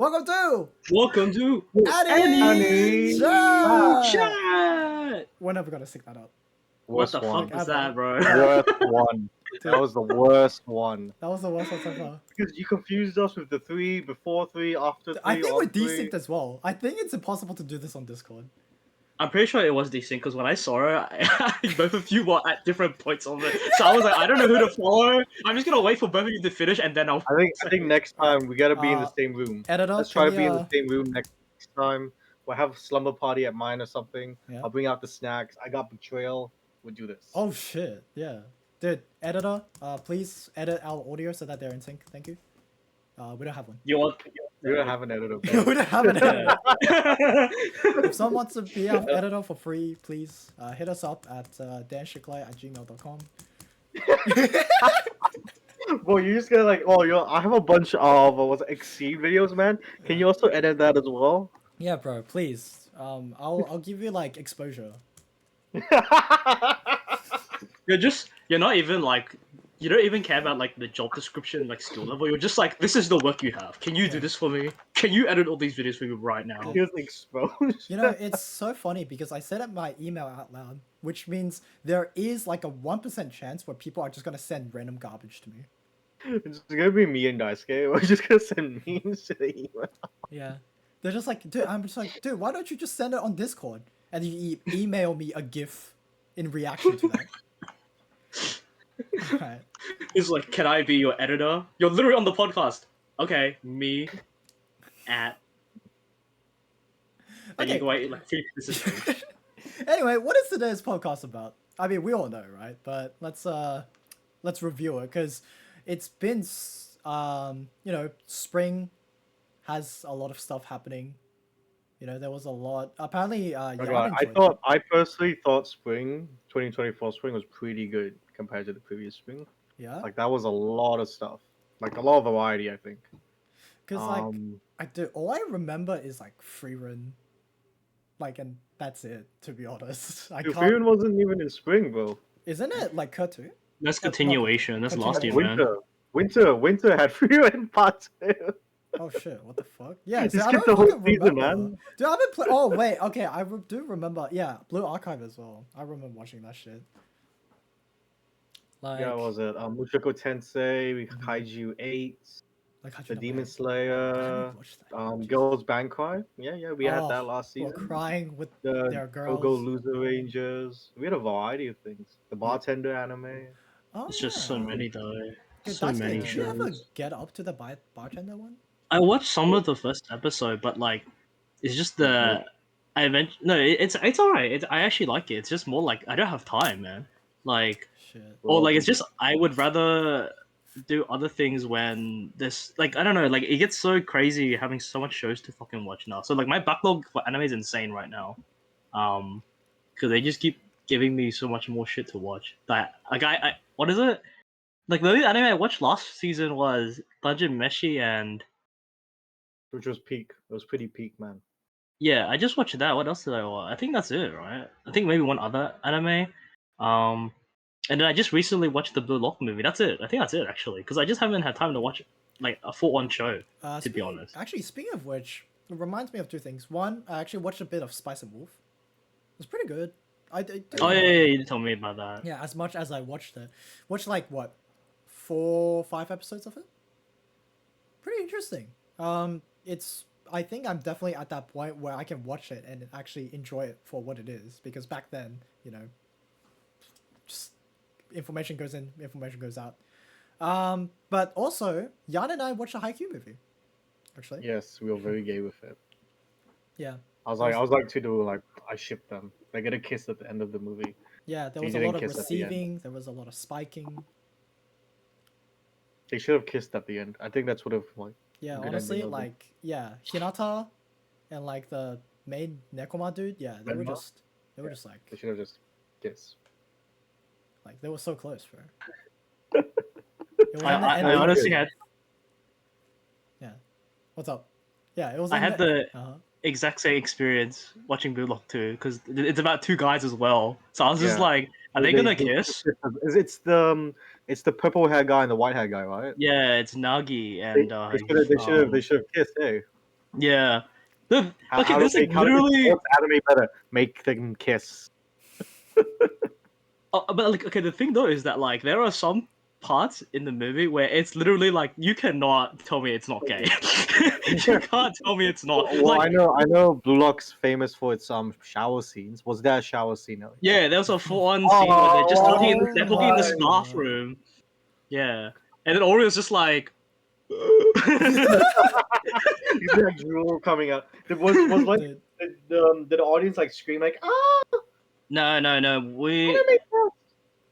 Welcome to Welcome to Annie Annie Chat. Chat. We're never gonna stick that up. What the Worst one. fuck was ever. that, bro? Worst one. Dude, That was the worst one. that was the worst one so far. Because you confused us with the 3, before 3, after 3, I think we're on 3. desynced as well. I think it's impossible to do this on Discord. I'm pretty sure it was decent because when I saw it, both of you were at different points on it. So I was like, I don't know who to follow. I'm just gonna wait for both of you to finish and then I'll. I think next time we gotta be in the same room. Editor, Let's try to be in the same room next time. We'll have a slumber party at mine or something. Yeah. I'll bring out the snacks. I got betrayal. We'll do this. Oh shit, yeah. Dude, editor, please edit our audio so that they're in sync. Thank you. We don't have one. You want? We don't have an editor. We don't have an editor. Yeah. If someone wants to be our editor for free, please hit us up at danshiklai@gmail.com. Bro, you're just gonna like, oh, I have a bunch of Exceed videos, man. Can you also edit that as well? Yeah, bro, please. I'll give you like exposure. You're not even like. You don't even care about like the job description, like skill level. You're just like, this is the work you have. Can you do this for me? Can you edit all these videos for me right now? Just exposed. You know, it's so funny because I set up my email out loud, which means there is like a 1% chance where people are just gonna send random garbage to me. It's gonna be me and Daisuke. We're just gonna send memes to the email. Yeah. They're just like, dude, I'm just like, dude, why don't you just send it on Discord? And you email me a GIF in reaction to that. Alright. It's like, can I be your editor? You're literally on the podcast. Okay, me at. And Okay. you can wait like 3 minutes. Anyway, what is today's podcast about? I mean, we all know, right? But let's review it because it's been spring has a lot of stuff happening. You know, there was a lot. Apparently, Jan enjoyed it. I personally thought spring 2024 spring was pretty good compared to the previous spring. Yeah, Like that was a lot of stuff, like a lot of variety. I think. because all I remember is like free run, like, and that's it. To be honest, I Dude, can't. Freeman wasn't even in spring, bro. Isn't it like Kurt too? That's continuation. That's last year, man. Winter had Freeman part 2. Oh shit! What the fuck? Yeah, You see, I skipped don't the whole fucking season, remember. man. Dude, I haven't played. Oh wait, okay, do remember. Yeah, Blue Archive as well. I remember watching that shit. Like, Yeah, what was it? Mushoku Tensei, Kaiju 8, like the Hachino Demon Bay. I Slayer, haven't watched that. Girls Band Cry. Yeah, we had that last Or season. crying with The their girls. Go Loser Rangers. We had a variety of things. The bartender anime. Oh, It's just so yeah. many though. Dude, So that's many good. Did you ever shows. get up to the bartender one? I watched some of the first episode, but like, it's just the. It's alright. I actually like it. It's just more like I don't have time, man. Like, Shit. or like it's just I would rather do other things when this like I don't know, like it gets so crazy having so much shows to fucking watch now. So like my backlog for anime is insane right now, because they just keep giving me so much more shit to watch. That like I what is it? Like the only anime I watched last season was Dungeon Meshi, and Which was peak. It was pretty peak, man. yeah, I just watched that. What else did I watch? I think that's it, right? I think maybe one other anime. And then I just recently watched the Blue Lock movie. That's it. I think that's it actually, because I just haven't had time to watch like a full-on show. To be honest. Actually, speaking of which, it reminds me of two things. One, I actually watched a bit of Spice and Wolf. It was pretty good. Oh yeah, you told me about that. Yeah, as much as I watched it. Watched like what, 4, 5 episodes of it? Pretty interesting. I think I'm definitely at that point where I can watch it and actually enjoy it for what it is. Because back then, you know, just information goes in, information goes out. But also, Jan and I watched a Haikyuu movie. Actually. Yes, we were very gay with it. Yeah. I was like to do like I shipped them. They get a kiss at the end of the movie. Yeah, there They was a didn't lot of kiss at the end. receiving, there was a lot of spiking. They should have kissed at the end. I think that's what have like. Yeah, good honestly, ending of it. like, yeah, Hinata and like the main Nekoma dude, yeah, they were Renma? just like, They should have just kissed. they were so close, bro. It was in the I ending. honestly had What's up? Yeah, it was. I in had the Uh-huh. exact same experience watching Blue Lock 2 because it's about two guys as well. So I was just Yeah. like, are they gonna kiss? It's the purple hair guy and the white hair guy, right? Yeah, it's Nagi and They should have kissed. Hey, Yeah. The, okay, How to there's like make literally. what's anime better? Make them kiss. Oh, but like, okay, the thing though is that like there are some parts in the movie where it's literally like you cannot tell me it's not gay. You can't tell me it's not. Well, Like, I know Blue Lock's famous for its shower scenes. Was there a shower scene? yeah, there was a full-on scene where they're just talking. Oh They're talking in the my staff god. room. Yeah, and then Oriole's just like. Is there drool coming out? Was like Dude, did the audience like scream like ah? No. That makes sense.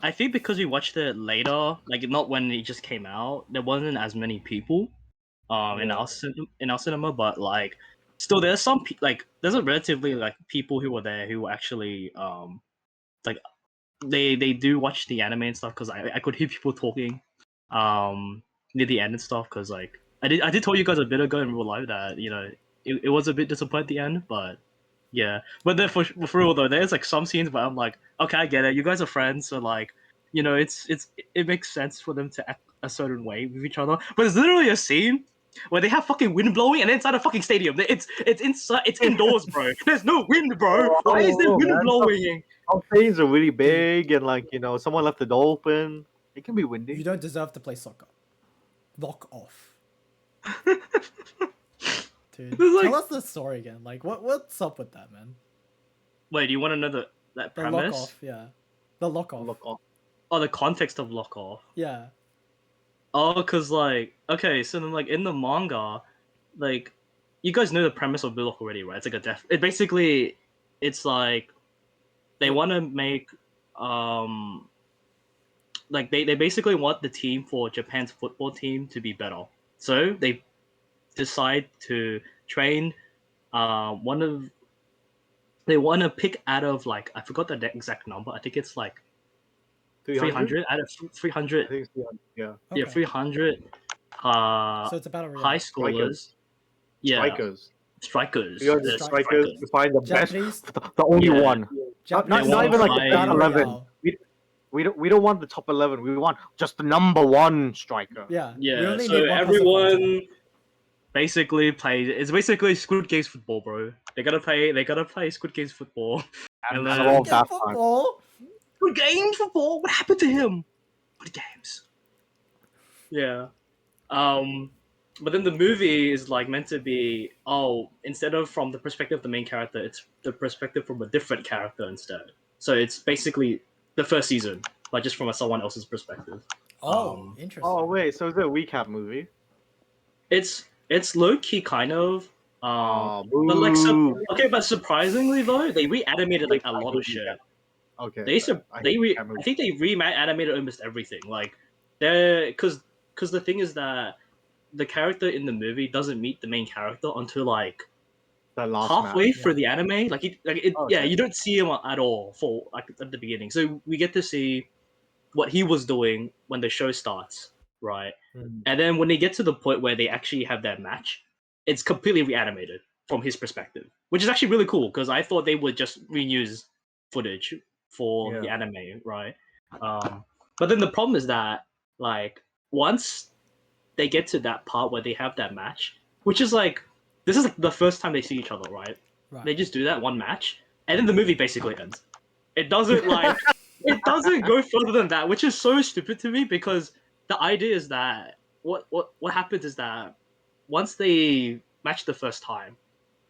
I think because we watched it later, like not when it just came out, there wasn't as many people in Yeah. in our cinema, but like still there's some like there's a relatively like people who were there who actually like they do watch the anime and stuff because I could hear people talking near the end and stuff because like I did tell you guys a bit ago in real life that you know it was a bit disappointing at the end, but yeah. But then for real though, there's like some scenes where I'm like, okay, I get it. You guys are friends, so like, you know, it makes sense for them to act a certain way with each other. But there's literally a scene where they have fucking wind blowing and inside a fucking stadium. It's inside. It's indoors, bro. There's no wind, bro. Oh, Why is there wind man. blowing? Some things are really big and like someone left the door open. It can be you windy. don't deserve to play soccer. Lock off. Dude, It's tell like, us the story again. Like, what's up with that, man? wait, do you want to know that The lock premise? off, yeah. The lock off. Look off. Oh, the context of lock off. Yeah. Oh, cause like okay, so then like in the manga, like you guys know the premise of Blue Lock already, right? It's like a death. It basically, it's like they want to make um like they basically want the team for Japan's football team to be better. So they decide to train one of they want to pick out of like I forgot the exact number. I think it's like 300? 300 out of 300. I think it's 300. Yeah. Yeah, Okay. 300 So it's about a high Strikers. schoolers. Yeah, Strikers. strikers. 300 They're strikers strikers. to find the best, Japanese the only Yeah. one. Japanese Not even like the fight- best battle 11. royale. We don't want the top 11. We want just the number one striker. Yeah. We Yeah, only so need one person for a team. everyone basically plays. It's basically Squid Games football, bro. They gotta play. They gotta play Squid Games football. And then- a lot of Get that football. Squid Games football. What happened to him? Squid Games. Yeah. But then the movie is like meant to be instead of from the perspective of the main character, it's the perspective from a different character instead. So it's basically the first season, but just from someone else's perspective. Oh, interesting. Oh wait, so it's a recap movie. It's low key kind of. Oh, But like boo. okay, but surprisingly though, they reanimated like a lot of shit. Okay. They I they hate re- recap movies. I think they animated almost everything. Like they're because the thing is that the character in the movie doesn't meet the main character until like The last halfway match. through the anime. Oh, yeah, okay. you don't see him at all for like at the beginning. So we get to see what he was doing when the show starts, right? Mhm. And then when they get to the point where they actually have that match, it's completely reanimated from his perspective, which is actually really cool because I thought they would just reuse footage for the Yeah. anime, right? But then the problem is that like once they get to that part where they have that match, which is like this is like the first time they see each other, right? Right. They just do that one match, and then the movie basically ends. It doesn't like it doesn't go further than that, which is so stupid to me because the idea is that what happens is that once they match the first time,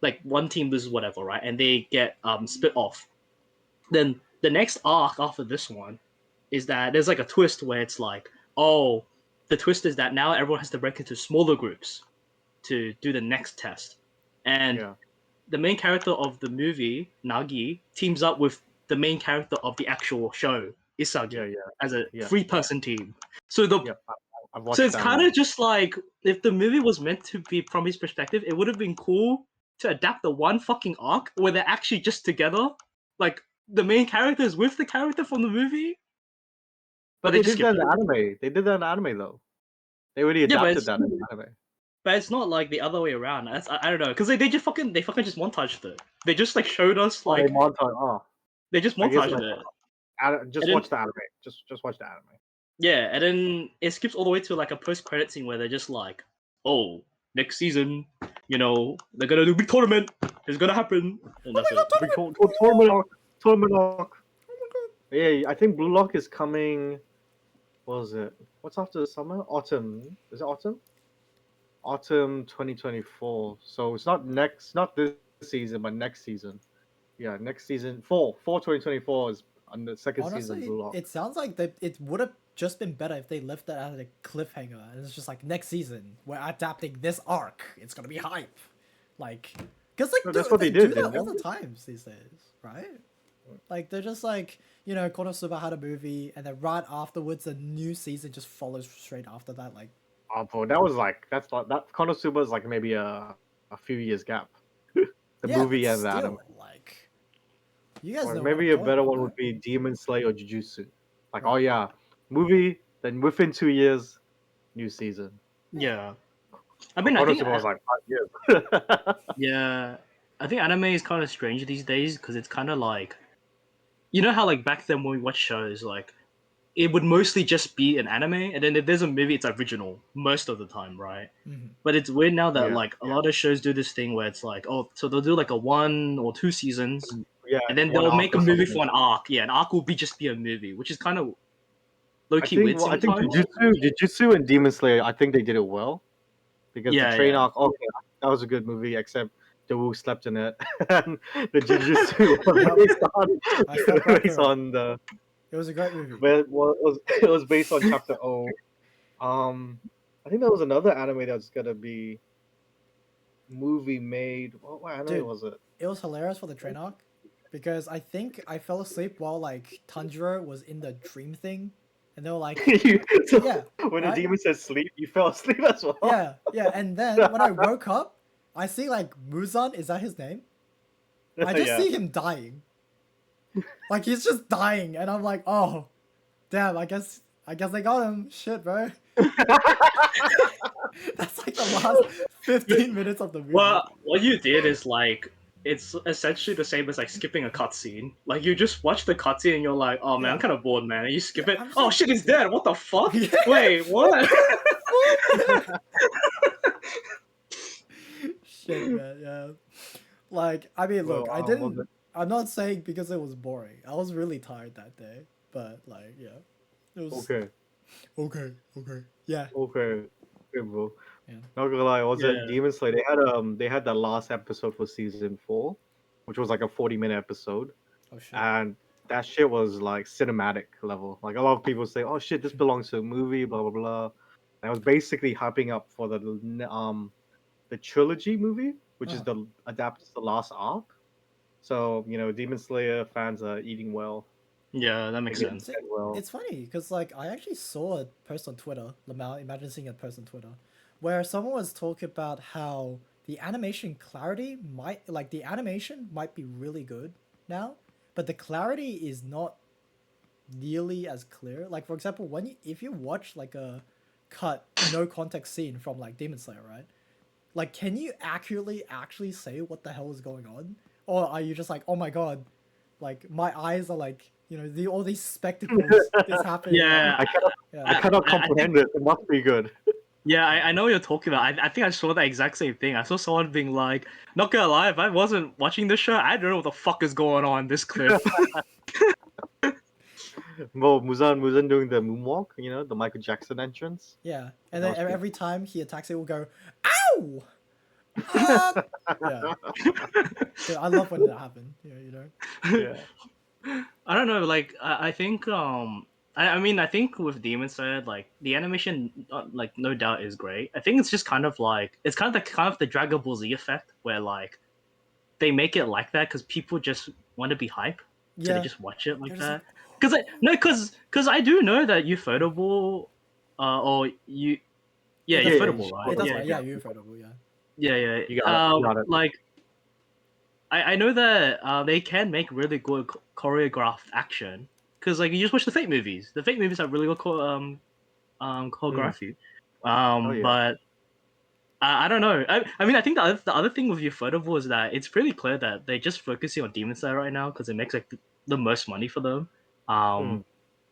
like one team loses whatever, right, and they get split off, then the next arc after this one is that there's like a twist where it's like, oh, the twist is that now everyone has to break into smaller groups to do the next test, and Yeah. the main character of the movie, Nagi, teams up with the main character of the actual show, Isagi, Yeah. as a Yeah. 3-person team. So Yeah. I've watched so it's that kind one. of just like if the movie was meant to be from his perspective, it would have been cool to adapt the one fucking arc where they're actually just together, like the main character is with the character from the movie. But they they just did that in skipped the anime. They did that in the anime though. They already Yeah, but adapted it's, that in the anime. but it's not like the other way around. I don't know because they just fucking just montaged it. They just like showed us Oh, they like montage. Oh, they just I guess montaged like, it. just And then, watch the anime. Just watch the anime. yeah, and then it skips all the way to like a post credit scene where they're just like, "Oh, next season, they're gonna do big tournament. It's gonna happen, and that's it. Big tournament arc. Tournament arc. Yeah, I think Blue Lock is coming. What was it? What's after the summer? Autumn. Is it autumn? Autumn 2024. So it's not this season, but next season. Yeah, next season. Fall 2024 is on the second season of Honestly, Blue Lock. it sounds like it would have just been better if they left that as a cliffhanger, and it's just like next season we're adapting this arc. It's gonna be hype, like, cause like No, that's dude, what they they do did, that didn't all they? the times these days, right? Like they're just like Konosuba had a movie, and then right afterwards a new season just follows straight after that. Like Oh, bro, that was like that's like that Konosuba is like maybe a few years gap. The yeah, but movie and the anime. still, like you guys Or know what maybe I'm a talking better about, one right? would be Demon Slayer or Jujutsu. Like, oh Right. yeah, movie, then within 2 years, new season. Yeah, I But mean, Konosuba was like 5 years. yeah, I think anime is kind of strange these days because it's kind of like, how like back then when we watched shows, like it would mostly just be an anime, and then if there's a movie, it's original most of the time, right? Mm-hmm. But it's weird now that Yeah, like a lot of shows do this thing where it's like, oh, so they'll do like a 1 or 2 seasons, yeah, and then one they'll arc make a or movie something. for an arc. Yeah, an arc will just be a movie, which is kind of low key weird I think sometimes. Jujutsu and Demon Slayer, I think they did it well because the Yeah, train yeah. arc, okay, that was a good movie, except the Wu slept in it, and the Jujutsu was Yep, based I slept right based through it. on the It was a great movie. well, it was based on chapter O. I think there was another anime that's gonna be movie made. What anime Dude, was it? it was hilarious for the train arc because I think I fell asleep while like Tanjiro was in the dream thing, and they were like, So yeah, when the right, demon said sleep, you fell asleep as well. yeah, and then when I woke up, I see like Muzan, is that his name? I just Yeah. see him dying, like he's just dying, and I'm like, oh, damn, I guess they got him. Shit, bro. That's like the last 15 minutes of the movie. Well, what you did is like it's essentially the same as like skipping a cutscene. Like you just watch the cutscene and you're like, oh man, I'm Yeah. kind of bored, man. And you skip Yeah, it. I'm just Oh like, shit, he's dead. What the fuck? Yeah. Wait, what? Shit, man. Yeah. Like, I mean, Well, look, I was didn't. it? I'm not saying because it was boring. I was really tired that day, but like, yeah, it was Okay, okay. Okay. Yeah. okay, bro. Yeah. Not gonna lie, was it Yeah. Demon Slayer? They had the last episode for season 4, which was like a 40-minute episode, Oh shit. and that shit was like cinematic level. Like a lot of people say, "Oh shit, this belongs to a movie," blah blah blah. And I was basically hyping up for the trilogy movie, which is Uh-huh. the adapts the last arc. So Demon Slayer fans are eating well. Yeah, that makes Maybe sense. See, fed well. it's funny because like I actually saw a post on Twitter. Lamau, imagine seeing a post on Twitter, where someone was talking about how the animation clarity the animation might be really good now, but the clarity is not nearly as clear. Like for example, if you watch like a cut no context scene from like Demon Slayer, right? Like, can you accurately actually say what the hell is going on, or are you just like, oh my god, like my eyes are like all these spectacles is happening. Yeah, I cannot, Yeah. I cannot I think comprehend it. It must be good. yeah, I know what you're talking about. I think I saw the exact same thing. I saw someone being like, not gonna lie, if I wasn't watching this show, I don't know what the fuck is going on in this clip. Well, Muzan doing the moonwalk, the Michael Jackson entrance. Yeah, and That then was pretty every time he attacks, it will go, "Ow!" Ah! Yeah, dude, I love when that happens. Yeah. I don't know, like I think I mean I think with Demon Slayer like the animation like no doubt is great. I think it's just kind of like it's kind of the Dragon Ball Z effect where like they make it like that because people just want to be hype, so they Yeah, just watch it like they're just that. like, Because because I do know that Ufotable, or you yeah that's Yeah, right. Ufotable, Yeah, right? that's Yeah, right. Yeah, you're incredible. Yeah. yeah. you got it. You got it. Like I know that they can make really good choreographed action because like you just watch the Fate movies. The Fate movies have really good choreography. Oh yeah. But I don't know. I mean, I think the other thing with Ufotable is that it's pretty clear that they're just focusing on Demon Slayer right now because it makes like the most money for them. Mm.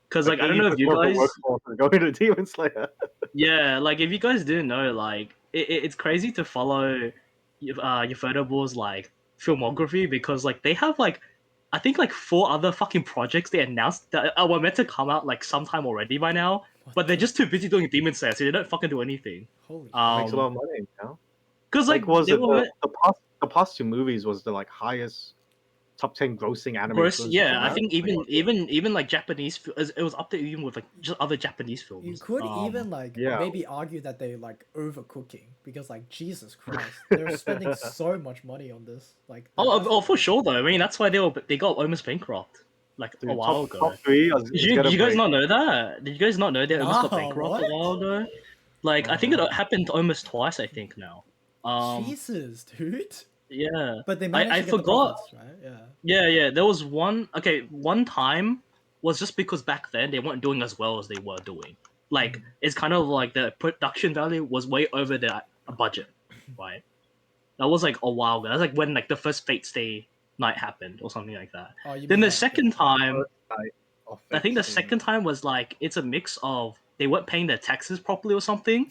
Because Like like I don't know if you 80% of the guys, workforce is going to Demon Slayer. yeah, like if you guys didn't know, like it's crazy to follow Ufotable's like filmography because like they have like I think like 4 other fucking projects they announced that were meant to come out like sometime already by now, What but they're the- just too busy doing Demon Slayer, so they don't fucking do anything. Holy Makes a lot Um, of money, you know? because like Like, was they it were the past 2 movies was the like highest top 10 grossing anime gross. films in Yeah, I Japan? think Like, even like Japanese, it was up there even with like just other Japanese You films. could even like yeah. maybe argue that they like overcooking because like Jesus Christ, they're spending so much money on this. Like they're Oh, for definitely- sure though. I mean, that's why they got almost bankrupt like a Dude, while ago. top 3 is Did gonna you guys break. not know that? Did you guys not know they almost got Nah, bankrupt a what? while ago? Like I think it Oh. happened almost twice. I think now. Jesus, dude. Yeah. But they managed I to get the forgot. profits, right? Yeah. Yeah. There was one. Okay, one time was just because back then they weren't doing as well as they were doing. Like it's kind of like the production value was way over their budget, right? That was like a while ago. That's like when like the first Fate Stay night happened or something like that. Oh, you Then mean the like second time, First night of I think the Fate second time was like it's a mix of they weren't paying their taxes properly or something.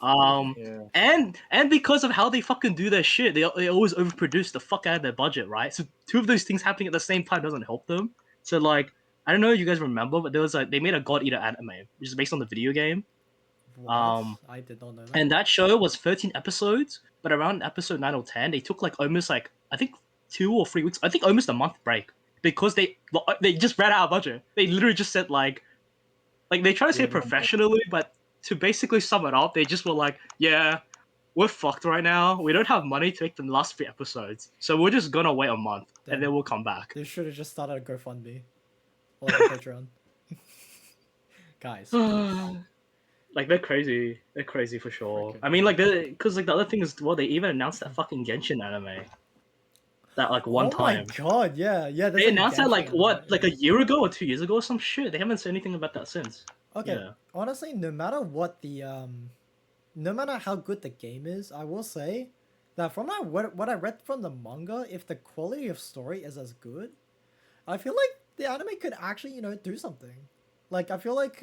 Um, Yeah. and because of how they fucking do their shit, they always overproduce the fuck out of their budget, right? So 2 of those things happening at the same time doesn't help them. So like I don't know if you guys remember, but there was like they made a God Eater anime, which is based on the video game. What? I did not know that. And that show was 13 episodes, but around episode 9 or 10, they took like almost like I think 2 or 3 weeks, I think almost a month break because they just ran out of budget. They literally just said like they try to say it Yeah. professionally, but to basically sum it up, they just were like, yeah, we're fucked right now. We don't have money to make the last 3 episodes, so we're just gonna wait a month Damn. and then we'll come back. They should have just started a GoFundMe or like a Patreon. Guys, please. Like they're crazy. They're crazy for sure. Freaking I mean, like, because like the other thing is, well, they even announced that fucking Genshin anime. That like one Oh my time. god, yeah, yeah. There's They a announced that Genshin like anime, what, like yeah. a year ago or 2 years ago or some shit. They haven't said anything about that since. Okay, Yeah. honestly, no matter what the no matter how good the game is, I will say that from what I read from the manga, if the quality of story is as good, I feel like the anime could actually do something. Like I feel like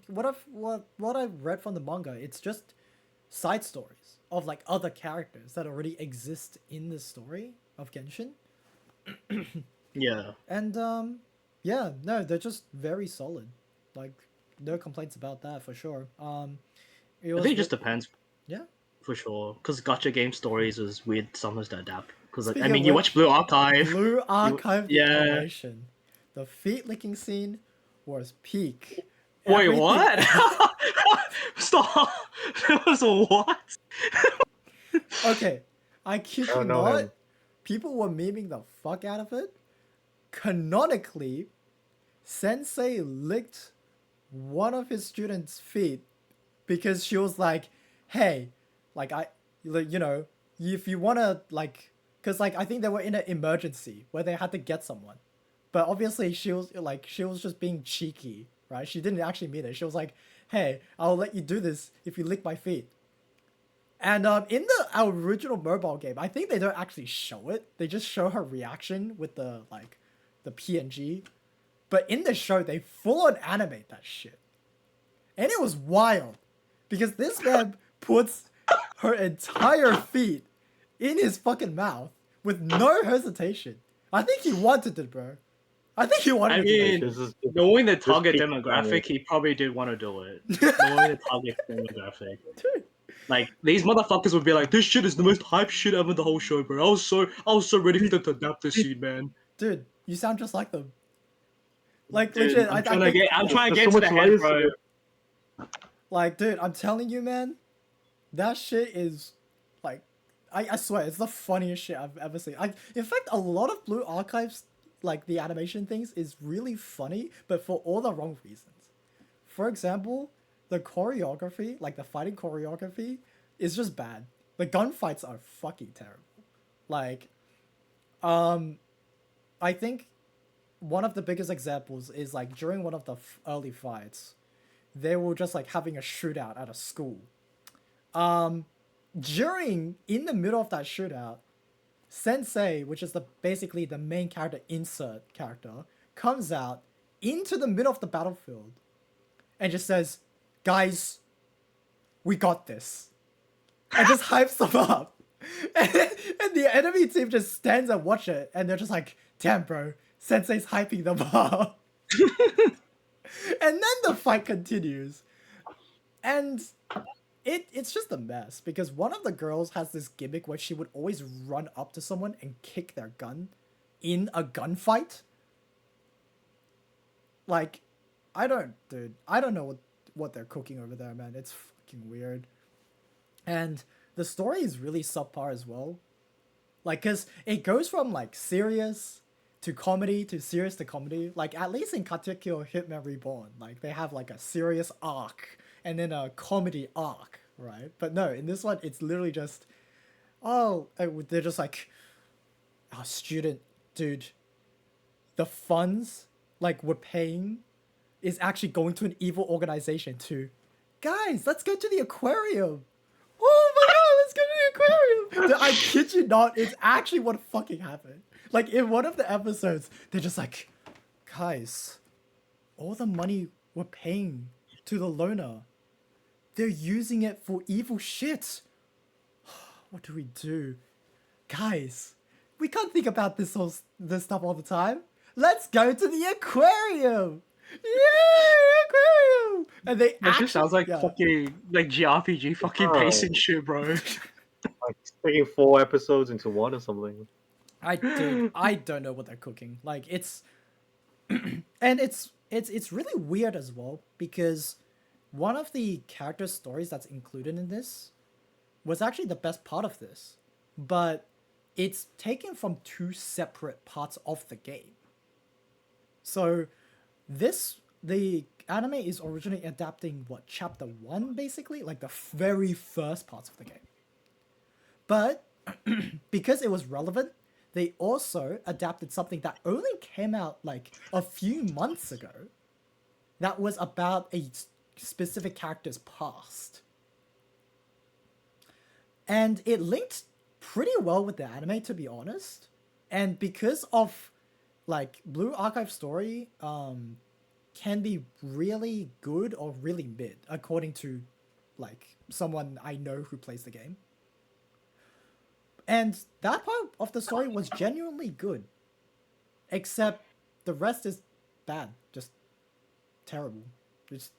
what I've read from the manga, it's just side stories of like other characters that already exist in the story of Genshin, Yeah. and yeah, no, they're just very solid. Like no complaints about that for sure. It I was think it just depends yeah. for sure. Because gacha game stories is weird sometimes to adapt. Because like, I Speaking mean, of you which, watch Blue Archive. Blue Archive, the yeah. animation, the feet licking scene was peak. Wait, Everything- what? Stop. That was a what? Okay, I kid I you don't know not. him. People were memeing the fuck out of it. Canonically, Sensei licked one of his students' feet because she was like, "Hey, like if you wanna like, cause like I think they were in an emergency where they had to get someone, but obviously she was just being cheeky, right? She didn't actually mean it. She was like, "Hey, I'll let you do this if you lick my feet." And in our original mobile game, I think they don't actually show it. They just show her reaction with the PNG. But in the show, they full on animate that shit, and it was wild, because this man puts her entire feet in his fucking mouth with no hesitation. I think he wanted it, bro. I think he wanted I to do mean, that This is knowing the target peak demographic, anime. he probably did want to do it. Knowing the target demographic. shit. Like these motherfuckers would be like, "This shit is the most hype shit ever in the whole show, bro." I was so ready for them to adapt this scene, man. Dude, you sound just like them. Like Dude, legit, I'm trying to get There's into so the much head, layers bro. to it. Like, dude, I'm telling you, man, that shit is like, I swear, it's the funniest shit I've ever seen. In fact, a lot of Blue Archives, like the animation things, is really funny, but for all the wrong reasons. For example, the choreography, like the fighting choreography, is just bad. The gunfights are fucking terrible. Like, I think one of the biggest examples is like during one of the early fights, they were just like having a shootout at a school. In the middle of that shootout, Sensei, which is basically the main character insert character, comes out into the middle of the battlefield and just says, "Guys, we got this," and just hypes them up. And the enemy team just stands and watch it, and they're just like, damn, bro, Sensei's hyping them up. And then the fight continues. And it's just a mess, because one of the girls has this gimmick where she would always run up to someone and kick their gun in a gunfight. Like, I don't know what they're cooking over there, man. It's fucking weird. And the story is really subpar as well. Like, cause it goes from like serious to comedy to serious to comedy. Like, at least in Katekyo Hitman Reborn, like they have like a serious arc and then a comedy arc, right? But no, in this one, it's literally just, they're just like, oh, student, dude, the funds like we're paying is actually going to an evil organization to, guys, let's go to the aquarium. Oh my god, let's go to the aquarium. I kid you not, it's actually what fucking happened. Like, in one of the episodes, they're just like, guys, all the money we're paying to the loner, they're using it for evil shit. What do we do? Guys, we can't think about this stuff all the time. Let's go to the aquarium. Yay, aquarium! And they That actually just sounds like yeah. fucking like JRPG fucking Oh. pacing shit, bro. Like taking 4 episodes into one or something. I don't know what they're cooking. Like, it's and it's really weird as well, because one of the character stories that's included in this was actually the best part of this, but it's taken from 2 separate parts of the game. So the anime is originally adapting chapter 1, basically, like the very first parts of the game. But because it was relevant, they also adapted something that only came out like a few months ago that was about a specific character's past. And it linked pretty well with the anime, to be honest. And because of like Blue Archive story can be really good or really mid, according to like someone I know who plays the game. And that part of the story was genuinely good. Except the rest is bad. Just terrible. Just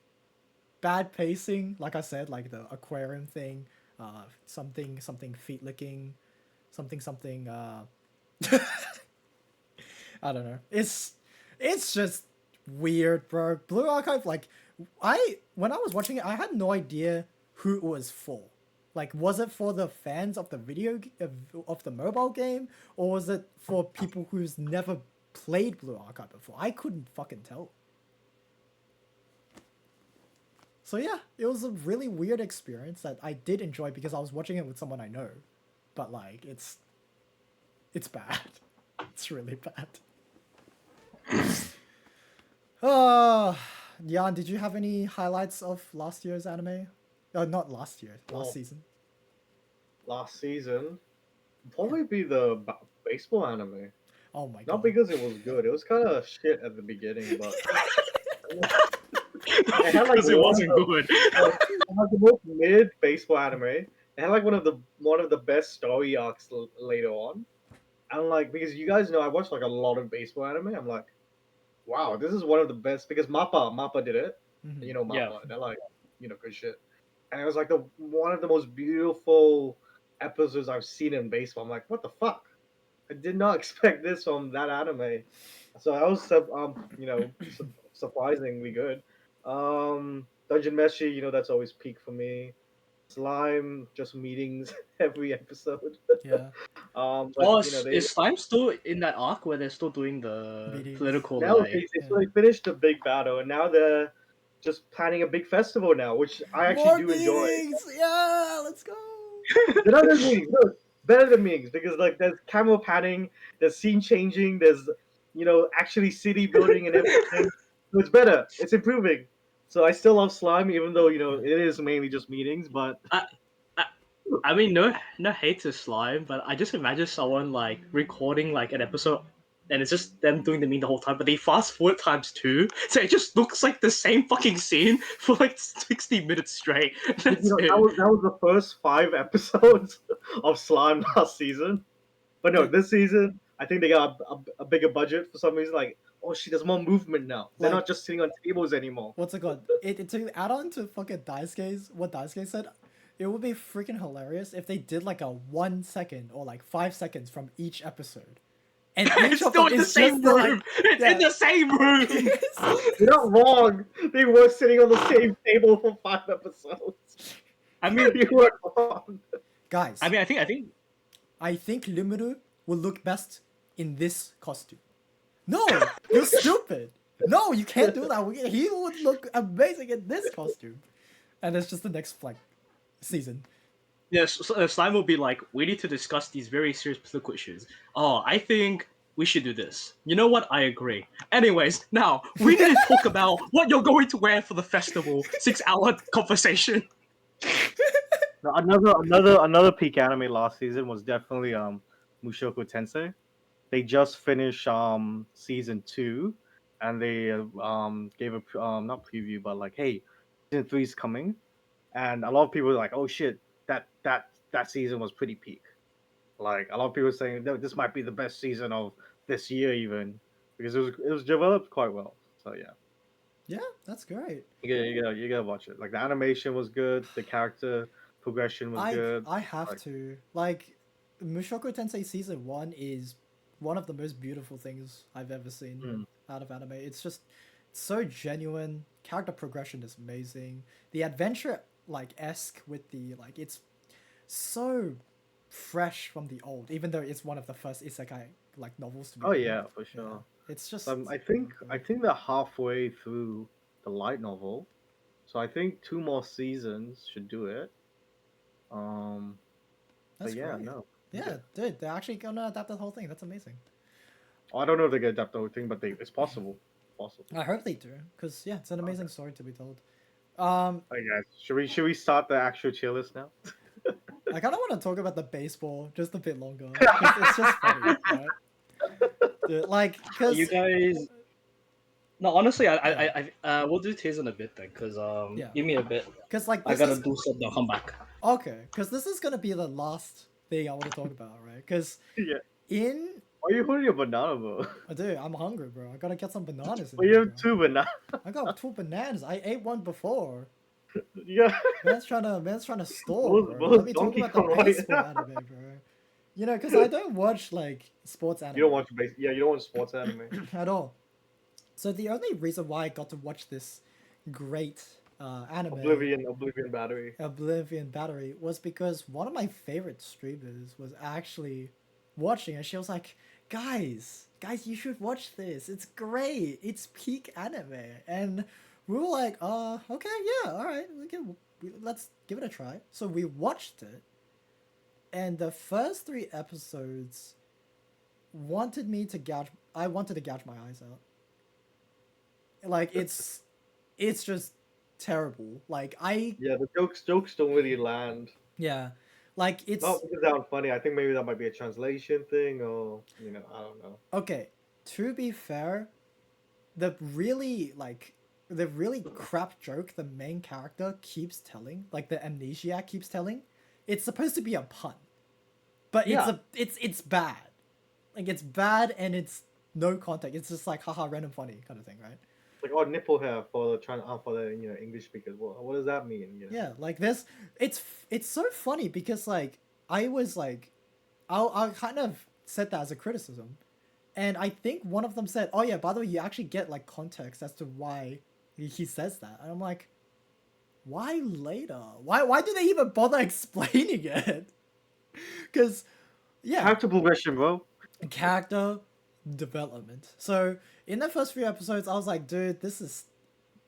bad pacing, like I said, like the aquarium thing, something feet licking, something I don't know. It's just weird, bro. Blue Archive, like when I was watching it, I had no idea who it was for. Like, was it for the fans of the of the mobile game, or was it for people who's never played Blue Archive before? I couldn't fucking tell. So yeah, it was a really weird experience that I did enjoy because I was watching it with someone I know. But like, it's bad. It's really bad. Jan, did you have any highlights of last year's anime? Not last year, last season. Last season, probably be the baseball anime. Oh my god. Not because it was good. It was kind of shit at the beginning, but Because it wasn't good. it had the most mid baseball anime. It had like one of the best story arcs later on. And like, because you guys know I watched like a lot of baseball anime. I'm like, wow, this is one of the best, because Mappa did it. Mhm. You know Mappa, Yeah. they're like, good shit. And it was like one of the most beautiful episodes I've seen in baseball. I'm like, what the fuck? I did not expect this from that anime. So that was surprisingly good. Dungeon Meshi, that's always peak for me. Slime, just meetings every episode. Yeah. But, is Slime still in that arc where they're still doing the Meetings. political now like? they finished the big battle, and now they're just planning a big festival now, which I actually do enjoy. Meetings! Yeah, let's go. They're not as meetings, no, better than meetings, because like there's camera panning, there's scene changing, there's actually city building and everything. So it's better. It's improving. So I still love Slime, even though it is mainly just meetings. But I mean, no hate to Slime, but I just imagine someone like recording like an episode and it's just them doing the meme the whole time. But they fast forward ×2, so it just looks like the same fucking scene for like 60 minutes straight. That's You know, it. that was the first 5 episodes of Slime last season. But no, Dude. this season I think they got a bigger budget for some reason. Like, oh shit, there's more movement now. They're Like- not just sitting on tables anymore. What's it called? To add on to fucking Daisuke's what Daisuke said, it would be freaking hilarious if they did like a 1 second or like 5 seconds from each episode, and each It's of still them in the is same just like, room. It's yeah. in the same room. You're not wrong. They were sitting on the same table for 5 episodes. I mean, You weren't wrong. Guys, I think I think Rimuru will look best in this costume. No, you're stupid. No, you can't do that. He would look amazing in this costume. And it's just the next like season. yes, Slime will be like, we need to discuss these very serious political issues. Oh, I think we should do this. You know what? I agree. Anyways, now we need to talk about what you're going to wear for the festival. 6-hour conversation. Another peak anime last season was definitely Mushoku Tensei. They just finished season 2, and they gave a not preview, but like, hey, season 3 is coming, and a lot of people were like, oh shit, that season was pretty peak. Like, a lot of people were saying that this might be the best season of this year even, because it was developed quite well. So yeah, Yeah, that's great. you gotta watch it. Like, the animation was good, the character progression was good. I have Like, to. Like, Mushoku Tensei Season 1 is one of the most beautiful things I've ever seen out of anime. It's just so genuine. Character progression is amazing. The adventure, like, esque with the, like, it's so fresh from the old, even though it's one of the first isekai, like, novels to be oh made. yeah, for sure. It's just. I think they're halfway through the light novel, so I think 2 more seasons should do it. That's But yeah, great. no. Yeah, dude, they're actually gonna adapt the whole thing. That's amazing. I don't know if they can adapt the whole thing, but it's possible. Possible. I hope they do, because yeah, it's an amazing story to be told. Hey guys, should we start the actual tier list now? I kind of want to talk about the baseball just a bit longer. 'Cause it's just funny, right? Dude, like, because You guys. No, honestly, I we'll do tears in a bit then, cause Yeah. give me a bit. like I this gotta is do something. I'll come back. okay, because this is gonna be the last thing I want to talk about, right? Because Yeah. in Why are you holding a banana, bro? dude, I'm hungry, bro. I gotta get some bananas. In Well, you here, have bro. 2 bananas. I got 2 bananas. I ate one before. Yeah. Man's trying to store, Both- bro. both Let me talk Donkey about the Kong, right? baseball anime, bro. You know, because I don't watch like sports anime. You don't watch you don't watch sports anime. at all. So the only reason why I got to watch this great anime, Oblivion Battery. Oblivion Battery, was because one of my favorite streamers was actually watching, and she was like, guys, you should watch this. It's great. It's peak anime. And we were like, okay, yeah, all right, let's give it a try. So we watched it, and the first 3 episodes I wanted to gouge my eyes out. Like, it's just terrible. Like, Yeah, the jokes don't really land. yeah, like, it's Not because they aren't funny. I think maybe that might be a translation thing, or I don't know. okay. To be fair, the really crap joke the main character keeps telling, like the amnesiac keeps telling, it's supposed to be a pun, but Yeah. it's bad. Like, it's bad, and it's no context. It's just like, haha, random funny kind of thing, right? Like, oh, nipple hair for the English speakers. What does that mean? Yeah, like this, it's so funny because like I was like, I kind of said that as a criticism, and I think one of them said, "Oh yeah, by the way, you actually get like context as to why he says that," and I'm like, why later? Why do they even bother explaining it? Because yeah, Character progression, bro. character development. So in the first few episodes, I was like, dude, this is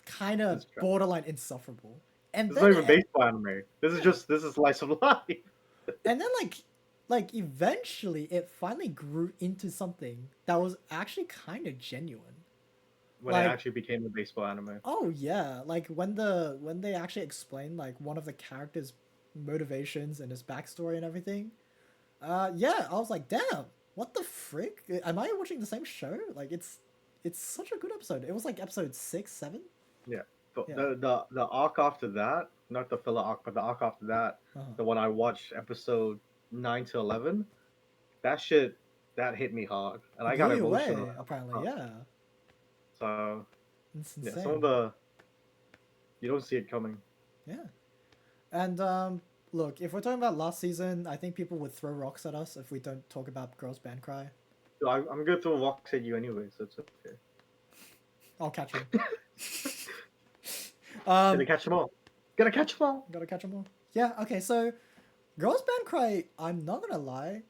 kind of It's trash. borderline insufferable. And This is then not even baseball anime. This is slice of life. and then like eventually it finally grew into something that was actually kind of genuine. When Like- it actually became a baseball anime. Oh yeah, like when they actually explained like one of the characters' motivations and his backstory and everything. Yeah, I was like, damn, what the frick? Am I watching the same show? Like it's such a good episode. It was like episode 6, 7. Yeah. But Yeah. the arc after that, not the filler arc, but the arc after that, Uh-huh. the one I watched, episode 9 to 11, that shit that hit me hard, and I Blew got you emotional. away, apparently. Yeah, So it's yeah, insane. some of the you don't see it coming. Yeah, and look, if we're talking about last season, I think people would throw rocks at us if we don't talk about Girls Band Cry. So I'm gonna throw rocks at you anyway, so it's okay. I'll catch him. Gonna catch them all. Gonna catch them all. Gotta catch them all. Yeah. Okay. So, Girls Band Cry. I'm not gonna lie.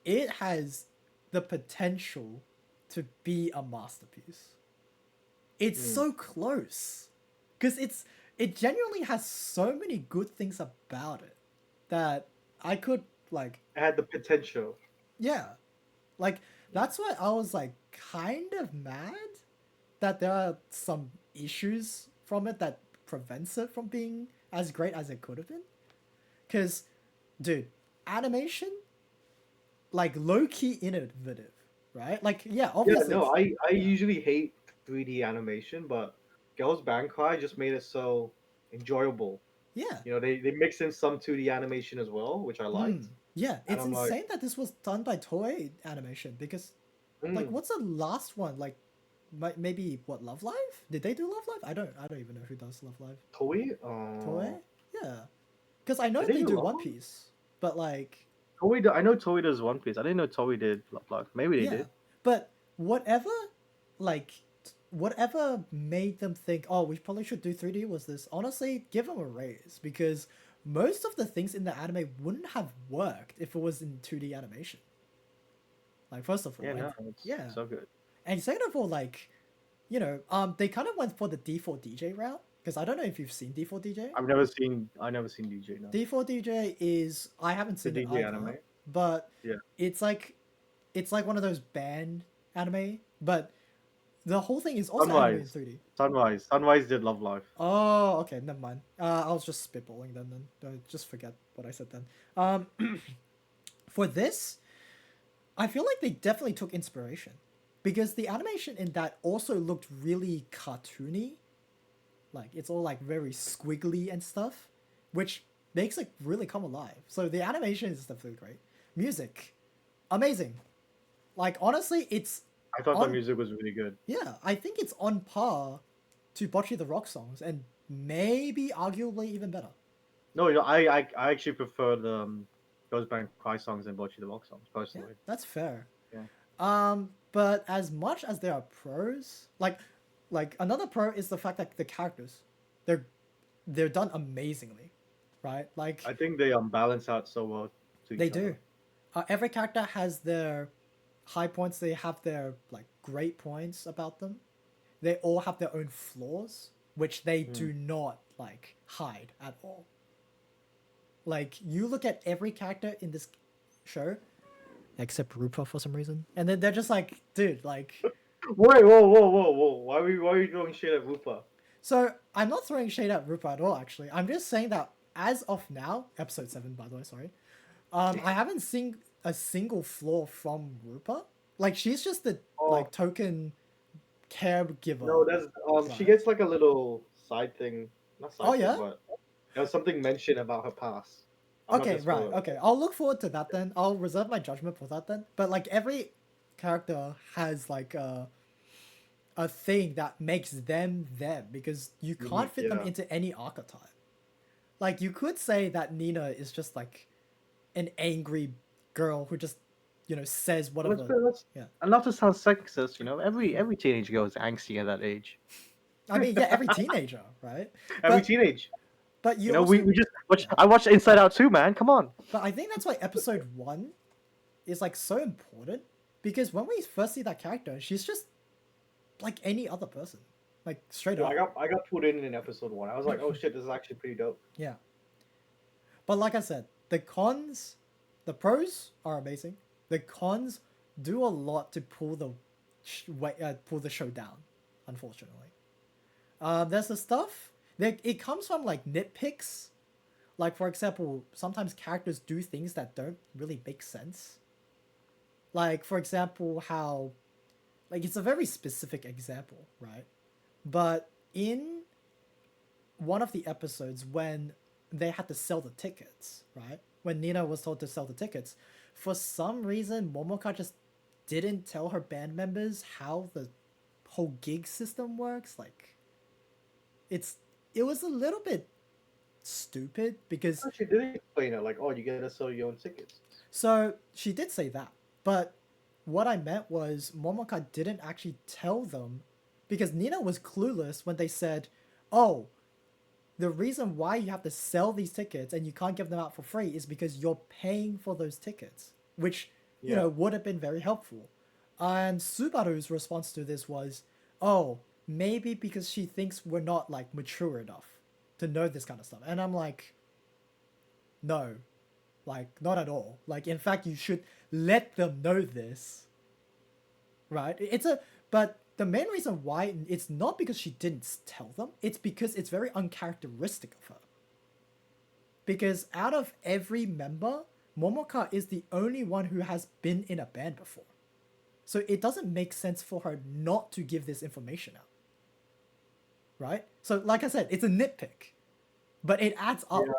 It has the potential to be a masterpiece. It's so close, because it genuinely has so many good things about it that I could like. It had the potential. Yeah, like that's why I was like kind of mad that there are some issues from it that prevents it from being as great as it could have been. Cause, dude, animation, like low key innovative, right? Like yeah, Yeah, obviously. no, I yeah. usually hate 3D animation, but Girls Band Cry just made it so enjoyable. Yeah. You know, they mix in some 2D animation as well, which I liked. Yeah, And it's I'm like, insane that this was done by Toei Animation because, like, mm, what's the last one? Like, maybe what Love Live? Did they do Love Live? I don't even know who does Love Live. Toei? Toei? Yeah, because I know Did they they do do Love One Live? Piece, but like, I know Toei does One Piece. I didn't know Toei did Love Live. Maybe they yeah, did. but whatever, like, whatever made them think, oh, we probably should do 3D was this. Honestly, give them a raise because most of the things in the anime wouldn't have worked if it was in 2D animation. Like first of all, Yeah, and, no, it's yeah, so good. and second of all, like, you know, they kind of went for the D4DJ route because I don't know if you've seen D4DJ. I never seen DJ now. D4DJ is I haven't The seen it DJ either, anime. but Yeah. it's like one of those band anime, but the whole thing is also anime in Sunrise. 3D. Sunrise did Love Live. Oh, okay, never mind. I was just spitballing then. Just forget what I said then. For this, I feel like they definitely took inspiration because the animation in that also looked really cartoony. Like it's all like very squiggly and stuff, which makes it really come alive. So the animation is definitely great. Music, amazing. Like honestly, it's I thought the on music was really good. yeah, I think it's on par to Bocce the Rock songs and maybe arguably even better. No, you know, I actually prefer the Girls Band Cry songs and Bocce the Rock songs Yeah, personally. that's fair. Yeah. But as much as there are pros, like another pro is the fact that the characters, they're they're done amazingly, right? Like I think they balance out so well to they each other. do. Every character has their high points. They have their like great points about them. They all have their own flaws, which they do not like hide at all. Like you look at every character in this show, except Rupa for some reason, and then they're just like, dude, like. Wait, whoa! Why are you throwing shit at Rupa? So I'm not throwing shade at Rupa at all. Actually, I'm just saying that as of now, episode 7, by the way, sorry. I haven't seen a single flaw from Rupa. Like she's just the like token caregiver. No, that's she right? gets like a little side thing, not side Oh, thing, yeah? but there was something mentioned about her past. I'm not Okay, gonna right. spoil it. Okay, I'll look forward to that then. I'll reserve my judgment for that then. But like every character has like a thing that makes them them because you can't Unique, fit them yeah. into any archetype. Like you could say that Nina is just like an angry girl who just says whatever. Yeah. And not to sound sexist, you know, every teenage girl is angsty at that age. I mean, yeah, every teenager, right? Every But teenage. but You know, we also, just watch. I watched Inside Out too, man. Come on. but I think that's why episode 1 is like so important because when we first see that character, she's just like any other person, like straight Yeah, up. I got pulled in episode 1. I was like, oh shit, this is actually pretty dope. Yeah. But like I said, the pros are amazing. The cons do a lot to pull pull the show down, unfortunately. There's the stuff that it comes from like nitpicks. Like for example, sometimes characters do things that don't really make sense. Like, for example, how, like, it's a very specific example, right? But in one of the episodes, when they had to sell the tickets, right? When Nina was told to sell the tickets, for some reason, Momoka just didn't tell her band members how the whole gig system works. Like, it's it was a little bit stupid because She did explain it, like, oh, you gotta sell your own tickets. so she did say that, but what I meant was Momoka didn't actually tell them because Nina was clueless when they said, "Oh, the reason why you have to sell these tickets and you can't give them out for free is because you're paying for those tickets," which Yeah. would have been very helpful. And Subaru's response to this was, "Oh, maybe because she thinks we're not like mature enough to know this kind of stuff." And I'm like, "No, like not at all. Like in fact, you should let them know this, right?" It's a but the main reason why it's not because she didn't tell them, it's because it's very uncharacteristic of her. Because out of every member, Momoka is the only one who has been in a band before. So it doesn't make sense for her not to give this information out. Right? So like I said, it's a nitpick. But it adds up. Yeah,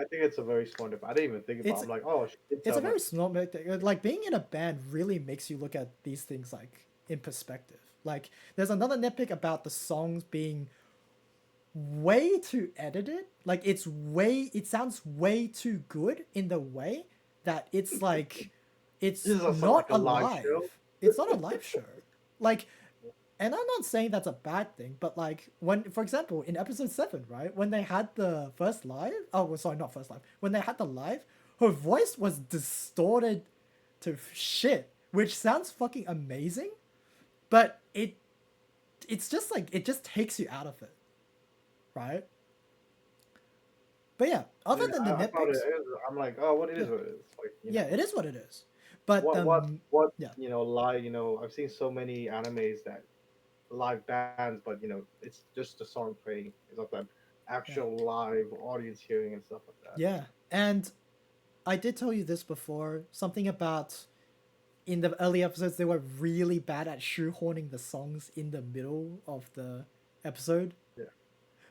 I think it's a very smart tip. I didn't even think about It's it. I'm like, oh, she did it's tell a me. very small nitpick. Like being in a band really makes you look at these things like in perspective. Like there's another nitpick about the songs being way too edited. Like it sounds way too good in the way that it's like it's This doesn't sound not like a live alive. show. It's not a live show. Like, and I'm not saying that's a bad thing, but like when, for example, in episode 7, right, when they had the first live, oh, well, sorry, not first live, when they had the live, her voice was distorted to shit, which sounds fucking amazing, but it's just like it just takes you out of it, right? But yeah, other Yeah, than the I found nitpicks, I'm like, oh, what it yeah, is, what it is. Like, yeah, it is what it is. But what, yeah, live, I've seen so many animes that live bands, but it's just the song playing. It's not that yeah, actual live audience hearing and stuff like that. yeah, and I did tell you this before. Something about in the early episodes they were really bad at shoehorning the songs in the middle of the episode. Yeah.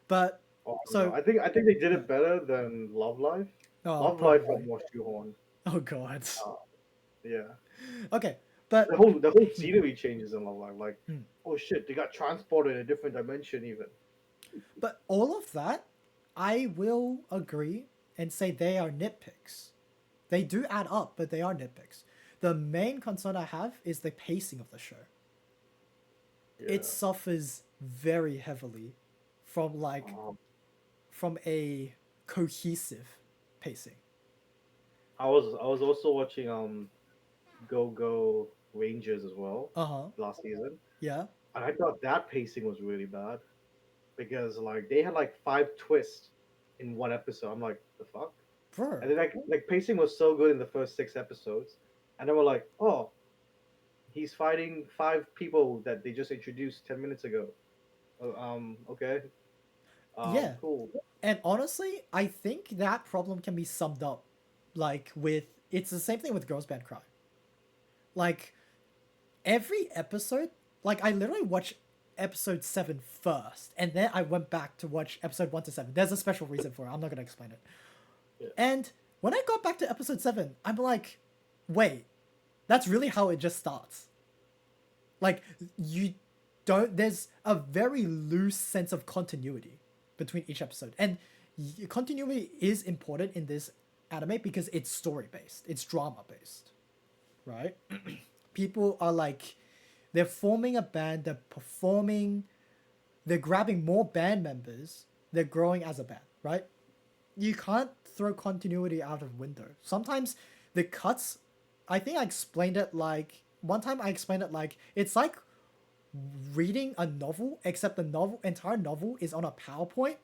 But Oh, I don't know. so I think they did yeah, it better than Love Live. oh Love Live felt probably. more shoehorned. Oh god. Uh, yeah. Okay, The but whole the whole scenery changes in Love Live. Like, hmm. oh shit, they got transported in a different dimension even. But all of that, I will agree and say they are nitpicks. They do add up, but they are nitpicks. The main concern I have is the pacing of the show. It Yeah. suffers very heavily from Um, from a cohesive pacing. I was also watching Go Go Rangers as well Uh-huh. last season, Yeah. and I thought that pacing was really bad because like they had like 5 twists in one episode. I'm like, the fuck? Bro. And then like pacing was so good in the first 6 episodes, and then we're like, oh, he's fighting 5 people that they just introduced 10 minutes ago. Okay. Yeah. Cool. And honestly, I think that problem can be summed up like with it's the same thing with Girls Band Cry. Like every episode, like I literally watched episode 7 first, and then I went back to watch episode 1 to 7. There's a special reason for it. I'm not gonna explain it. Yeah. And when I got back to episode 7, I'm like, wait, that's really how it just starts. Like you don't there's a very loose sense of continuity between each episode. And continuity is important in this anime because it's story based, it's drama based, right? People are like they're forming a band, they're performing, they're grabbing more band members, they're growing as a band, right? You can't throw continuity out of window. Sometimes the cuts, I think I explained it like one time I explained it like it's like reading a novel, except the entire novel is on a PowerPoint,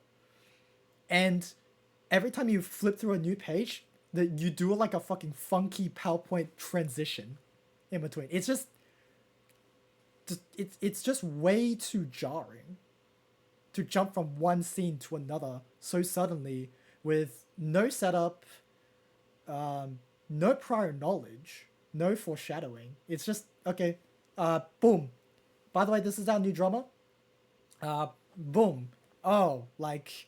and every time you flip through a new page, that you do like a fucking funky PowerPoint transition in between. It's just way too jarring to jump from one scene to another so suddenly with no setup, no prior knowledge, no foreshadowing. It's just okay. Boom. By the way, this is our new drama. Boom. Oh, like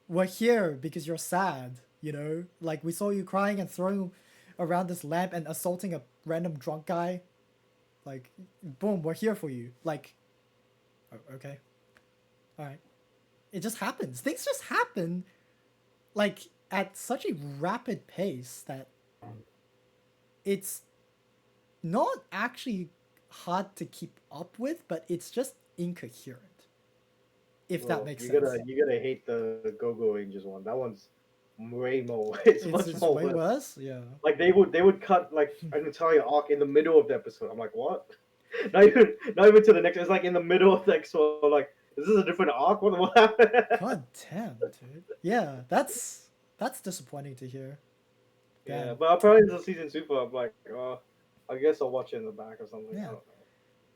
we're here because you're sad. You know, like we saw you crying and throwing around this lamp and assaulting a random drunk guy. Like, boom, we're here for you. Like, okay, all right. It just happens. Things just happen, like at such a rapid pace that it's not actually hard to keep up with, but it's just incoherent. If that makes you sense. gotta hate the Go-Go Rangers one. That one's way more. It's much It's more way worse. worse. Yeah. Like they would cut like an entire arc in the middle of the episode. I'm like, what? Not even to the next. It's like in the middle of the episode. I'm like, is this a different arc? What happened? God damn, dude. Yeah, that's disappointing to hear. Yeah, Damn. but apparently it's a season 2. I'm like, I guess I'll watch it in the back or something. I Yeah. don't know.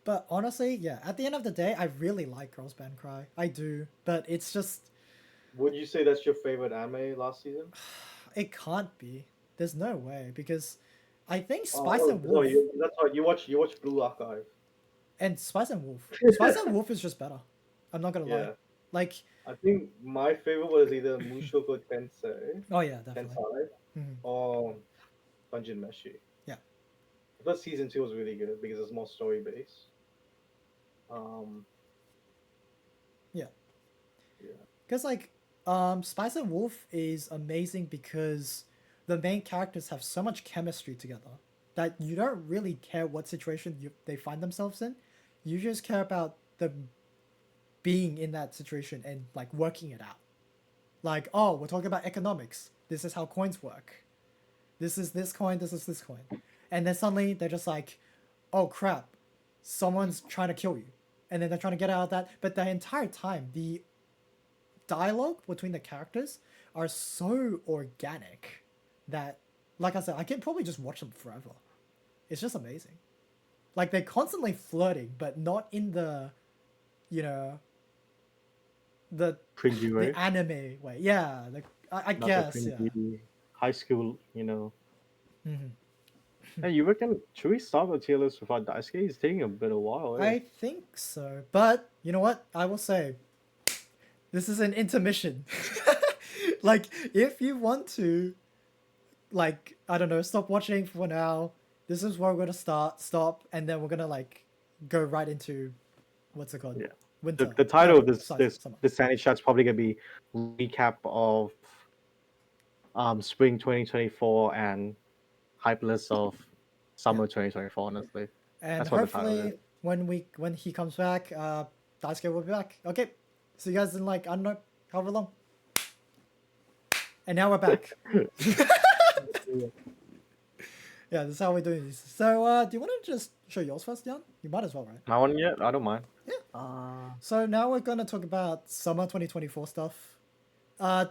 But honestly, yeah, at the end of the day, I really like Girls Band Cry. I do. But it's just, Would you say that's your favorite anime last season? it can't be. There's no way. Because I think Oh, Spice and so Wolf. that's why you watch Blue Archive. And Spice and Wolf. Spice and Wolf is just better. I'm not gonna lie. Yeah. Like, I think my favorite was either Mushoku Tensei, oh yeah, definitely. Tensei, Mhm. or Dungeon Meshi. Yeah. But season 2 was really good because it's more story based. Um, Yeah. yeah. Because like, Spice and Wolf is amazing because the main characters have so much chemistry together that you don't really care what situation they find themselves in. You just care about them being in that situation and like working it out. Like, oh, we're talking about economics. This is how coins work. This is this coin. This is this coin. And then suddenly they're just like, oh crap, someone's trying to kill you. And then they're trying to get out of that. But the entire time, the dialogue between the characters are so organic that, like I said, I can probably just watch them forever. It's just amazing. Like they're constantly flirting, but not in the, you know, the Cringy way. the anime way. Yeah, like I Not guess. the Yeah. cringy high school, hmm Hey, you reckon should we start the tier list without Daisuke? It's taking a bit of while. Eh? I think so, but you know what? I will say, this is an intermission. Like, if you want to, like, I don't know, stop watching for now. This is where we're gonna stop, and then we're gonna like go right into what's it called? Yeah. Winter. The title of this Summer. Sandy chat's probably gonna be recap of spring 2024 and hype list of summer 2024. Honestly, And that's what the title hopefully, is. when he comes back, Daisuke will be back. Okay, see you guys in like I don't know however long. And now we're back. Yeah, this is how we're doing this. So, do you want to just show yours first, Jan? You might as well, right? My one yet? I don't mind. Yeah. So now we're gonna talk about summer 2024 stuff.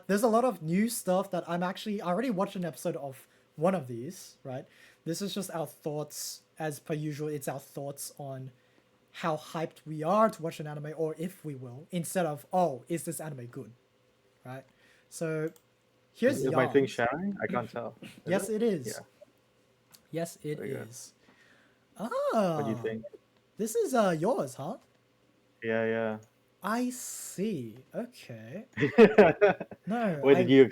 There's a lot of new stuff that I already watched an episode of one of these, right? This is just our thoughts, as per usual. It's our thoughts on how hyped we are to watch an anime, or if we will, instead of, oh, is this anime good, right? So here's Is my thing Jan's. sharing? I can't tell. Yes, it is. Yeah. Yes, it Very good. is. What do you Ah, think? this is yours, huh? Yeah, I see. Okay. yeah. No, Wait, did you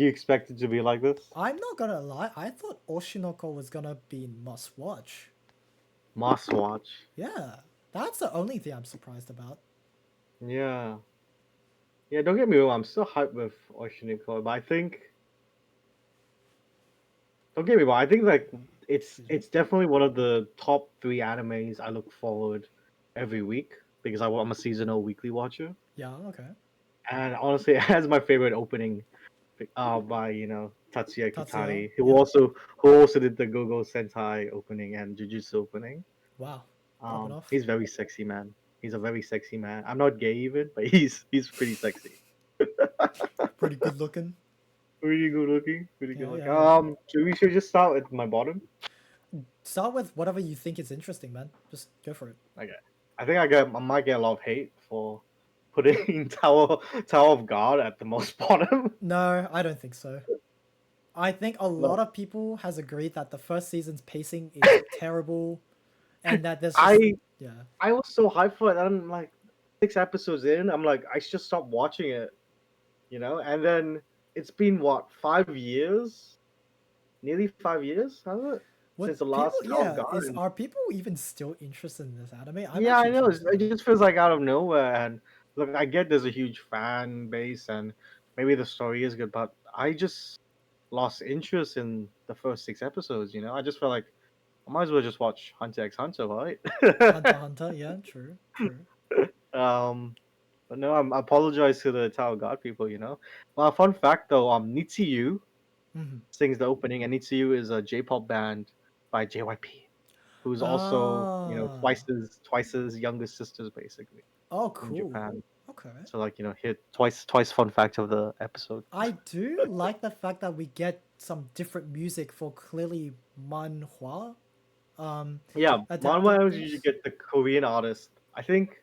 expect it to be like this? I'm not gonna lie. I thought Oshinoko was gonna be must watch. Must watch. Yeah, that's the only thing I'm surprised about. Yeah. Yeah, don't get me wrong, I'm still hyped with Oshinoko, but I think don't get me wrong, I think like it's definitely one of the top 3 animes I look forward every week because I'm a seasonal weekly watcher. Yeah. Okay. And honestly, it has my favorite opening by Tatsuya Tatsuya, Kitari, yeah. who also did the Go-Go Sentai opening and Jujutsu opening. Wow. Popping off. He's very sexy, man. He's a very sexy man. I'm not gay even, but he's pretty sexy. Pretty good looking. Pretty good looking. Pretty good Yeah, looking. yeah, We should just start at my bottom. Start with whatever you think is interesting, man. Just go for it. Okay. I think I might get a lot of hate for putting Tower of God at the most bottom. No, I don't think so. I think a Look, lot of people has agreed that the first season's pacing is terrible, and that there's just I yeah. I was so hyped for it. And I'm like 6 episodes in. I'm like, I should stop watching it, And then it's been what 5 years, nearly 5 years, has it? What Since the people? last Tower of Yeah, God. is are people even still interested in this anime? I'm Yeah, I actually know. curious It now. just feels like out of nowhere. And look, I get there's a huge fan base, and maybe the story is good, but I just lost interest in the first 6 episodes. I just felt like I might as well just watch Hunter x Hunter, right? Hunter x Hunter, yeah, true, true. um, but no, I apologize to the Tower God people. Well, fun fact though, Nitsuyu Mm-hmm. sings the opening, and Nitsuyu is a J-pop band by JYP, who's also Ah, twice as younger sisters basically oh, in cool. Japan. Okay. So like here twice fun fact of the episode. I do like the fact that we get some different music for clearly manhwa Yeah, adapted manhwa you things. get the Korean artist. I think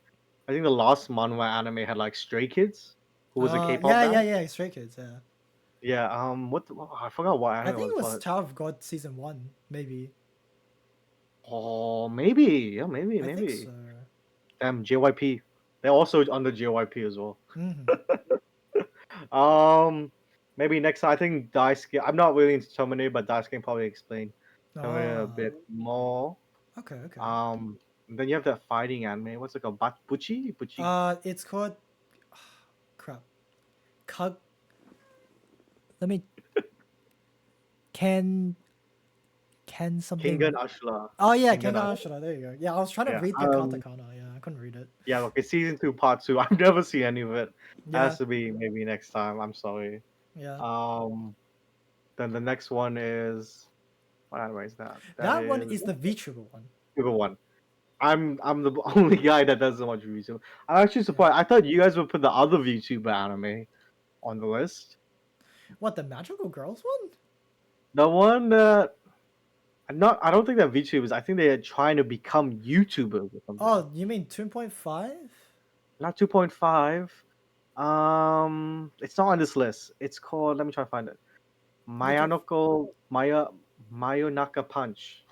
the last manhwa anime had like Stray Kids, who was a K-pop Yeah, yeah, band. yeah, Stray Kids, yeah. Yeah, I forgot what I anime it think was, it was but Tower of God season 1, maybe. oh maybe, yeah, maybe, I think maybe. so. Damn, JYP. They're also under JYP as well. Mm-hmm. Um, maybe next time. I think Daisuke. I'm not really into Terminator, but Daisuke can probably explain Terminator a Ah, bit more. okay, okay. Then you have that fighting anime. What's it called? Buchi? Buchi? It's called crap. Kag. Let me can Kengan something. Ashura. Oh yeah, Kengan Kengan Ashura. Ashura. There you go. Yeah, I was trying to Yeah. read the katakana. Yeah, I couldn't read it. Yeah. Okay. Season 2, part 2. I've never seen any of it. Yeah, Has to be maybe next time. I'm sorry. yeah. Um. Then the next one is what anime is that? That That one is is the VTuber one. Sugar One. I'm the only guy that doesn't watch VTuber. I'm actually Yeah. surprised. I thought you guys would put the other VTuber anime on the list. What, the Magical Girls one? The one that I don't think they're VTubers. I think they're trying to become YouTubers or something. Oh, you mean 2.5? Not 2.5. It's not on this list. It's called. Let me try to find it. Like if Mayonaka Punch.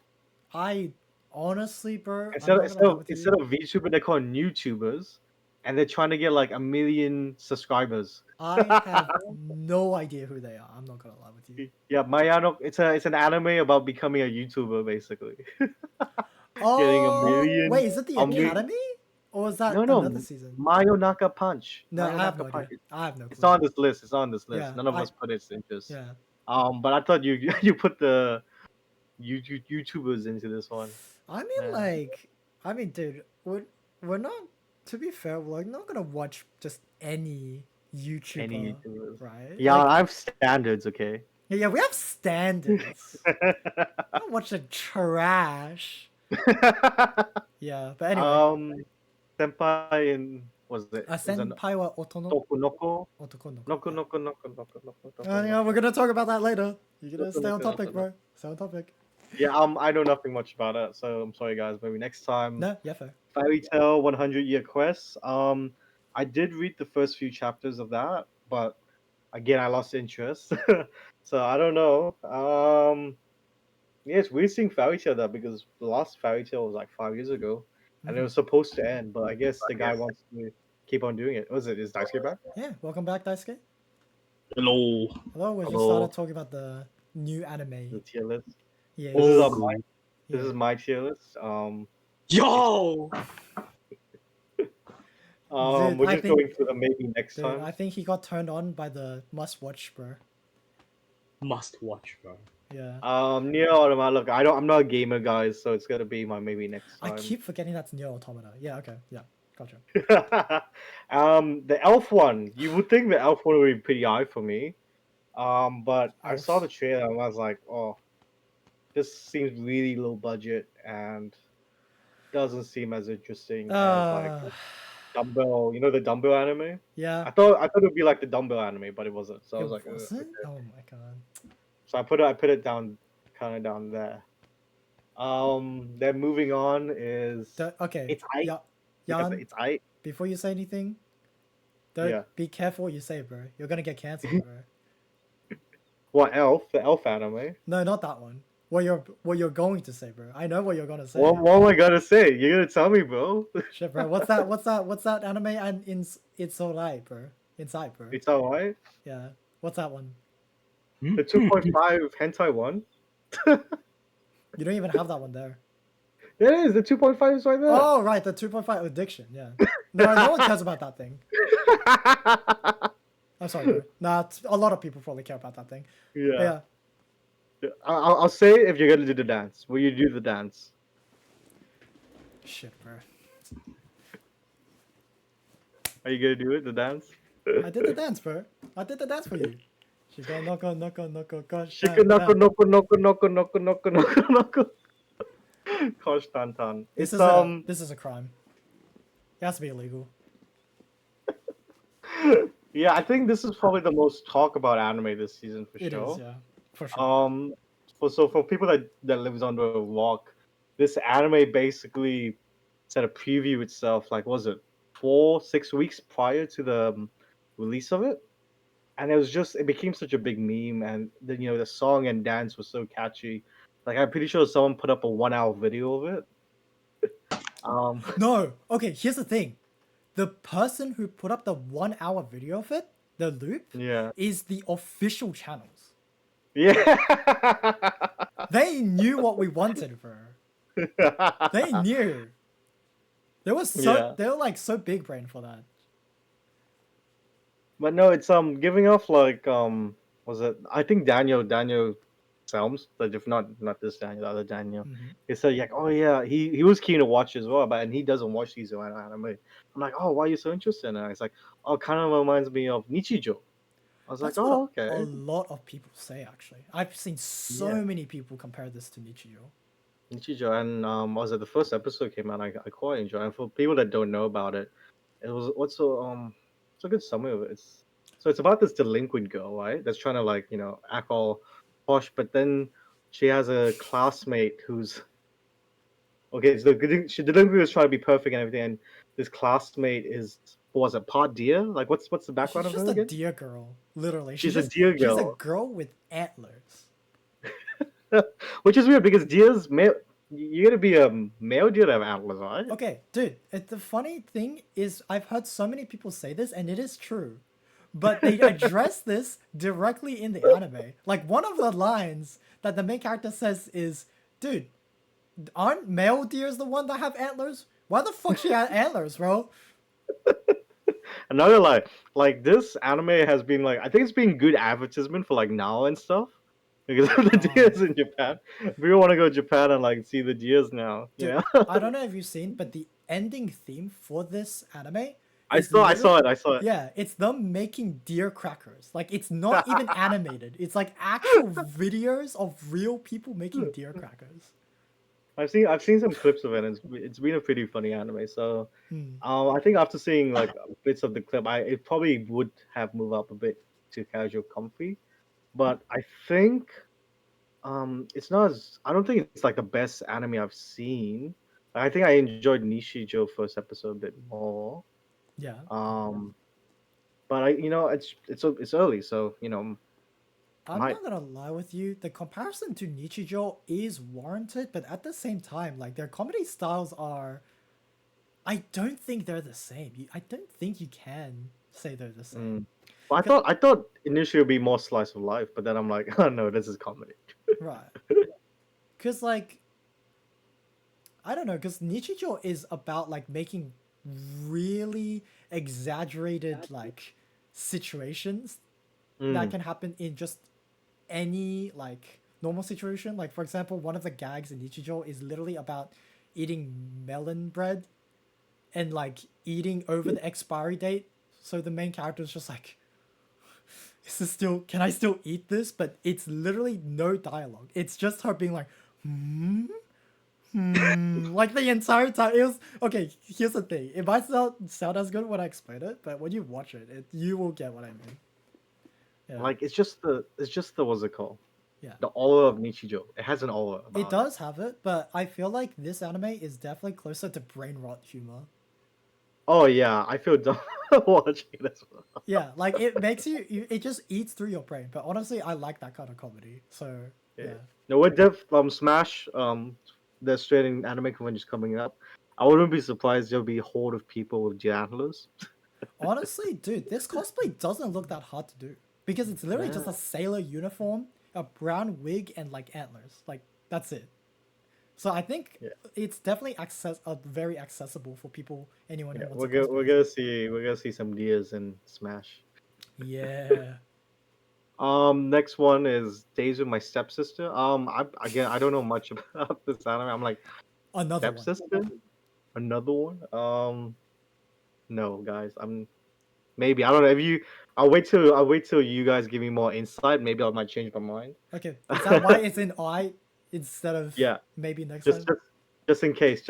I honestly, bro, I'm Instead of, not gonna instead lie of with instead you. of VTuber, they call YouTubers, and they're trying to get like 1 million subscribers. I have no idea who they are. I'm not gonna lie with you. Yeah, Mayano. It's an anime about becoming a YouTuber, basically. Getting a Oh, million. wait, is it the A mi- Academy? Or is that no, another no, season? Mayonaka Punch. No, I have Mayonaka no Punch. idea. I have no It's clue. not on this list. It's not on this list. Yeah, None of us put its interest. yeah. But I thought you you put the YouTubers into this one. I mean, Yeah. dude, we're not. To be fair, we're like not gonna watch just any Any YouTuber, YouTubers. right? Yeah, Like, I have standards. Okay. yeah, we have standards. I don't watch the trash. Yeah, but anyway, um, Senpai in was it? a Is an senpai wa otono Noko Noko otoko noko. Noko Yeah. Noko Noko Noko Noko Noko Yeah, we're Noko gonna talk about that later. You gotta Noko stay on Noko topic, Noko. bro. Stay on topic. Yeah, I know nothing much about it, so I'm sorry, guys. Maybe next time. No, yeah, fair. Fairy Tale 100-Year Quest. I did read the first few chapters of that, but again, I lost interest. So I don't know. Yes, we're seeing Fairy Tale that because the last Fairy Tale was like 5 years ago, and it was supposed to end, but I guess the guy wants to keep on doing it. Was it? Is Daisuke back? Yeah, welcome back, Daisuke. Hello. Hello, we just Hello. started talking about the new anime. The tier list. Yeah, This is Oh, my good. this yeah. is my tier list. Yo! Dude, We're I just think, going to maybe next dude, time. I think he got turned on by the must-watch, bro. Must watch, bro. Yeah. Near Automata. Look, I'm not a gamer, guys, so it's gonna be my maybe next I time. keep forgetting that's Nier Automata. Yeah, okay, yeah, gotcha. The elf one. You would think the elf one would be pretty high for me. But I saw the Elf. trailer and I was like, oh, this seems really low budget and doesn't seem as interesting as like Uh, Dumbbell. You know the Dumbbell anime? yeah. I thought it would be like the Dumbbell anime, but it wasn't. So I It was like, wasn't? okay. Oh my god. So I put it down, kind of down there. Then moving on is Okay, it's I. yeah, Yes, Jan, it's I. before you say anything, don't Yeah. be careful what you say, bro. You're gonna get cancelled, bro. What Elf? The Elf anime. No, not that one. What you're going to say, bro? I know what you're gonna say. What am I gonna say? You're gonna tell me, bro. Shit, bro. What's that anime? And it's alright, bro. Inside, bro. It's alright. Yeah. What's that one? The 2.5 hentai one. You don't even have that one there. It is. The 2.5 is right there. Oh, right, the 2.5 addiction. Yeah. No one cares about that thing. I'm sorry, bro. Nah, a lot of people probably care about that thing. But Yeah. yeah. I'll say it if you're gonna do the dance. Will you do the dance? Shit, bro. Are you gonna do it? The dance? I did the dance, bro. I did the dance for you. Shikanoko, noko, noko, gosh. Shikanoko noko noko noko noko noko noko noko. Kosh tan tan. This It's is a crime. It has to be illegal. yeah, I think this is probably the most talk about anime this season for It sure. is, yeah. For sure. For people that lives under a rock, this anime basically said a preview itself. Like, was it 4 6 weeks prior to the release of it? And it became such a big meme, and then the song and dance was so catchy. Like, I'm pretty sure someone put up a 1 hour video of it. No. Okay, here's the thing. The person who put up the 1 hour video of it, the loop, Yeah. is the official channels. Yeah. They knew what we wanted, bro. They knew. They were Yeah. they were like so big brain for that. But no, it's giving off like was it I think Daniel Selms, but if not this Daniel, the other Daniel. Mhm. He said like, oh yeah, he was keen to watch as well, but and he doesn't watch these anime. I'm like, oh, why are you so interested in it? It's like, oh, it kind of reminds me of Nichijou. I was That's like, what oh, a okay. lot of people say, actually. I've seen so Yeah. many people compare this to Nichijou. Nichijou, and was it the first episode came out? I quite enjoyed. And for people that don't know about it, it was it's a good summary of it. It's about this delinquent girl, right? That's trying to like act all posh, but then she has a classmate who's okay. So the delinquent is trying to be perfect and everything, and this classmate is what was it, part deer? Like what's the background She's of just her a again? deer girl, literally. She's a deer She's a girl, girl with antlers. which is weird because deers male. You gotta be a male deer to have antlers, right? Okay, dude, the funny thing is I've heard so many people say this, and it is true. But they address this directly in the anime. Like, one of the lines that the main character says is, dude, aren't male deers the one that have antlers? Why the fuck she had antlers, bro? Another like this anime has been like I think it's been good advertisement for like now and stuff because of the deers in Japan. We want to go to Japan and like see the deers now. Dude, Yeah, I don't know if you've seen, but the ending theme for this anime I is saw it. yeah, it's them making deer crackers. Like, it's not even animated. It's like actual videos of real people making deer crackers. I've seen some clips of it. And it's been a pretty funny anime. So Hmm. I think after seeing like bits of the clip, it probably would have moved up a bit to casual comfy. But I think it's not as I don't think it's like the best anime I've seen. I think I enjoyed Nishijo first episode a bit more. Yeah. Um, but it's early, so I'm might not gonna lie with you. The comparison to Nichijou is warranted, but at the same time, like, their comedy styles are. I don't think they're the same. I don't think you can say they're the same. Well, I thought initially it'd be more slice of life, but then I'm like, oh no, this is comedy. Right. Because, like, I don't know, because Nichijou is about, like, making really exaggerated, like, situations that Mm, can happen in just any, like, normal situation. Like, for example, one of the gags in Nichijou is literally about eating melon bread and, like, eating over the expiry date. So the main character is just like, is this still, can I still eat this? But it's literally no dialogue. It's just her being like, like the entire time. It was, okay, here's the thing. It might sound as good when I explain it, but when you watch it, you will get what I mean. Yeah. like it's just the what's it called? Yeah. The aura of Nichijou. It has an aura about It does have it, but I feel like this anime is definitely closer to brain rot humor. Oh yeah, I feel dumb watching it as well. Yeah, like it makes it just eats through your brain. But honestly, I like that kind of comedy. So yeah. No, what Dev Smash the Australian anime convention is coming up. I wouldn't be surprised there'll be a horde of people with antlers. Honestly, dude, this cosplay doesn't look that hard to do because it's literally just Yeah. a sailor uniform, a brown wig, and like antlers. Like that's it. So I think Yeah. it's definitely very accessible for people, anyone who Yeah, wants to cosplay. we're gonna see some deers in Smash. Yeah, Next one is Days with My Stepsister. I don't know much about this anime. I'm like another one. stepsister, another one. No, guys. Maybe I don't know if you. I'll wait till you guys give me more insight. Maybe I might change my mind. Okay, is that why it's in I instead of Yeah, maybe next just time? just in case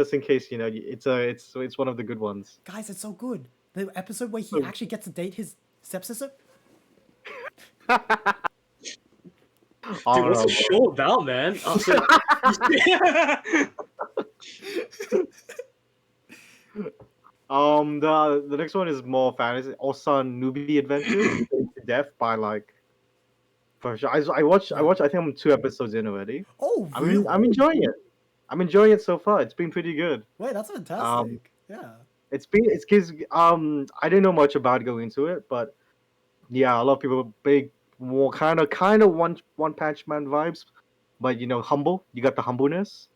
you know it's one of the good ones. Guys, it's so good. The episode where he So- actually gets to date his stepsister. I Dude, don't what's know, the show about, man? Oh, so... The next one is more fantasy. Osan Newbie Adventures to Death by like. For sure. I watched. I watched. I think I'm 2 episodes in already. Oh, really? I'm enjoying it. I'm enjoying it so far. It's been pretty good. Wait, that's Um, fantastic. Yeah. it's because I didn't know much about going into it, but yeah, a lot of people big more kind of one Punch Man vibes, but you know humble. You got the humbleness.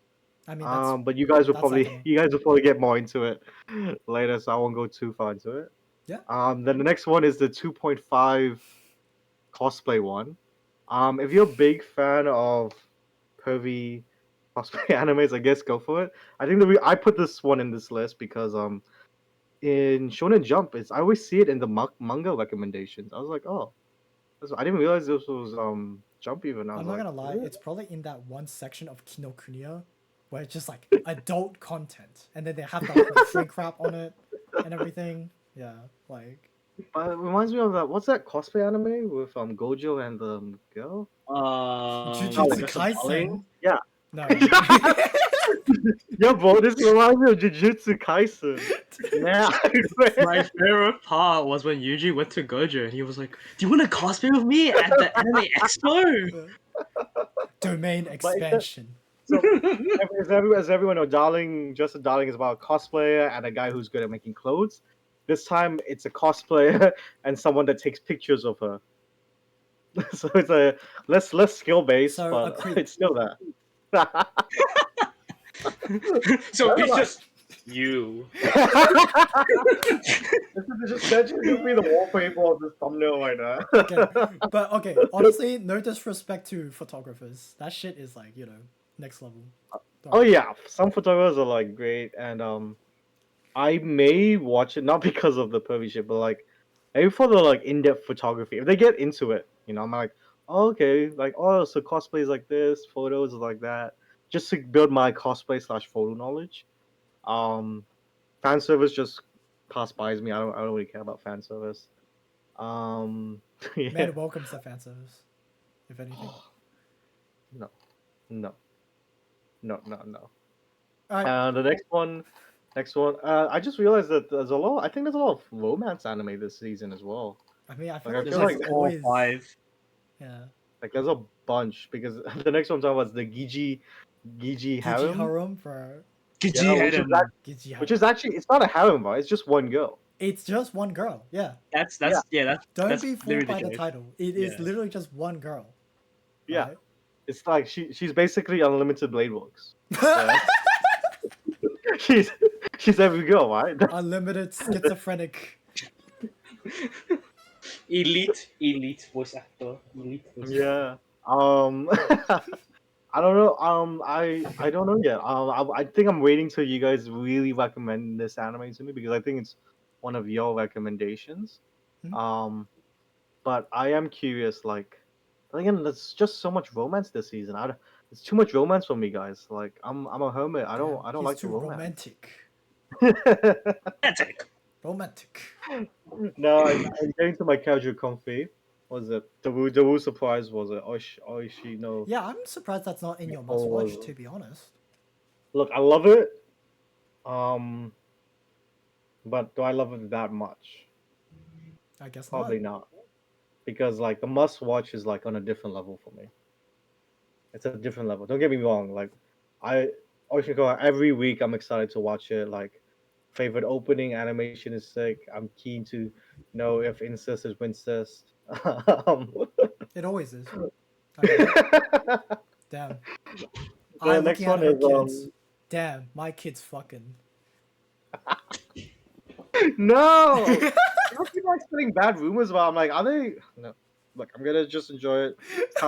I mean, that's But you guys will that's probably likable. you guys will probably get more into it later, so I won't go too far into it. Yeah. Then the next one is the 2.5 cosplay one. If you're a big fan of pervy cosplay animes, I guess go for it. I think I put this one in this list because in Shonen Jump, I always see it in the manga recommendations. I was like, oh, I didn't realize this was Jump even. I I'm was not like, gonna lie, really? it's probably in that one section of Kinokuniya where it's just like adult content, and then they have that like, shrink wrap on it and everything. Yeah, like It reminds me of that. What's that cosplay anime with Gojo and the girl? Jujutsu Guess I'm Darling? Kaisen. Yeah. No. Yeah, bro, this reminds me of Jujutsu Kaisen. Yeah. My favorite part was when Yuji went to Gojo and he was like, "Do you want to cosplay with me at the Anime Expo?" Domain But expansion. so, as everyone know, Just a Darling is about a cosplayer and a guy who's good at making clothes. This time, it's a cosplayer and someone that takes pictures of her. So it's a less skill based, So, a but creep. it's still there. So he's just you. This is just be the wallpaper of this thumbnail right now. Okay, but okay, honestly, no disrespect to photographers. That shit is like next level. Oh yeah, some photographers are like great, and I may watch it not because of the pervy shit, but like maybe for the like in-depth photography. If they get into it, I'm like, oh, okay, like so cosplays like this, photos like that, just to build my cosplay slash photo knowledge. Fan service just passed by me. I don't really care about fan service. Yeah. Man welcomes the fan service, if anything. No, no, no. All right. The next one. I just realized that there's a lot. I think there's a lot of romance anime this season as well. I mean, I feel Like, like I There's feel there's like like 4 or always 5. yeah. Like there's a bunch because the next one I'm talking about is the Gigi Gigi harem. harem for Gigi Yeah, had him. Gigi harem. which is actually it's not a harem, right? It's just one girl. It's just one girl. Yeah. That's Yeah. Don't that's be fooled literally by the joke. title. It is Yeah. literally just one girl. Yeah, right? it's like she's basically unlimited blade works. Yeah. she's every girl, right? Unlimited schizophrenic. Elite voice actor. Elite voice actor. Yeah. I don't know. I don't know yet. I think I'm waiting till you guys really recommend this anime to me because I think it's one of your recommendations. Hmm. But I am curious. Like, again, there's just so much romance this season. It's too much romance for me, guys. Like, I'm a hermit. I don't He's like the too romance. Romantic. Romantic. No, I'm getting to my casual comfy. What was it? The Wu surprise was it? Oishi no. Yeah, I'm surprised that's not in your Oh, must watch, was it? to be honest. Look, I love it. Um, but do I love it that much? I guess Probably not. not, because like the must watch is like on a different level for me. It's a different level. Don't get me wrong. Like I Ocean every week I'm excited to watch it. Like favorite opening animation is sick. I'm keen to know if incest is wincest. um, It always is. I mean, damn. I the looking next at one her is kids. Damn, my kids fucking. no. People keep like spreading bad rumors about. I'm like, are they? No. Look, I'm gonna just enjoy it. It's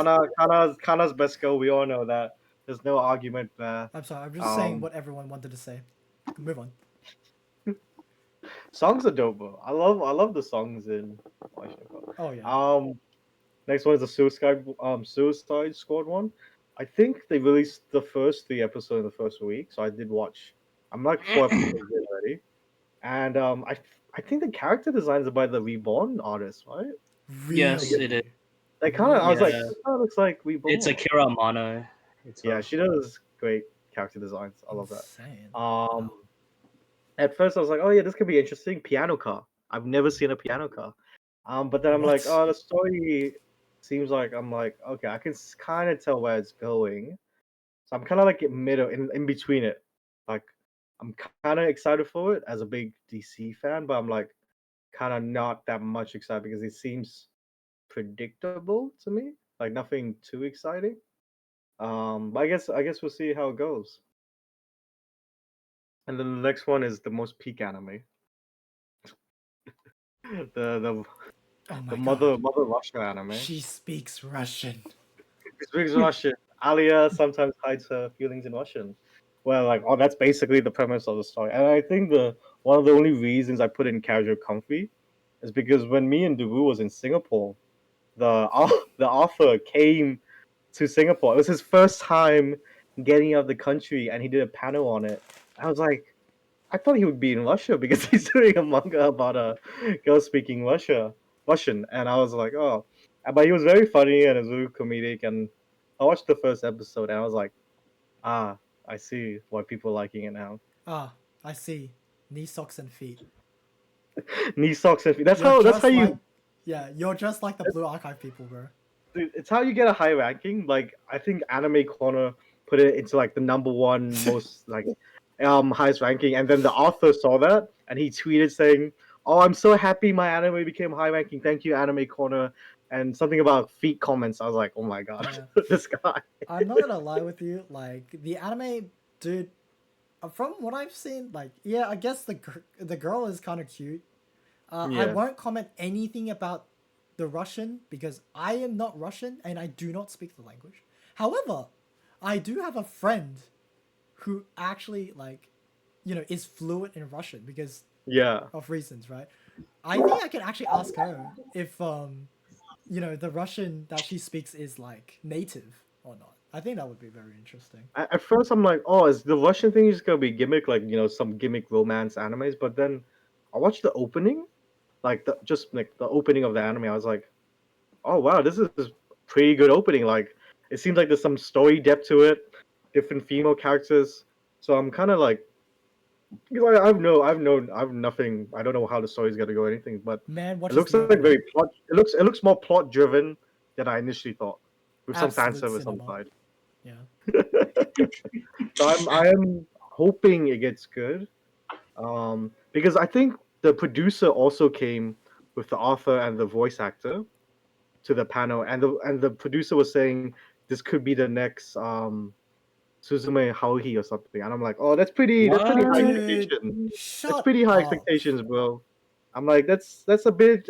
Kana's best girl. We all know that. There's no argument there. I'm sorry. I'm just saying Um, what everyone wanted to say. Move on. songs are dope, bro. I love the songs in. Oh yeah. Next one is the Suicide Squad one. I think they released the first 3 episodes in the first week, so I did watch. I'm like 4 episodes in already, and I think the character designs are by the Reborn artist, right? Yes, it is. Really. They kind of, I was like, Yeah, this kind of looks like it's Reborn. Akira Amano. It's Yeah, her. she does great character designs. I love Insane. that. Wow. At first I was like, oh yeah, this could be interesting. Piano car. I've never seen a piano car. But then I'm like, What? oh, the story seems like I'm like, okay, I can kind of tell where it's going. So I'm kind of like in middle, in between it. Like, I'm kind of excited for it as a big DC fan, but I'm like kind of not that much excited because it seems predictable to me. Like nothing too exciting. But I guess we'll see how it goes. And then the next one is the most peak anime. The Oh the my mother god. mother Russia anime. She speaks Russian. She speaks Russian. Alia sometimes hides her feelings in Russian. Well, like, oh, that's basically the premise of the story. And I think the one of the only reasons I put in casual comfy is because when me and Daru was in Singapore, the author came to Singapore. It was his first time getting out of the country, and he did a panel on it. I was like, I thought he would be in Russia because he's doing a manga about a girl speaking Russian, and I was like, oh, but he was very funny and it was very comedic. And I watched the first episode, and I was like, ah, I see why people are liking it now. Ah, I see. Knee socks and feet. Knee socks and feet. That's You're how. That's how just you. like, yeah, you're just like the Blue Archive people, bro. It's how you get a high ranking. Like I think Anime Corner put it into like the number one most like highest ranking, and then the author saw that and he tweeted saying, "Oh, I'm so happy my anime became high ranking. Thank you, Anime Corner." And something about feet comments. I was like, "Oh my god, Yeah. this guy." I'm not gonna lie with you. Like the anime, dude. From what I've seen, like yeah, I guess the girl is kind of cute. I Yeah, won't comment anything about the Russian because I am not Russian and I do not speak the language. However, I do have a friend who actually like, is fluent in Russian because yeah. of reasons, right? I think I can actually ask her if the Russian that she speaks is like native or not. I think that would be very interesting. At first, I'm like, "Oh, is the Russian thing just gonna be gimmick, like some gimmick romance animes?" But then I watched the opening, like the opening of the anime. I was like, oh wow, this is pretty good opening. Like it seems like there's some story depth to it, different female characters. So I'm kind of like, because I've nothing. I don't know how the story's gonna go or anything, but Man it watches looks the like opening. very plot. It looks more plot driven than I initially thought, with some fan Absolute service on the cinema. side. Yeah. So I am hoping it gets good, because I think the producer also came with the author and the voice actor to the panel, and the producer was saying this could be the next Suzume Haruhi or something, and I'm like, oh, that's pretty high What? Dude, expectation. That's shut pretty high up. expectations, bro. I'm like, that's a bit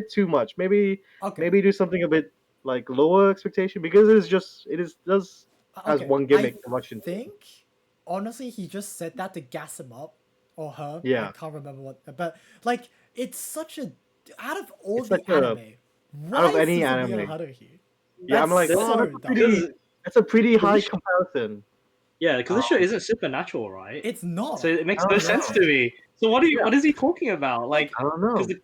too much. Maybe Okay. maybe do something a bit like lower expectation because it does has Okay. one I gimmick, the Russian thing. think honestly he just said that to gas him up or her. I Yeah, can't remember what, but like it's such a out of all it's the such a anime, out why of is any Suzumiya anime. Haruhi? Yeah, I'm That's like, This, oh, so that's a dumb. pretty because that's a pretty high position. comparison. Yeah, because this show isn't supernatural, right? It's not. So it makes I no don't sense know. to me. So what Yeah. what is he talking about? Like, I don't because know.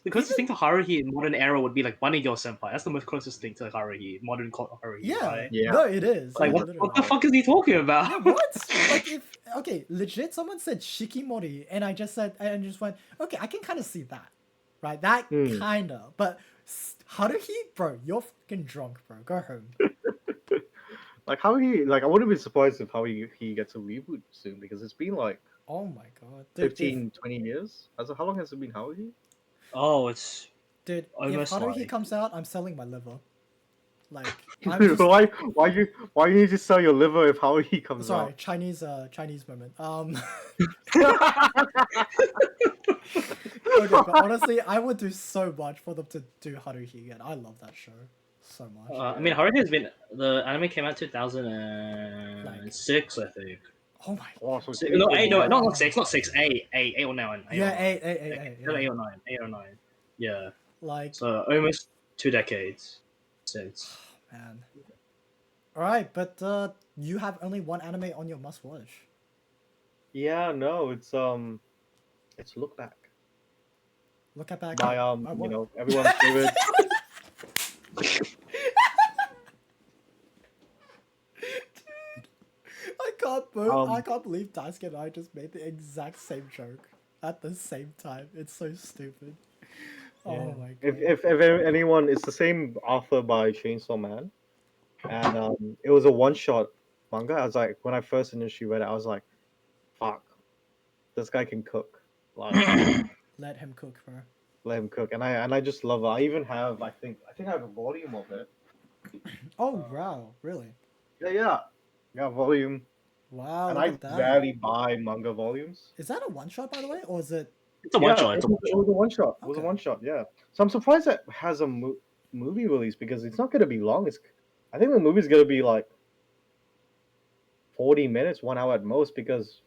the closest Even- thing to Haruhi in modern era would be like Bunny Girl Senpai. That's the most closest thing to Haruhi, modern Haruhi, Yeah. right? Yeah. No, it is. Like, Yeah, what literally. the fuck is he talking about? Yeah, what? Like if okay, legit someone said Shikimori and I just went, okay, I can kind of see that. Right? That Hmm. kinda. But Haruhi, bro, you're fucking drunk, bro. Go home. Like how he like I wouldn't be surprised if how he gets a reboot soon because it's been like Oh my god. Dude, 15, 20 years. How long has it been Haruhi? Oh, it's if almost Haruhi like comes out, I'm selling my liver. Like I'm just Why you need to sell your liver if Haruhi comes sorry, out? Chinese moment. Okay, but honestly, I would do so much for them to do Haruhi again. I love that show so much. I mean, Haruhi has been the anime came out 2006, I think. Oh my Oh, so No, eight, no, like, not six, not six, eight or nine, eight or yeah, nine, yeah. eight or nine, 8 or 9. Yeah, Like, so almost 2 decades since. man. All right, but you have only one anime on your must watch. yeah, no, it's Look Back Look at back. by By you what? know, everyone's favorite. I Um, can't believe Daisuke and I just made the exact same joke at the same time. It's so stupid. yeah. Oh my If god. anyone, it's the same author by Chainsaw Man, and it was a one shot manga. I was like, when I first initially read it, I was like, fuck, this guy can cook. Like, Let him cook, bro. let him cook, and I just love it. I even have, I think I have a volume of it. Oh wow, really? Yeah, volume. Wow, And look I at that. rarely buy manga volumes. Is that a one shot by the way, or is it? It's a one shot. It's a one It shot. was a one shot. It was a Okay. one shot. Yeah. So I'm surprised that has a movie release because it's not going to be long. I think the movie's going to be like 40 minutes, 1 hour at most. Because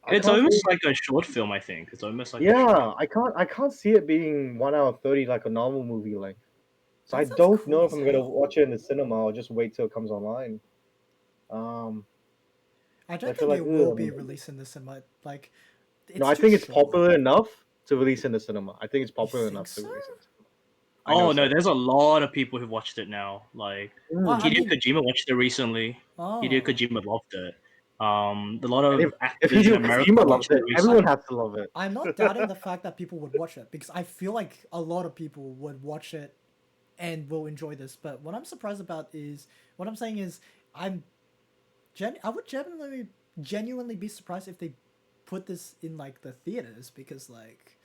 I It's can't see. almost like a short film. I think it's almost like a short. Yeah, I can't see it being 1 hour 30 like a normal movie length. So I That sounds don't know cool if as I'm going to hell. watch it in the cinema or just wait till it comes online. I I don't feel think like it will be ugh. released in the cinema. Like, No, it's I too think it's short. popular enough to release in the cinema. I think it's You popular think enough to so? release it. I know Oh no, so. there's a lot of people who've watched it now. Like I Hideo mean, Kojima watched it recently. Hideo oh, Kojima loved it. A lot And of if actors in Hideo America Kojima loves watched it, it I, everyone recently. has to love it. I'm not doubting the fact that people would watch it because I feel like a lot of people would watch it and will enjoy this. But what I'm surprised about is what I'm saying is I'm I would genuinely be surprised if they put this in like the theaters because like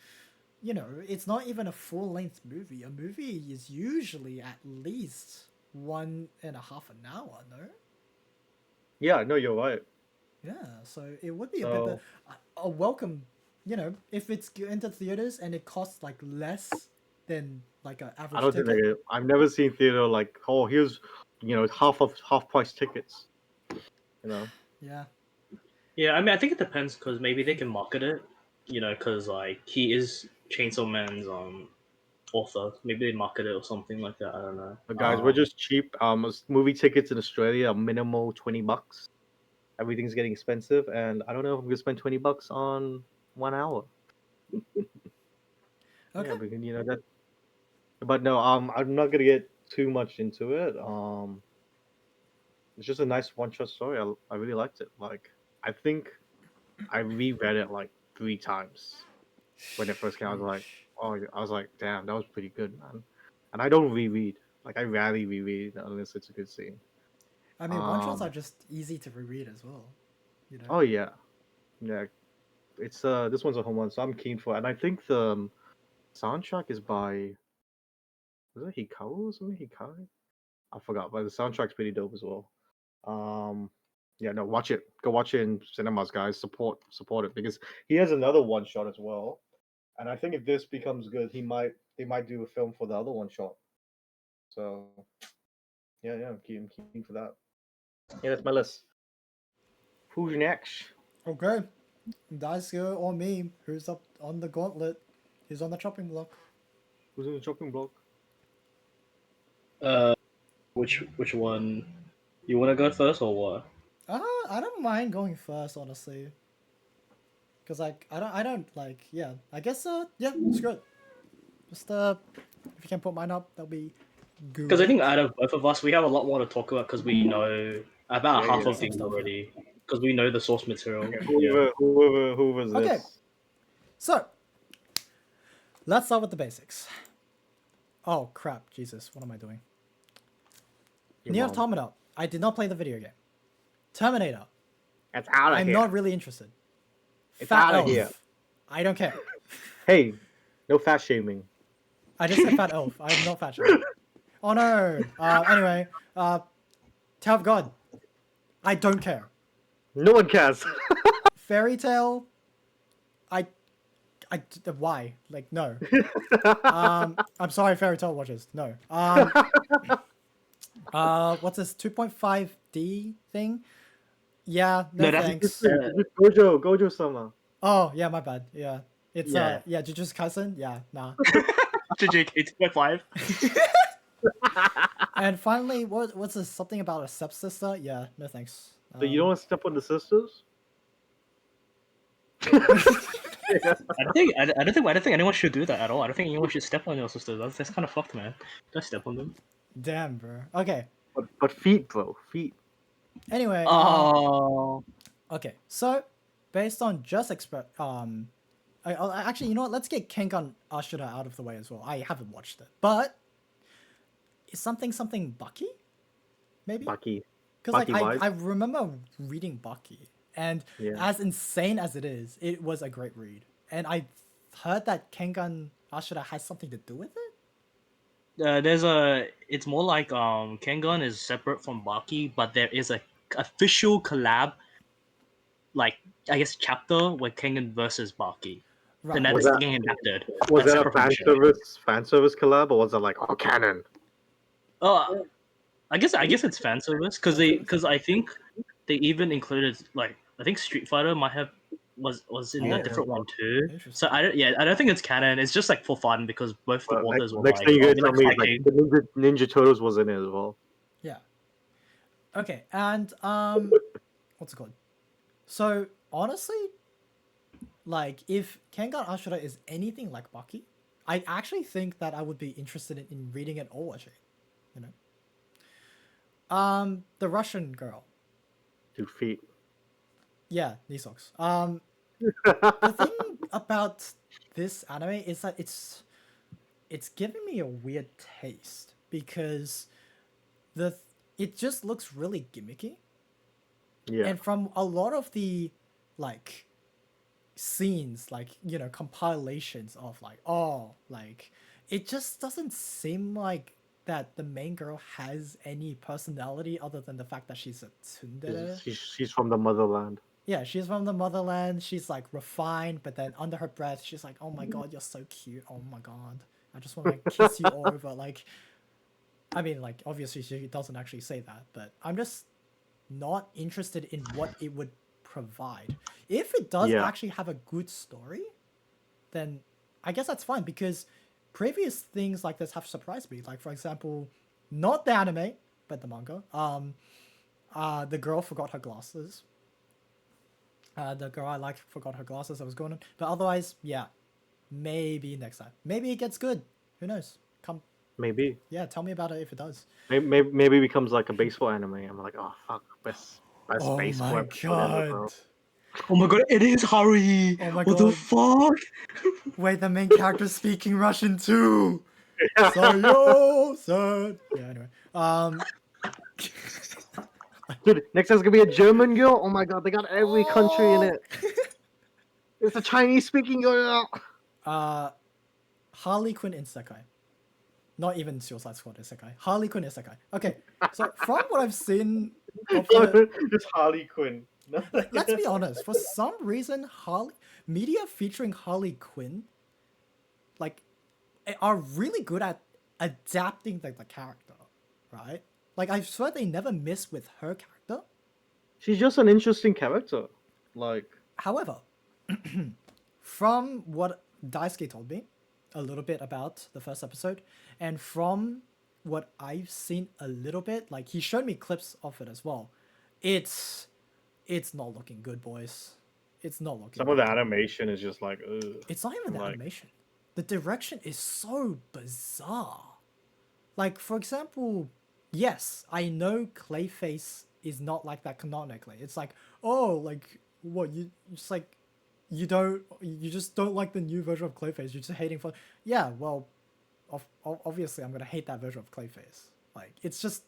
it's not even a full length movie. A movie is usually at least 1.5 hours. No, Yeah, no, you're right. yeah. So it would be a bit, but So a welcome. If it's into theaters and it costs like less than like an I average don't think ticket. I've never seen theater like, oh, here's half price tickets. You know, Yeah. Yeah, I mean, I think it depends because maybe they can market it. Because like he is Chainsaw Man's author. Maybe they market it or something like that. I don't know. but guys, we're just cheap. Movie tickets in Australia are minimal $20. Everything's getting expensive, and I don't know if I'm gonna spend $20 on 1 hour. Okay. Yeah, because that. But no, I'm not gonna get too much into it. It's just a nice one-shot story. I really liked it. Like, I think I reread it like 3 times when it first came. I was like, Sheesh. oh, I was like, damn, that was pretty good, man. And I don't reread. Like, I rarely reread unless it's a good scene. I mean, one shots are Um. just easy to reread as well. You know. Oh yeah, yeah. It's this one's a home run, so I'm keen for it. And I think the soundtrack is by was it Hikaru or something? Hikari? I forgot, but the soundtrack's pretty dope as well. Um. Yeah, no, watch it. Go watch it in cinemas, guys. Support it because he has another one shot as well. And I think if this becomes good, they might do a film for the other one shot. So yeah, I'm keen for that. Yeah, that's my list. Who's next? Okay. Daisuke or me, who's up on the gauntlet? Who's on the chopping block? Who's in the chopping block? Uh, which one? You want to go first or what? I don't mind going first, honestly. Cause like I don't like yeah. I guess yeah, screw it. Just if you can put mine up, that'll be Because I great. think out of both of us, we have a lot more to talk about because we know about Yeah, half yeah. of Some these stuff, yeah. already. Because we know the source material. Okay, Yeah. whoever's Okay, this. so let's start with the basics. Oh crap, Jesus, what am I doing? Your Nier mom. Automata. I did not play the video game. Terminator. It's out of I'm here. not really interested. It's Fat outta Elf. here. I don't care. Hey, no fat shaming. I just said Fat Elf. I'm not fat shaming. Oh no. Anyway, Tower of God. I don't care. No one cares. Fairy Tale. I, why? Like no. I'm sorry, Fairy Tale watchers. No. What's this 2.5D thing? Yeah, no No, that's thanks. Gojo Sama. Oh yeah, my bad. Yeah, it's Yeah. yeah, Jujutsu Kaisen. Yeah, nah. JJK 2.5. And finally, what's this? Something about a stepsister? Yeah, no thanks. So you don't want to step on the sisters? I don't think anyone should do that at all. I don't think anyone should step on your sisters. That's kind of fucked, man. Don't step on them. Damn, bro. Okay. But feet, bro, feet. Anyway, Oh. okay. So, based on just actually, you know what? Let's get Kengan Ashura out of the way as well. I haven't watched it, but is something Bucky? Maybe Bucky. because like Bucky I vibes. remember reading Bucky, and Yeah. as insane as it was a great read. And I heard that Kengan Ashura has something to do with it. It's more like Kengan is separate from Baki, but there is a official collab, like I guess chapter with Kengan versus Baki. Right. And Was that's that getting adapted. was That's that a separate from the show. fan service collab, or was that like canon? I guess it's fan service because I think they even included like I think Street Fighter might have was in Oh, a different one too. interesting. So I don't think it's canon. It's just like for fun because both the authors were Next like, thing you're oh, gonna we tell like me is fighting. like the Ninja Turtles was in it as well. Yeah. Okay, and what's it called? So honestly, like if Kengan Ashura is anything like Baki, I actually think that I would be interested in reading it or watching it. You know. The Russian girl. 2 feet. Yeah, Nisox. The thing about this anime is that it's giving me a weird taste because it just looks really gimmicky. Yeah. And from a lot of the like scenes, like you know, compilations of like like it just doesn't seem like that the main girl has any personality other than the fact that she's a tsundere. She's from the motherland. Yeah, she's from the motherland. She's like refined, but then under her breath, she's like, "Oh my god, you're so cute. Oh my god, I just want to kiss you all over." Like, I mean, like obviously she doesn't actually say that, but I'm just not interested in what it would provide. If it does Yeah. actually have a good story, then I guess that's fine because previous things like this have surprised me. Like for example, not the anime, but the manga. The girl forgot her glasses. The girl I like forgot her glasses. I was going on, but otherwise, yeah, maybe next time. Maybe it gets good. Who knows? Come, Maybe. yeah, tell me about it if it does. Maybe it becomes like a baseball anime. I'm like, oh fuck, best Oh baseball my episode ever, bro. god! Oh my god, it is Harry. Oh my what the god! fuck? Wait, the main character's speaking Russian too. Sayo, son. Yeah. Anyway, Dude, next time's gonna be a German girl. Oh my god, they got every country in it. It's a Chinese speaking girl. Harley Quinn Isekai. Not even Suicide Squad Isekai. Harley Quinn Isekai. Okay, so from what I've seen of the, It's Harley Quinn. let's be honest, for some reason, media featuring Harley Quinn, like, are really good at adapting the character, right? Like, I swear they never miss with her character. She's just an interesting character. Like, However, from what Daisuke told me a little bit about the first episode, and from what I've seen a little bit, like he showed me clips of it as well, it's It's not looking good, boys. It's not looking Some of the good. animation is just like, ugh. It's not even the Like- animation. The direction is so bizarre. Like, for example, yes, I know Clayface is not like that canonically. It's like, oh, like, what, you just like, you just don't like the new version of Clayface. You're just hating for, yeah, well, obviously I'm gonna hate that version of Clayface. Like, it's just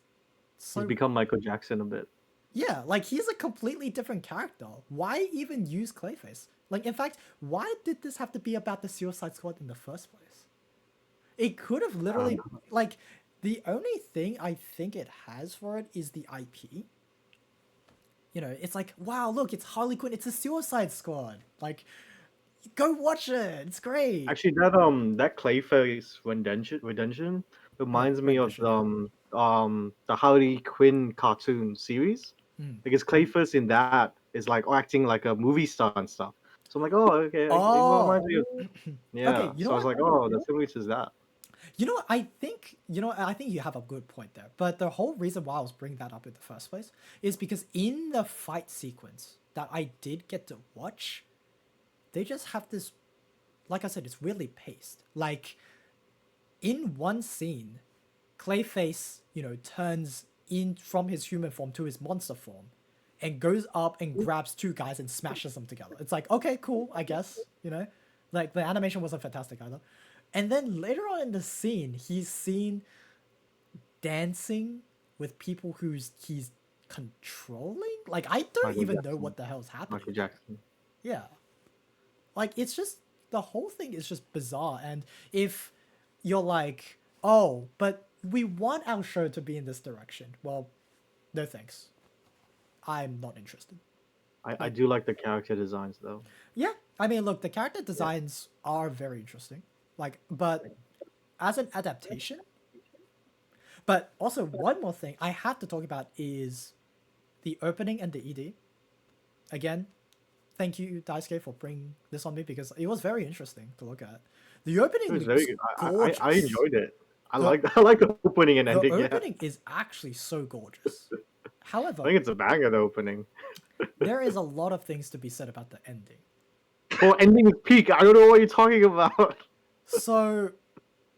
so, He's become Michael Jackson a bit. yeah, like, he's a completely different character. Why even use Clayface? Like, in fact, why did this have to be about the Suicide Squad in the first place? It could have literally, like, the only thing I think it has for it is the IP. You know, it's like, wow, look, it's Harley Quinn, it's a Suicide Squad. Like, go watch it, it's great. Actually, that Clayface redemption reminds me of rendition, the Harley Quinn cartoon series, Mm. because Clayface in that is like acting like a movie star and stuff. So I'm like, oh, okay, it Oh, reminds me of yeah. okay, you know So I was what? like, oh, the similar is that. You know what? I think you have a good point there. But the whole reason why I was bringing that up in the first place is because in the fight sequence that I did get to watch, they just have this, like I said, it's weirdly paced. Like, in one scene, Clayface, you know, turns in from his human form to his monster form and goes up and grabs two guys and smashes them together. It's like, okay, cool, I guess, you know? Like, the animation wasn't fantastic either. And then later on in the scene, he's seen dancing with people he's controlling. Like, I don't Michael even know Jackson. what the hell's happening. Michael Jackson. Yeah. Like, it's just, the whole thing is just bizarre. And if you're like, oh, but we want our show to be in this direction, well, no thanks. I'm not interested. I do like the character designs though. Yeah, I mean, look, the character designs are very interesting. Like, but as an adaptation, but also one more thing I had to talk about is the opening and the ED. Again, thank you, Daisuke, for bringing this on me because it was very interesting to look at. The opening It was looks very good. gorgeous. I enjoyed it. I like the opening and The ending. Yeah. opening is actually so gorgeous. However, I think it's a banger, the opening. there is a lot of things to be said about the ending. Oh, ending is peak. I don't know what you're talking about. So,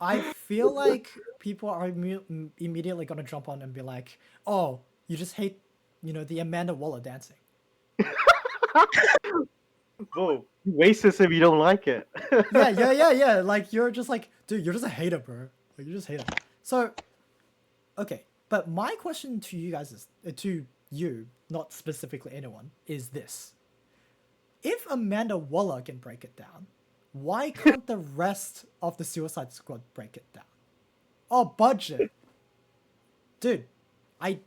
I feel like people are immediately gonna jump on and be like, "Oh, you just hate, you know, the Amanda Waller dancing." Whoa, you racist if you don't like it. Yeah. Like you're just like, dude, you're just a hater, bro. Like you're just a hater. So, okay, but my question to you guys is to you, not specifically anyone, is this: if Amanda Waller can break it down, why can't the rest of the Suicide Squad break it down? Oh, budget. Dude, I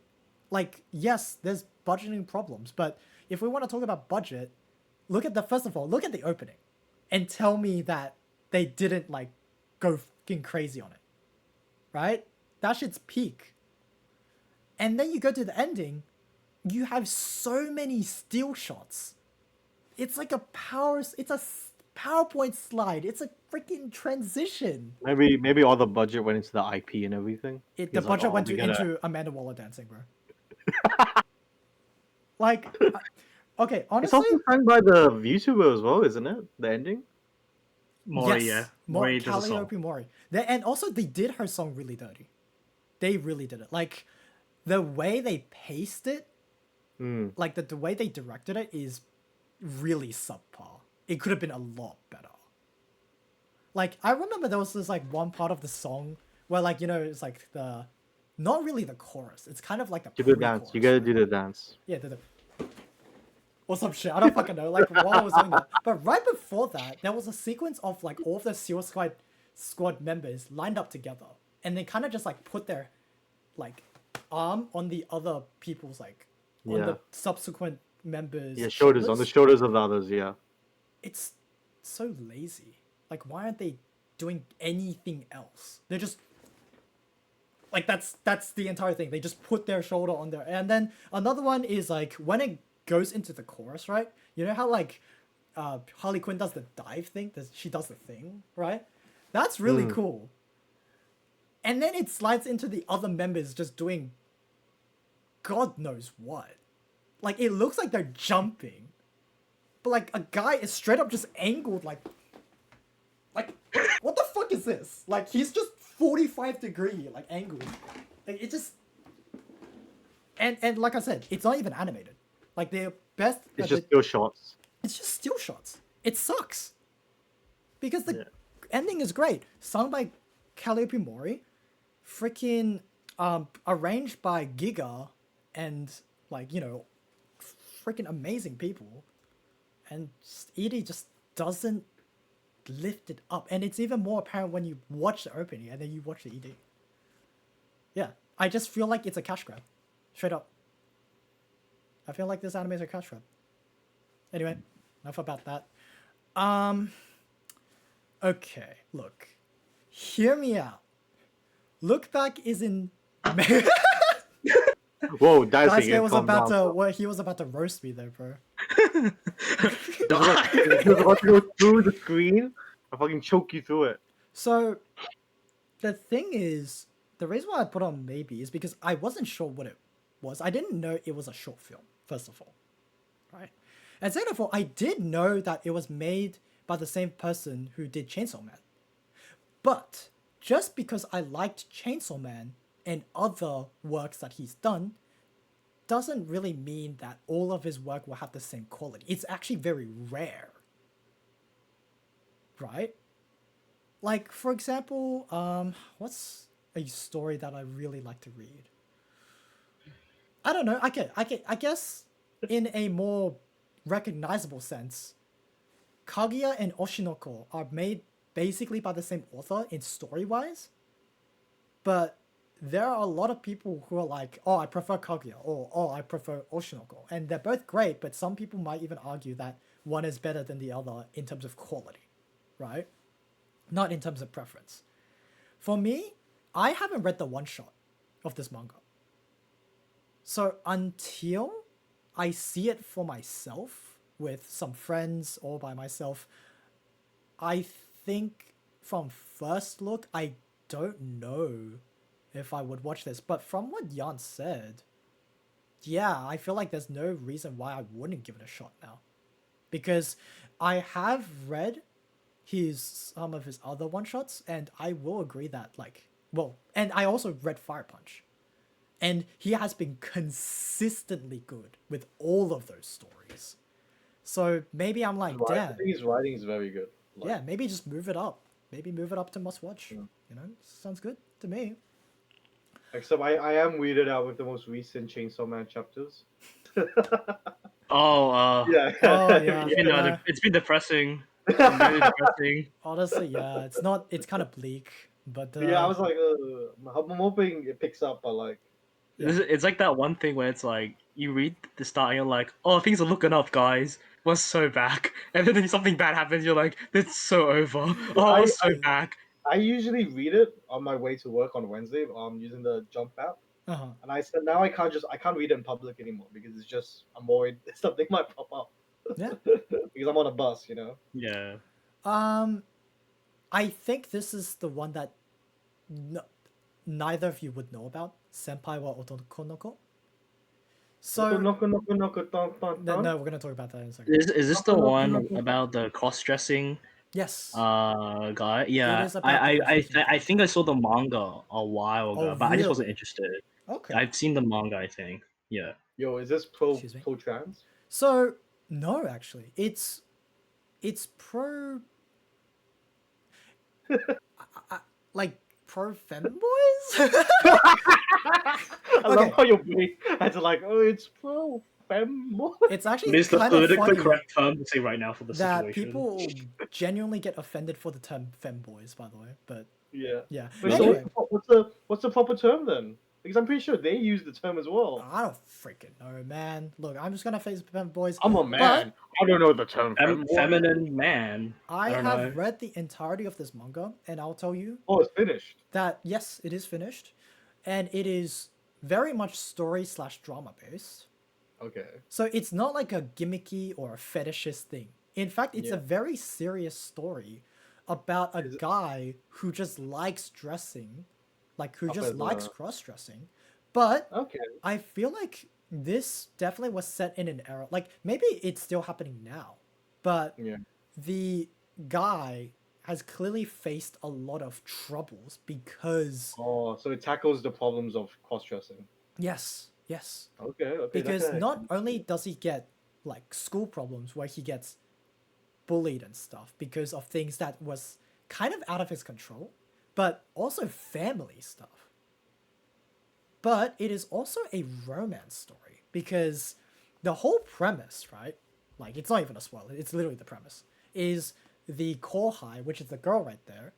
like, yes, there's budgeting problems, but if we want to talk about budget, first of all, look at the opening and tell me that they didn't like go fucking crazy on it. Right? That shit's peak. And then you go to the ending, you have so many still shots. It's like it's a PowerPoint slide. It's a freaking transition. Maybe all the budget went into the IP and everything. The He's like, budget "Oh, went we gotta-" into Amanda Waller dancing, bro. Like, okay, It's honestly, also sung by the VTuber as well, isn't it? The ending. Mori, yeah. yes, Mori does a song. Calliope Mori. And also, they did her song really dirty. They really did it. Like, the way they paced it, like the way they directed it is really subpar. It could have been a lot better. Like, I remember there was this like one part of the song where, like, you know, it's like not really the chorus. It's kind of like the Do the dance. You gotta do the dance. Yeah, or some shit. I don't fucking know. Like while I was doing that, but right before that, there was a sequence of like all of the Suicide Squad members lined up together, and they kind of just like put their like arm on the other people's like on the subsequent members. Yeah, shoulders on the shoulders of the others. Yeah. It's so lazy. Like, why aren't they doing anything else? They're just like that's the entire thing. They just put their shoulder on there, and then another one is like when it goes into the chorus, right? You know how like Harley Quinn does the dive thing? She does the thing, right? That's really cool. And then it slides into the other members just doing God knows what. Like it looks like they're jumping, but like a guy is straight up just angled like what the fuck is this? Like he's just 45-degree like angled. Like it just and like I said, it's not even animated. Like their best It's just still shots. it's just still shots. It sucks. Because the Yeah. ending is great. Sung by Calliope Mori, freaking arranged by Giga and like, you know, freaking amazing people. And Edie just doesn't lift it up. And it's even more apparent when you watch the opening and then you watch the ED. Yeah. I just feel like it's a cash grab. Straight up. I feel like this anime is a cash grab. Anyway, enough about that. Okay, look. Hear me out. Look Back is in Whoa, Daisuke, Daisuke was calm about down, to well, he was about to roast me there, bro. He was about to go through the screen. I fucking choke you through it. So the thing is, the reason why I put on maybe is because I wasn't sure what it was. I didn't know it was a short film, first of all. Right? And second of all, I did know that it was made by the same person who did Chainsaw Man. But just because I liked Chainsaw Man and other works that he's done doesn't really mean that all of his work will have the same quality. It's actually very rare. Right? Like, for example, what's a story that I really like to read? I don't know. I guess in a more recognizable sense, Kaguya and Oshinoko are made basically by the same author in story-wise, but there are a lot of people who are like, oh, I prefer Kaguya, or oh, I prefer Oshinoko, and they're both great, but some people might even argue that one is better than the other in terms of quality, right? Not in terms of preference. For me, I haven't read the one-shot of this manga. So until I see it for myself with some friends or by myself, I think from first look, I don't know if I would watch this. But from what Jan said, yeah, I feel like there's no reason why I wouldn't give it a shot now. Because I have read some of his other one-shots, and I will agree that, like, well, and I also read Fire Punch. And he has been consistently good with all of those stories. So maybe I'm like, I damn. think his writing is very good. Like, Yeah, maybe just move it up. Maybe move it up to must watch. Yeah. You know, sounds good to me. Except I am weirded out with the most recent Chainsaw Man chapters. Oh, Yeah. Oh, yeah. it's been depressing. It's been really depressing. Honestly, yeah, it's kind of bleak, but Yeah, I was like, I'm hoping it picks up, but like, Yeah. It's like that one thing where it's like you read the start and you're like, oh, things are looking up, guys. What's so back? And then something bad happens. You're like, it's so over. Oh, what's so back? I usually read it on my way to work on Wednesday. Using the Jump app, uh-huh. and I said now I can't read it in public anymore because it's just I'm worried something might pop up. Yeah. Because I'm on a bus, you know. Yeah. I think this is the one that neither of you would know about. Senpai wa Otoko Noko. So Noko, noko, noko, no, we're gonna talk about that in a second. Is this the one about the cross dressing Yes. guy? Yeah. is about the cross-dressing I think I saw the manga a while ago, Oh, but I just wasn't really? interested. Okay. I've seen the manga, I think. Yeah. Yo, is this Excuse me? pro trans? So no, actually, it's pro. Like pro femboys. I love how your brain had to like, oh, it's pro femboy. It's actually It's the kind of politically funny correct term to say right now for the that situation. people genuinely get offended for the term femboys, by the way. But Yeah. yeah. Wait, Anyway, so what's the proper term then? Because I'm pretty sure they use the term as well. I don't freaking know, man. Look, I'm just gonna face femboys. I'm a man. I don't know the term femboy. Feminine man. I don't have know. read the entirety of this manga, and I'll tell you Oh, it's finished. that yes, it is finished, and it is very much story/drama based. Okay. So it's not like a gimmicky or a fetishist thing. In fact, it's Yeah. a very serious story about a guy who just likes dressing, like who Up just as likes a- cross dressing. But Okay. I feel like this definitely was set in an era. Like maybe it's still happening now, but Yeah. the guy has clearly faced a lot of troubles because Oh, so it tackles the problems of cross-dressing. yes, Okay, okay, that because can not actually. only does he get like school problems where he gets bullied and stuff because of things that was kind of out of his control, but also family stuff. But it is also a romance story because the whole premise, right? Like it's not even a spoiler, it's literally the premise, is the Kohai, which is the girl right there,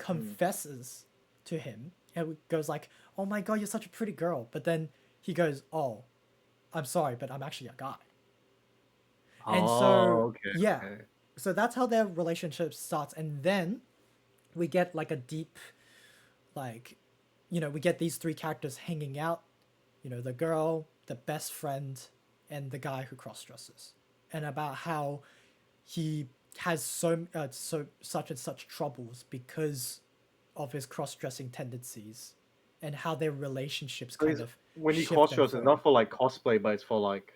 Hmm. confesses to him and goes like, "Oh my god, you're such a pretty girl." But then he goes, "Oh, I'm sorry, but I'm actually a guy." And so, Oh, okay, yeah. okay. So that's how their relationship starts and then we get like a deep like we get these three characters hanging out, the girl, the best friend, and the guy who cross dresses. And about how he has such and such troubles because of his cross-dressing tendencies and how their relationships So kind of when he shift and cross-dresses, it's fall. not for like cosplay, but it's for like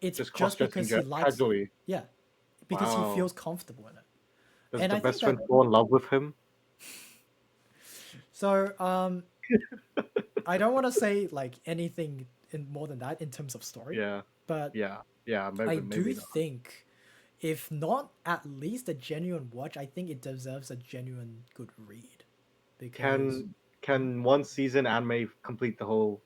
It's just just cross-dressing because he likes it. casually. Yeah, because he Wow. feels comfortable in it. Does And the I think best that friend fall in love with him? so I don't want to say like anything in more than that in terms of story, Yeah, but yeah, yeah. I Maybe, do maybe not. think if not at least a genuine watch, I think it deserves a genuine good read because Can one season anime complete the whole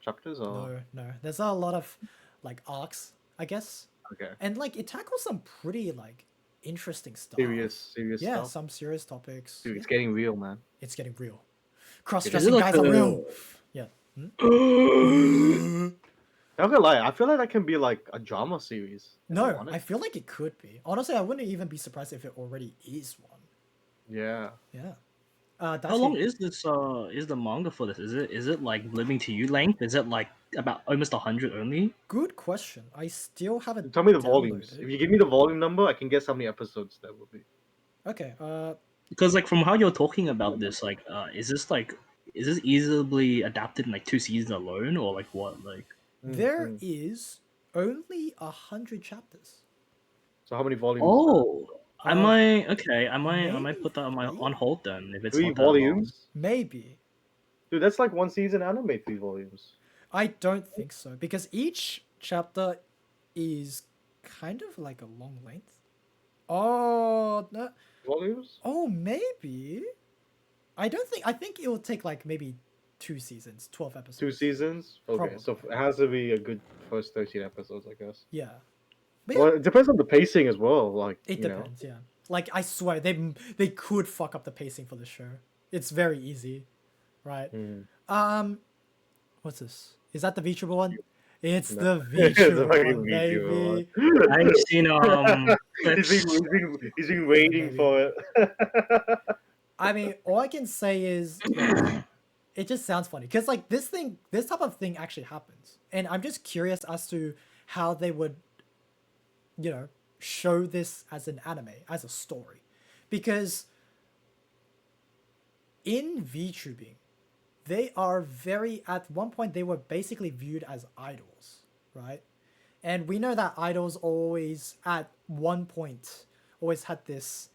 chapters or no, there's a lot of like arcs, I guess, okay? and like it tackles some pretty like interesting stuff. Serious Yeah, stuff. some serious topics. Dude, Yeah, it's getting real, man. it's getting real. Is it Cross-dressing like guys are a? real. Yeah. I Not gonna lie, I feel like that can be like a drama series if I No, want it. I feel like it could be. Honestly, I wouldn't even be surprised if it already is one. Yeah. Yeah. How long Daisuke, is this? Is the manga for this? Is it like Living to You length? Is it like about almost 100 only? good question. I still haven't Tell me the volumes. downloaded. If you give me the volume number, I can guess how many episodes that will be. Okay, Because like from how you're talking about this, like, is this easily adapted in like 2 seasons alone, or like what? Like, there Mm. is only 100 chapters. So how many volumes is that? oh, I Uh, might okay, I might maybe put that on my 3? on hold then if it's Three not that long. volumes? Maybe. Dude, that's like one season anime, 3 volumes. I don't think so because each chapter is kind of like a long length. Oh, no. Volumes? Oh, maybe. I think it will take like maybe 2 seasons, 12 Two episodes. seasons? Okay, Probably. so it has to be a good first 13 episodes, I guess. Yeah. But yeah, Well, it depends on the pacing as well, like, it depends, yeah. Like I swear they could fuck up the pacing for the show. It's very easy, right? Mm. Um what's this? Is that the VTuber one? It's No. the It's a VTuber fucking one, VTuber baby. I've seen he's clips. been Yeah, waiting baby. for it. I mean, all I can say is look, it just sounds funny because like this type of thing actually happens, and I'm just curious as to how they would, you know, show this as an anime, as a story, because in VTubing, they are very at one point they were basically viewed as idols, right? And we know that idols always at one point always had this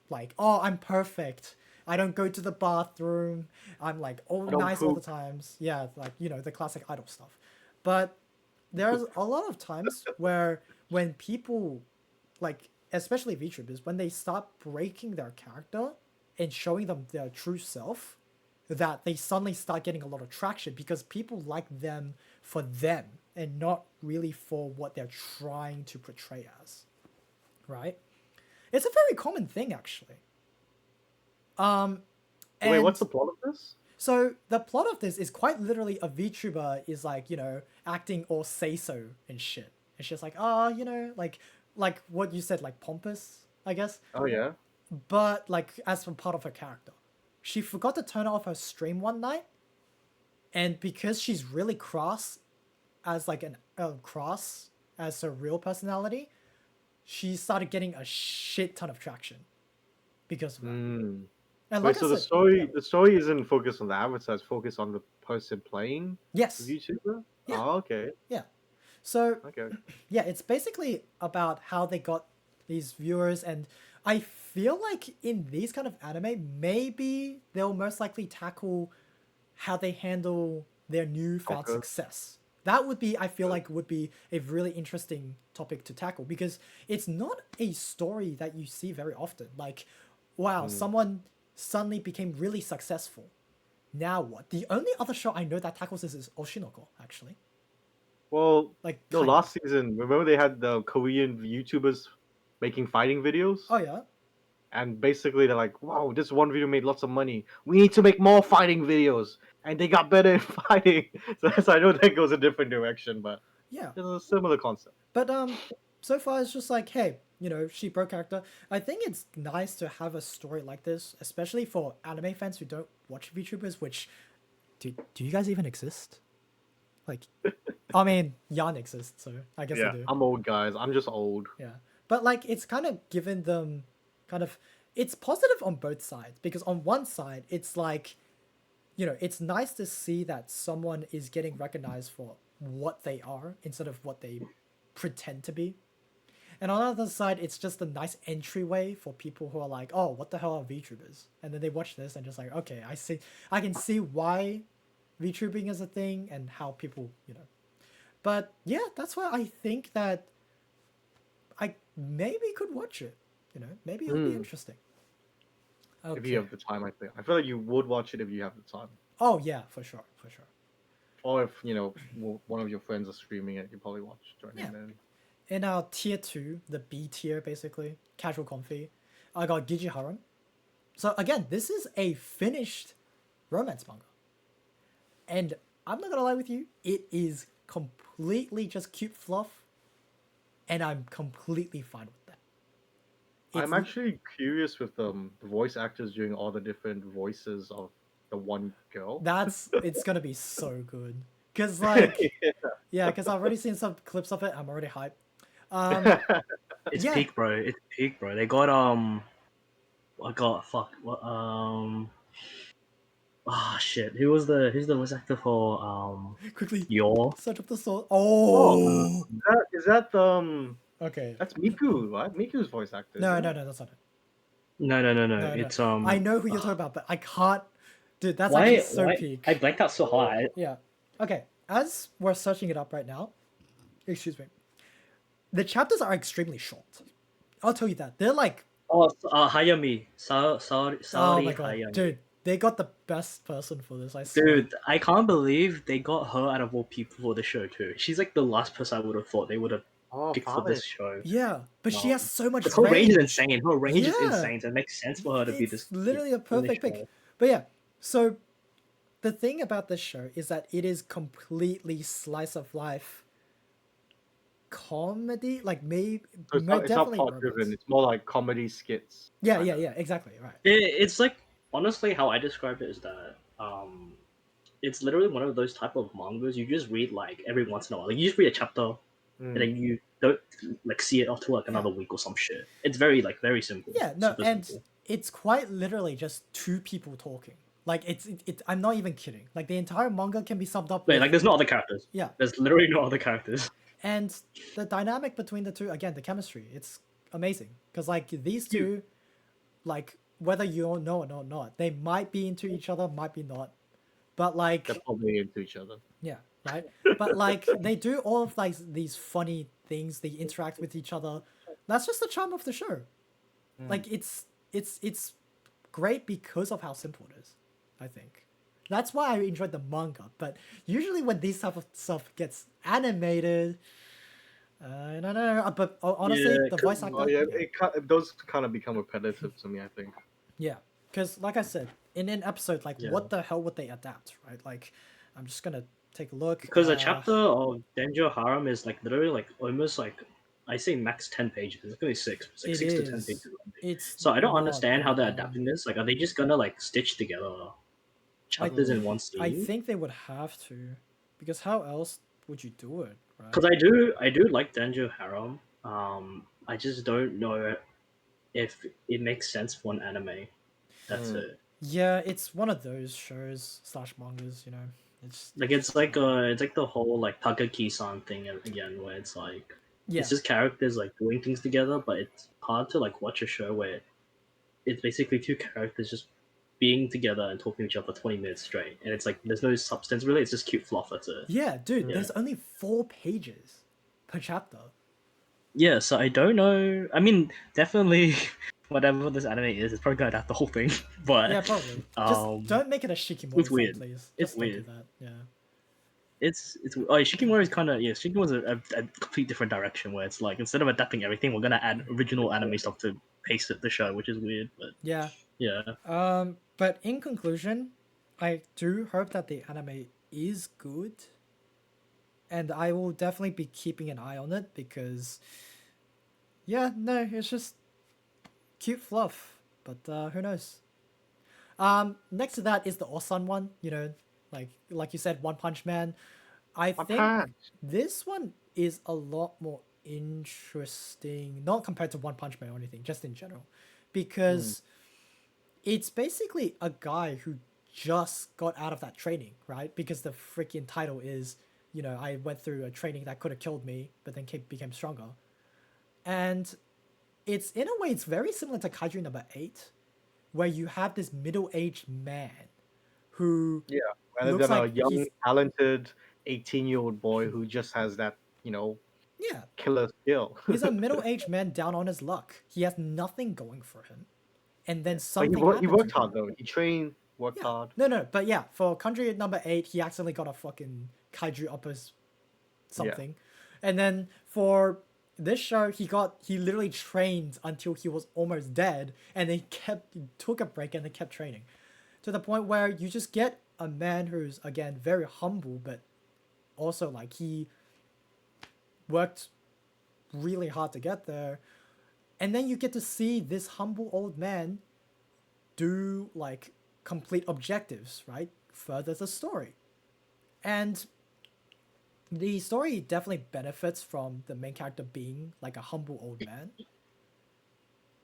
like, oh, I'm perfect. I don't go to the bathroom. I'm like all I don't nice all poop. the times. Yeah, like the classic idol stuff. But there's a lot of times where when people like especially VTubers, when they start breaking their character and showing them their true self, that they suddenly start getting a lot of traction because people like them for them and not really for what they're trying to portray as. Right? It's a very common thing actually. Um, Wait, what's and the plot of this? so the plot of this is quite literally a VTuber is like, acting all say so and shit. And she's like, oh, like what you said, like pompous, I guess. Oh, yeah? But like as for part of her character. She forgot to turn off her stream one night, and because she's really cross as like an cross as her real personality, she started getting a shit ton of traction because of that. Hmm. And Wait, like I so the said, yeah. story isn't focused on the avatar, it's focused on the person playing Yes. the YouTuber? Yeah. Oh, okay. So Okay. yeah, it's basically about how they got these viewers, and I feel like in these kind of anime, maybe they'll most likely tackle how they handle their newfound Okay. success. That would be, I feel like, would be a really interesting topic to tackle because it's not a story that you see very often. Like, wow, someone suddenly became really successful. Now what? The only other show I know that tackles this is Oshinoko, actually. Well, Like, no, kind of. last season, remember they had the Korean YouTubers making fighting videos? Oh yeah. And basically they're like, wow, this one video made lots of money. We need to make more fighting videos. And they got better at fighting. So I know that goes a different direction, but Yeah. it's a similar concept. But so far it's just like, hey, you know, she broke character. I think it's nice to have a story like this, especially for anime fans who don't watch VTubers. Which, do you guys even exist? Like, I mean, Jan exists, so I guess I Yeah, do. I'm old, guys. I'm just old. Yeah, but like, it's kind of given them, kind of, it's positive on both sides because on one side it's like, you know, it's nice to see that someone is getting recognized for what they are instead of what they pretend to be. And on the other side, it's just a nice entryway for people who are like, oh, what the hell are VTubers? And then they watch this and just like, okay, I can see why VTubing is a thing and how people, you know. But yeah, that's why I think that I maybe could watch it. You know, maybe it'll be Hmm. interesting. If you Okay. have the time, I think. I feel like you would watch it if you have the time. Oh yeah, for sure, for sure. Or if, one of your friends are streaming it, you probably watch Yeah. joining in. In our tier 2, the B tier basically, casual comfy, I got Giji Harem. So again, this is a finished romance manga. And I'm not gonna lie with you, it is completely just cute fluff, and I'm completely fine with that. I'm It's actually curious with the voice actors doing all the different voices of the one girl. it's gonna be so good. Cause like yeah, cause I've already seen some clips of it. I'm already hyped. Um, It's yeah, peak, bro. It's peak, bro. They got I got fuck. What Ah shit. Who's the voice actor for quickly Your? search up the source. Oh, Oh, is that okay. that's Miku, right? Miku's voice actor, No, isn't no, it? no, that's not it. No. No, no. It's I know who you're talking about, but I can't. Dude, that's actually why so I peak. blanked out so hard. Yeah. Okay. As we're searching it up right now, excuse me. The chapters are extremely short. I'll tell you that. They're like, Oh, Hayami. Sorry, oh my sorry, god, Hayami. dude, they got the best person for this. I swear. Dude, I can't believe they got her out of all people for the show too. She's like the last person I would have thought they would have Oh, picked for fine. this show. Yeah, but she has so much Because her range is range. insane. Her range is Yeah, insane, so it makes sense for her to be this it's literally a in this perfect pick. show. But yeah, so the thing about this show is that it is completely slice of life comedy, like maybe So it's not definitely plot romance. driven. It's more like comedy skits. Yeah, kinda. yeah, exactly, right. It's like honestly how I describe it is that it's literally one of those type of mangas you just read like every once in a while. Like you just read a chapter and then you don't like see it after like another week or some shit. It's very like very simple. Yeah, no, Super and simple. it's quite literally just two people talking. Like I'm not even kidding. Like the entire manga can be summed up Wait, with like there's no other characters. yeah, There's literally no other characters. and the dynamic between the two, again, the chemistry, it's amazing because like these Cute. two, like whether you know it or not, they might be into each other, might be not, but like They're probably into each other. yeah, right. But like they do all of like these funny things. They interact with each other. That's just the charm of the show. Like it's great because of how simple it is. I think that's why I enjoyed the manga. But usually when these type of stuff gets animated, I don't know. But honestly, Yeah, the 'cause- voice actor, Oh yeah, those kind of become repetitive to me. I think. yeah, because like I said, in an episode, like Yeah. what the hell would they adapt, right? Like, I'm just gonna take a look. Because a chapter of Denjo Harem is like literally like almost like I say max 10 pages. It's gonna be six. It's like It 6 to 10 is. pages. Long. It's So I don't not understand how that they're long. adapting this. Like, are they just gonna like stitch together chapters in one I scene? think they would have to, because how else would you do it, right? Because I do like Denjo Harem. I just don't know if it makes sense for an anime. That's it. Yeah, it's one of those shows slash mangas, you know. It's Like it's like the whole like Takaki-san thing again, where it's like yeah, it's just characters like doing things together, but it's hard to like watch a show where it's basically two characters just being together and talking to each other for 20 minutes straight, and it's like there's no substance really. It's just cute fluff. That's it. yeah, dude. Yeah. There's only 4 pages per chapter. Yeah. So I don't know. I mean, definitely, whatever this anime is, it's probably gonna adapt the whole thing. But Yeah, probably. Just don't make it a it's Shikimori thing, weird. please. It's Just don't do weird. that. Yeah. It's oh, Shikimori is kind of yeah. Shikimori's a complete different direction where it's like instead of adapting everything, we're gonna add original anime stuff to pace it the show, which is weird. But Yeah. yeah, But in conclusion, I do hope that the anime is good, and I will definitely be keeping an eye on it because, yeah, no, it's just cute fluff. But who knows? Next to that is the Osan one. You know, like you said, One Punch Man. I My think pants. this one is a lot more interesting, not compared to One Punch Man or anything, just in general, Mm. because it's basically a guy who just got out of that training, right? Because the freaking title is, you know, I went through a training that could have killed me, but then became stronger. And it's in a way, it's very similar to Kaiju number 8, where you have this middle-aged man who Yeah, rather looks than a like young, he's, talented 18-year-old boy who just has that, yeah, killer skill. he's a middle-aged man down on his luck. He has nothing going for him. And then But he something worked. He happened to worked him. hard though. He trained, worked Yeah. hard. No. But yeah, for country number 8, he accidentally got a fucking kaiju up his Yeah. something. And then for this show, he literally trained until he was almost dead, and he took a break and then kept training. To the point where you just get a man who's again very humble, but also like he worked really hard to get there. And then you get to see this humble old man do like complete objectives, right? Further the story. And the story definitely benefits from the main character being like a humble old man.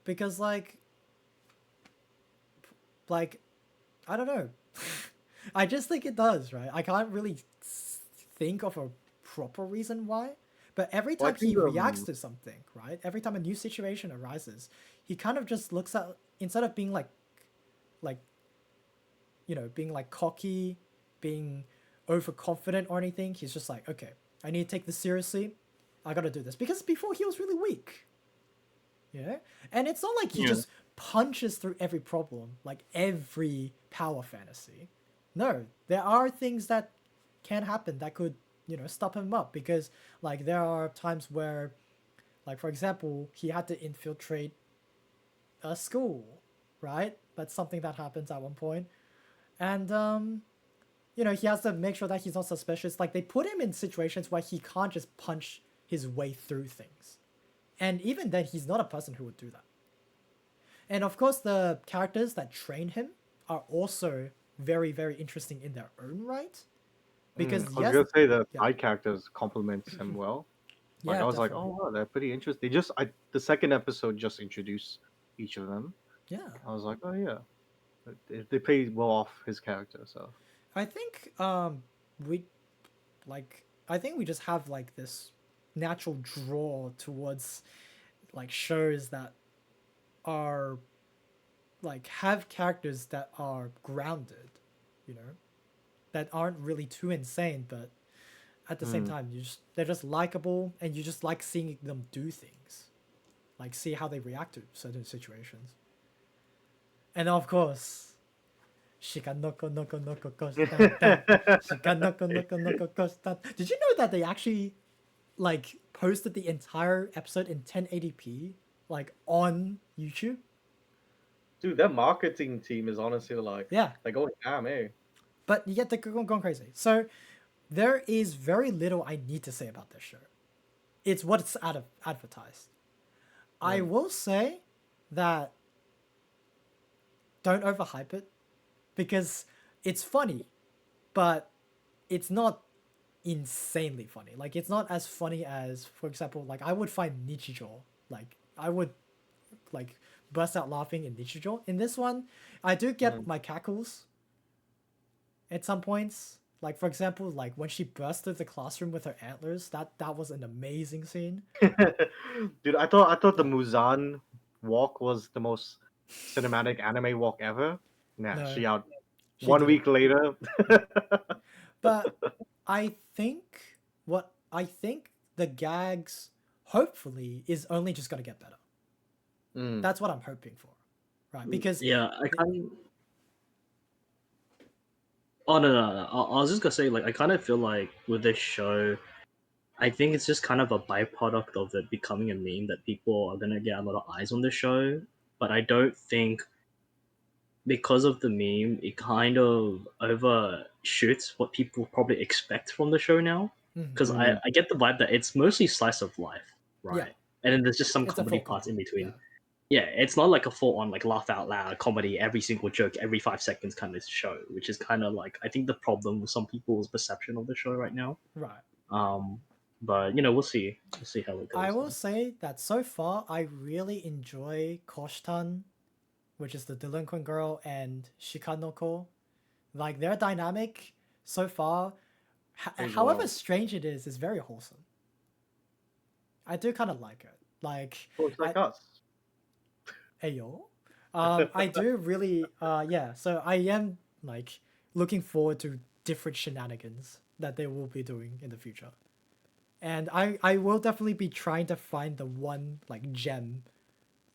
Because like I don't know. I just think it does, right? I can't really think of a proper reason why. But every Well, I time he think reacts to something, right? Every time a new situation arises, he kind of just looks at, instead of being like you know, being like cocky, being overconfident or anything. He's just like, okay, I need to take this seriously. I gotta do this. Because before he was really weak. Yeah? And it's not like he Yeah. just punches through every problem, like every power fantasy. No, there are things that can happen that could, you know, stop him up. Because, like, there are times where, like, for example, he had to infiltrate a school, right? That's something that happens at one point. And you know, he has to make sure that he's not suspicious. Like they put him in situations where he can't just punch his way through things. And even then he's not a person who would do that. And of course the characters that train him are also very, very interesting in their own right. Because I was yes, gonna say the yeah, side characters complement him well. Like yeah, I was like, definitely. oh wow, they're pretty interesting. They just the second episode just introduced each of them. Yeah. I was like, oh yeah, they play well off his character. So I think we I think we just have like this natural draw towards like shows that are like have characters that are grounded, you know, that aren't really too insane, but at the same mm. time, they're just likable, and you just like seeing them do things, like see how they react to certain situations. And of course, shikanoko noko noko kostan, shikanoko noko noko kostan. Did you know that they actually like posted the entire episode in 1080p, like on YouTube? Dude, their marketing team is honestly like Yeah, they're going ham, eh? but yet they're going crazy. So there is very little I need to say about this show. It's what's advertised. I Mm. will say that don't overhype it because it's funny, but it's not insanely funny. Like it's not as funny as, for example, like I would find Nichijou. Like I would like burst out laughing in Nichijou. In this one, I do get Mm. my cackles at some points. Like for example, like when she burst through the classroom with her antlers, that was an amazing scene. Dude, I thought the Muzan walk was the most cinematic anime walk ever. Nah, No, she out she one did it. week later. But I think I think the gags hopefully is only just gonna get better. Mm. That's what I'm hoping for, right? Because Yeah, I can't. Oh no. I was just gonna say, like, I kind of feel like with this show, I think it's just kind of a byproduct of it becoming a meme that people are gonna get a lot of eyes on the show. But I don't think because of the meme, it kind of overshoots what people probably expect from the show now. mhm, Because I get the vibe that it's mostly slice of life, yeah, right? And then there's just some it's a comedy full parts in comedy. between. Yeah, Yeah, it's not like a full on like laugh out loud comedy, every single joke every 5 seconds kind of show, which is kind of like I think the problem with some people's perception of the show right now. right. Um, but we'll see. We'll see how it I goes. will say that so far I really enjoy Koshtan, which is the delinquent girl, and shikanoko. Like their dynamic so far, As however well. strange it is very wholesome. I do kind of like it. Like Oh, it's like I us. Ayo. I do really yeah, so I am like looking forward to different shenanigans that they will be doing in the future. And I will definitely be trying to find the one like gem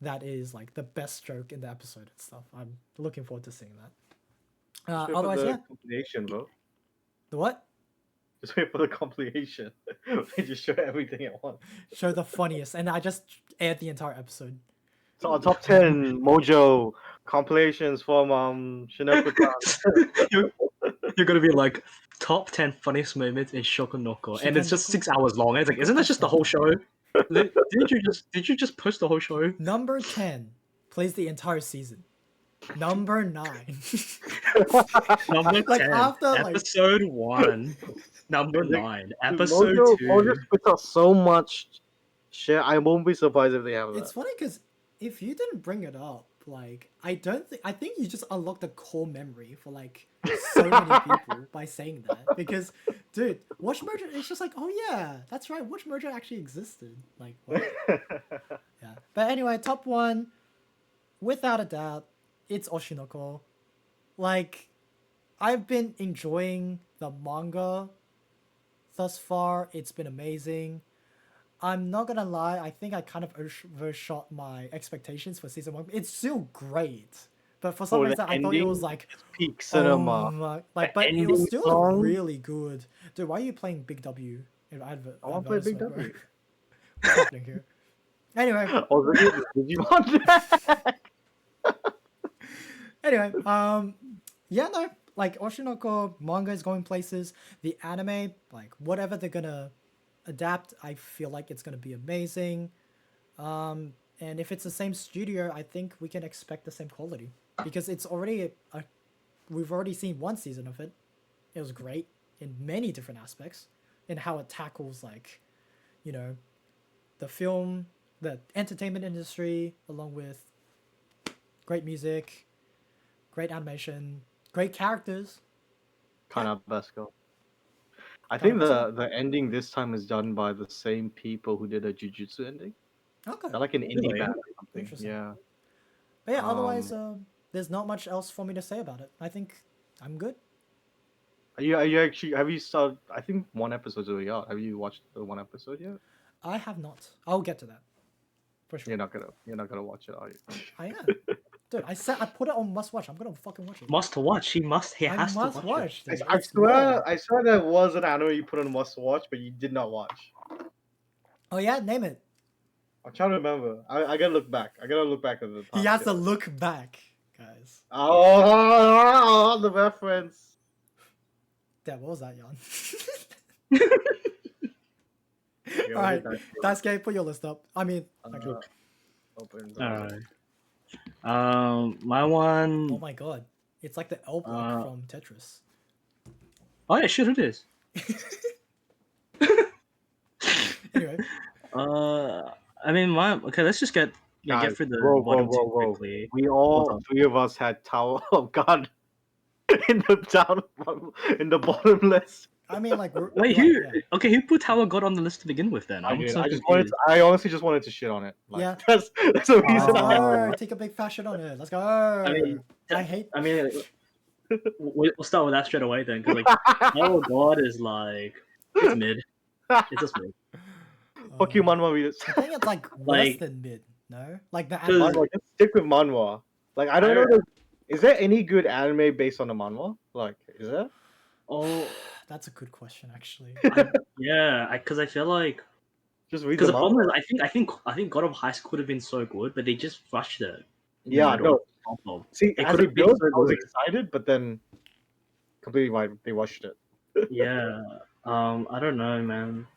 that is like the best stroke in the episode and stuff. I'm looking forward to seeing that. Just wait for Otherwise, the yeah. compilation, bro. The what? Just wait for the compilation. They just show everything at once. Show the funniest, and I just aired the entire episode. So our top 10 Mojo compilations from Shineputan. you're, you're gonna be like top 10 funniest moments in Shokunoko, and it's just Shikanoko? 6 hours long. And it's like, isn't that just the whole show? Didn't you just post the whole show? Number 10 plays the entire season. Number 9. Number Like, 10, after, like- episode 1. Number 9, episode Mojo 2. spits out so much shit. I won't be surprised if they have It's that. funny because if you didn't bring it up, like, I think you just unlocked a core memory for, like, so many people by saying that. Because, dude, Watch Merger, it's just like, oh yeah, that's right, Watch Merger actually existed. Like, what? Yeah. But anyway, top 1, without a doubt, it's Oshinoko. Like, I've been enjoying the manga thus far. It's been amazing. I'm not gonna lie, I think I kind of overshot my expectations for season 1. It's still great. But for some Oh, the reason, I thought it was ending like, It's peak cinema. oh my, like, The but it was ending still song? really good. Dude, why are you playing Big W in I want to play Big advertisement, bro? W. What's happening here? Anyway, Oh, look at this Digimon Jack. anyway, yeah, no, like Oshinoko manga is going places. The anime, like whatever they're gonna adapt, I feel like it's gonna be amazing. And if it's the same studio, I think we can expect the same quality because it's already we've already seen one season of it. It was great in many different aspects, in how it tackles like, you know, the film, the entertainment industry, along with great music, great animation, great characters. Kanabesco. I Kind think of the ending this time is done by the same people who did a Jujutsu ending. Okay. They're like an indie Really? band or something. Interesting. Yeah. But yeah, otherwise, Um, there's not much else for me to say about it. I think I'm good. Are you actually have you started? I think one episode's already out. Have you watched the one episode yet? I have not. I'll get to that. For sure. You're not gonna watch it, are you? I am. Dude, I said I put it on must watch. I'm gonna fucking watch it. Must watch. He I has must to watch watch. it. Dude. I It's lore. swear there was an anime you put on must watch, but you did not watch. Oh yeah, name it. I'm trying to remember. I gotta look back. I gotta look back at the. He past has to shows. look back, guys. Oh, the reference. Damn, what was that, Jan? Yeah, Alright, okay. Daisuke, put your list up. I mean, okay. Open. Alright. My one. Oh my god. It's like the L block from Tetris. Oh yeah, shit, it is. Anyway, I mean, okay. Let's just get Guys, through the whoa, bottom two whoa. quickly. We What's all up? three of us had Tower of God in the down in the bottom list. I mean, like, Wait, like, who? yeah. Okay, who put Tower God on the list to begin with? Then I I'm did. so I just wanted. confused. I honestly just wanted to shit on it. Like, Yeah. that's the reason. Let's I go. Take a big fat shit on it. Let's go. mean, I hate. I mean, we'll start with that straight away then, because like Tower God is like it's mid. It's just mid. Fuck you, manhwa readers. I think it's like worse Like- than mid. No, like the Cause- anime. Manhwa, just stick with manhwa. Like, I don't know. Is there any good anime based on the manhwa? Like, is there? Oh That's a good question, actually. yeah, because I feel like Just read because the the problem manhwa. is I think God of High School would have been so good, but they just rushed it. In the Yeah, middle no. of- See, It as could it have been built, so I was good. excited, but then completely right. They rushed it. Yeah. I don't know, man.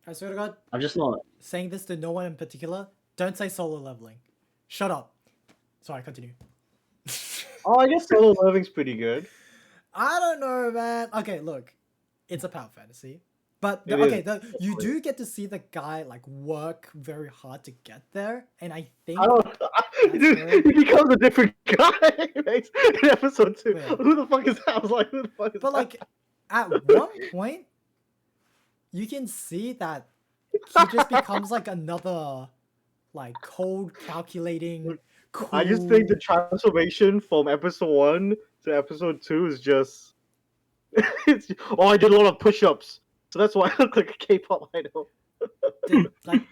I swear to God, I'm just not. saying this to no one in particular. Don't say solo leveling. Shut up. Sorry, continue. Oh, I guess solo leveling's pretty good. I don't know, man. Okay, look, it's a power fantasy, but It okay, is, you do get to see the guy like work very hard to get there, and I think I don't. Dude, he becomes a different guy mate, in episode 2. Wait. Who the fuck is that? I was like, who the fuck is But that? like, at one point, you can see that he just becomes like another, like cold, calculating. Cool. I just think the transformation from episode 1 to episode 2 is just. Oh, I did a lot of push-ups, so that's why I look like a K-pop idol. Dude, like,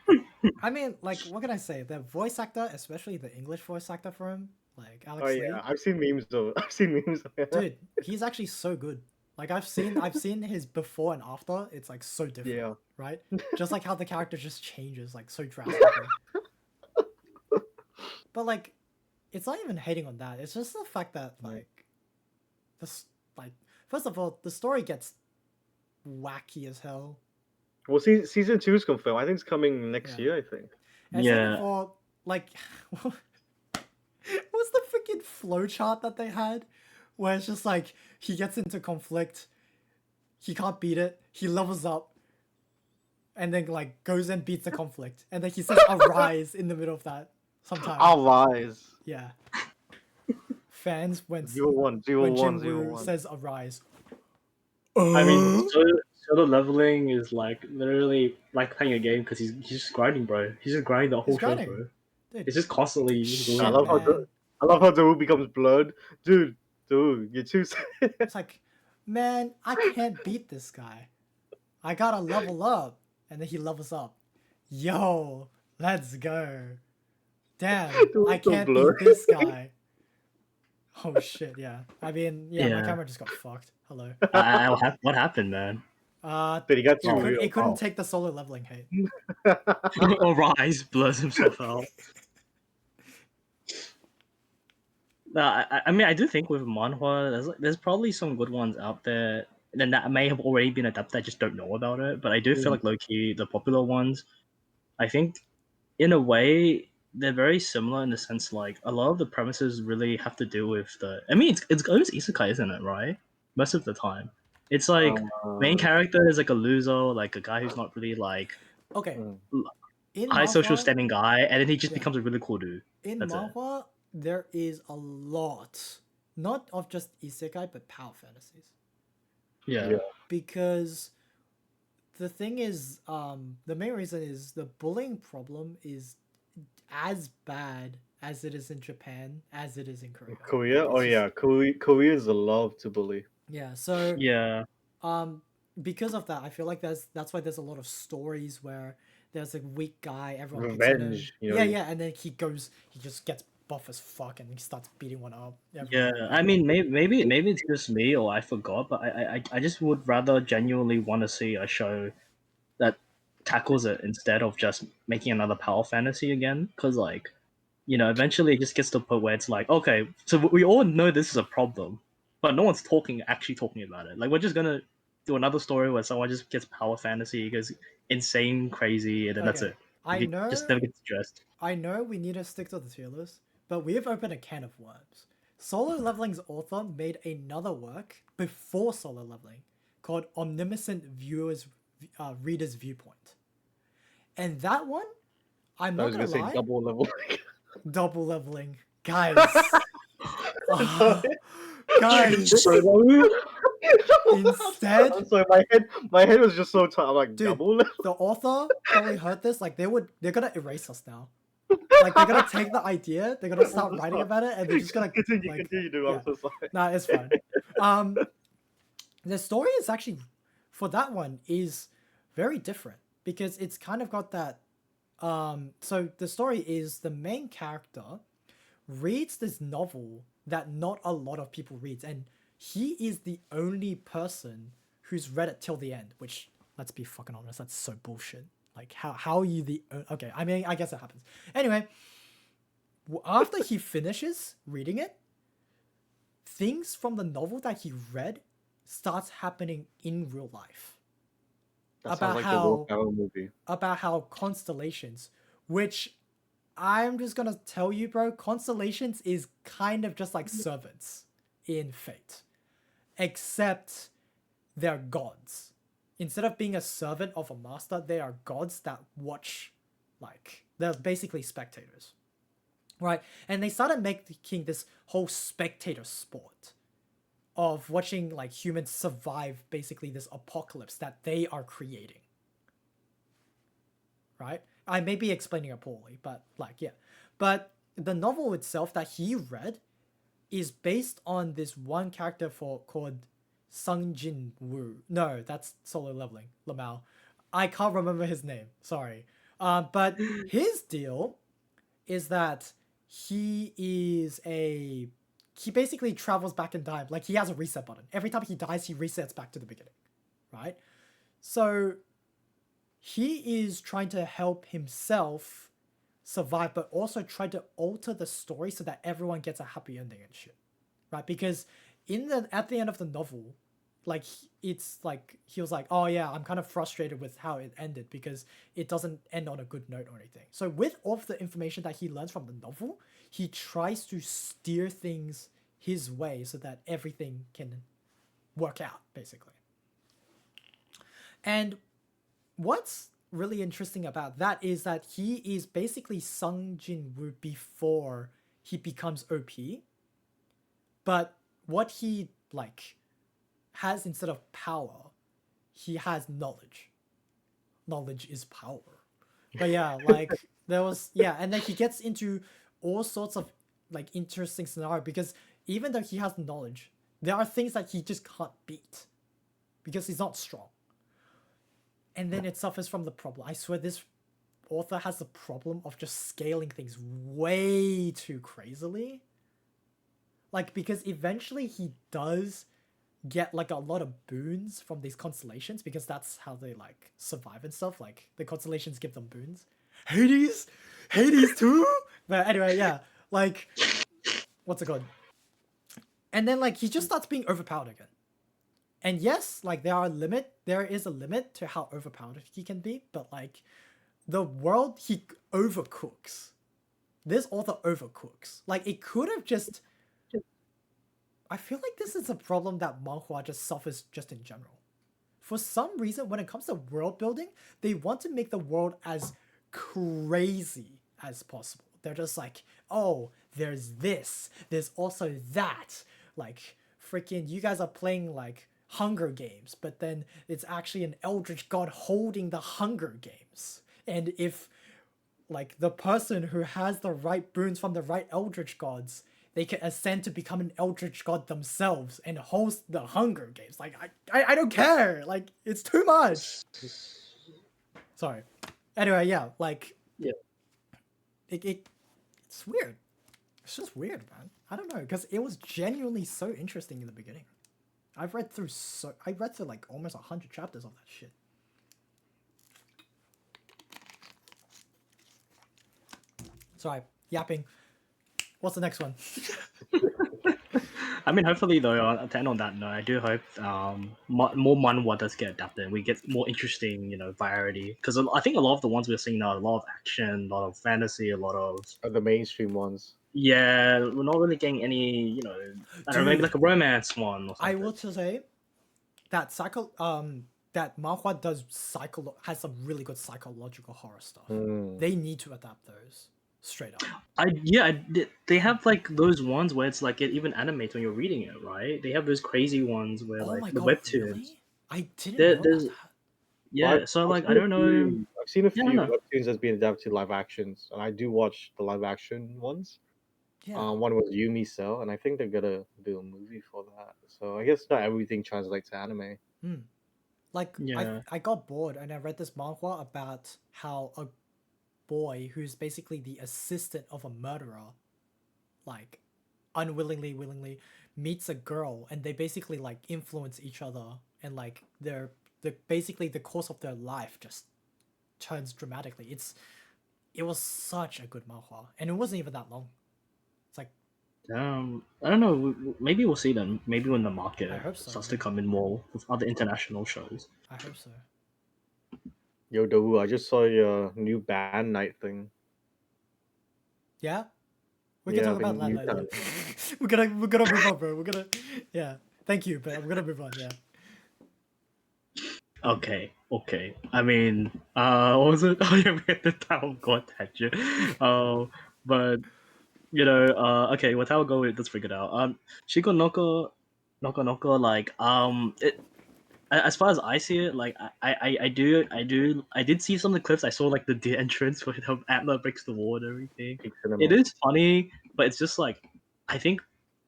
I mean, like, what can I say? The voice actor, especially the English voice actor for him, like Alex Oh Lee. yeah, I've seen memes though. I've seen memes. Of it. Dude, he's actually so good. Like I've seen his before and after. It's like so different, Yeah. right? Just like how the character just changes like so drastically. But like, it's not even hating on that. It's just the fact that like, this like first of all, the story gets wacky as hell. Well, season 2 is confirmed. I think it's coming next Yeah. year. I think. And Yeah. second of all, like, what's the freaking flowchart that they had? Where it's just like, he gets into conflict, he can't beat it, he levels up, and then like goes and beats the conflict. And then he says arise in the middle of that sometimes. I'll rise. Yeah. Fans when 0-1, when 0-1, Jinwoo 0-1. says arise. I mean, solo leveling is like literally like playing a game because he's just grinding, bro. He's just grinding the whole show, grinding. bro. Dude, It's just constantly. Shit, I love how man. I love how Daru becomes blood, dude. You're too. It's like, man, I can't beat this guy. I gotta level up. And then he levels up. Yo, let's go. Damn, Dude, I so can't blurry. beat this guy. Oh shit, yeah. I mean, yeah, my Yeah. camera just got fucked. Hello. What happened, man? Did he got It, too could, real? it couldn't take the solo leveling hate. Rise blows himself out. No, I mean, I do think with manhwa, there's probably some good ones out there, and that may have already been adapted. I just don't know about it. But I do feel like low key the popular ones. I think, in a way, they're very similar in the sense like a lot of the premises really have to do with the. I mean, it's almost isekai, isn't it? Right? Most of the time, it's like main character is like a loser, like a guy who's not really like Okay. Mm. In high social manhwa- standing guy, and then he just Yeah. becomes a really cool dude. In That's it. manhwa, there is a lot, not of just isekai, but power fantasies. Yeah. Because the thing is, the main reason is the bullying problem is as bad as it is in Japan as it is in Korea. Korea? Oh It's just- yeah, Koreans love to bully. Yeah. So Yeah. because of that, I feel like that's why there's a lot of stories where there's a weak guy, everyone picks on him. Revenge, you know? Yeah, and then he just gets buff as fuck and he starts beating one up. Yeah, everyone. I mean, maybe it's just me or I forgot, but I just would rather genuinely want to see a show that tackles it instead of just making another power fantasy again. Because like, eventually it just gets to the point where it's like, okay, so we all know this is a problem, but no one's actually talking about it. Like we're just gonna do another story where someone just gets power fantasy, goes insane, crazy, and then that's Okay. it. I You know. just never get stressed. I know we need to stick to the tier list, but we have opened a can of worms. Solo Leveling's author made another work before Solo Leveling called Omniscient Reader's Viewpoint. And that one, I'm I not was gonna gonna say lie, double level. double leveling. Guys, Guys, So long. instead, I'm sorry, my head was just so tight. I'm like, dude, double. the author probably heard this. Like they're gonna erase us now. Like they're gonna take the idea, they're gonna start writing about it, and they're just gonna Continue, dude. yeah. I'm so sorry. Nah, it's fine. The story is actually, for that one, is very different because it's kind of got that. So the story is the main character reads this novel that not a lot of people read, and he is the only person who's read it till the end. Which, let's be fucking honest, that's so bullshit. Like how are you the okay? I mean, I guess it happens. Anyway, after he finishes reading it, things from the novel that he read starts happening in real life. That About sounds like the how- Will Ferrell movie. About how constellations, which I'm just gonna tell you, bro, constellations is kind of just like servants in Fate, except they're gods. Instead of being a servant of a master, they are gods that watch, like, they're basically spectators, right? And they started making this whole spectator sport of watching like humans survive basically this apocalypse that they are creating, right? I may be explaining it poorly, but like, yeah. But the novel itself that he read is based on this one character called Sung Jin Woo. No, that's Solo Leveling, Lamau. I can't remember his name. Sorry. But his deal is that he basically travels back in time. Like he has a reset button. Every time he dies, he resets back to the beginning, right? So he is trying to help himself survive, but also try to alter the story so that everyone gets a happy ending and shit, right? Because at the end of the novel, like it's like he was like, oh yeah, I'm kind of frustrated with how it ended because it doesn't end on a good note or anything. So with all of the information that he learns from the novel, he tries to steer things his way so that everything can work out, basically. And what's really interesting about that is that he is basically Sung Jin Woo before he becomes OP. But what he like has instead of power, he has knowledge. Knowledge is power. But yeah, like and then he gets into all sorts of like interesting scenario because even though he has knowledge, there are things that he just can't beat because he's not strong. And then it suffers from the problem. I swear this author has the problem of just scaling things way too crazily. Like, because eventually he does get like a lot of boons from these constellations because that's how they like survive and stuff. Like the constellations give them boons. Hades too. But anyway, yeah, like what's it called? And then like he just starts being overpowered again. And yes, like there is a limit to how overpowered he can be, but like the world he overcooks. This author overcooks. Like it could have just I feel like this is a problem that manhwa just suffers just in general. For some reason, when it comes to world building, they want to make the world as crazy as possible. They're just like, oh, there's this, there's also that. Like, freaking, you guys are playing like Hunger Games, but then it's actually an eldritch god holding the Hunger Games. And if, like, the person who has the right boons from the right eldritch gods, they can ascend to become an eldritch god themselves and host the Hunger Games. Like, I don't care. Like, it's too much. Sorry. Anyway, yeah, like, Yeah. It's weird. It's just weird, man. I don't know, because it was genuinely so interesting in the beginning. I read through like almost 100 chapters of that shit. Sorry, yapping. What's the next one? I mean, hopefully, though, to end on that note, I do hope more manhwa does get adapted and we get more interesting, variety. Because I think a lot of the ones we're seeing now, a lot of action, a lot of fantasy, a lot of The mainstream ones. yeah, we're not really getting any, I don't know, maybe Dude, like a romance one or something. I will to say that that manhwa has some really good psychological horror stuff. Mm. They need to adapt those. straight up. They have like those ones where it's like it even animates when you're reading it, right? They have those crazy ones where Oh like my the god, webtoons. really? I didn't There, know about there's that. Well, yeah. So I've like I seen a don't know. few. I've seen a Yeah, I don't few know. webtoons that's been adapted to live actions, and I do watch the live action ones. Yeah. One was Yumi Cell, and I think they're gonna do a movie for that. So I guess not everything translates to anime. Hmm. Like Yeah. I got bored and I read this manhwa about how a boy who's basically the assistant of a murderer, like willingly meets a girl and they basically like influence each other and like the basically the course of their life just turns dramatically. It was such a good manhwa and it wasn't even that long. It's like I don't know. Maybe we'll see them. Maybe when the I market hope so. starts to Yeah, come in more with other international shows. I hope so. Yo, Dohu, I just saw your new band night thing. Yeah, we can Yeah, talk I about think that you later. We're gonna move on, bro. We're gonna yeah. Thank you, but I'm gonna move on. Yeah. Okay. I mean, what was it? Oh yeah, we had the Tower God Tangent. But okay, with Tower Go, let's figure it out. Shikanoko, Noko, like, as far as I see it, like, I did see some of the clips. I saw like the entrance where the antler breaks the wall and everything. peak cinema. It is funny, but it's just like, I think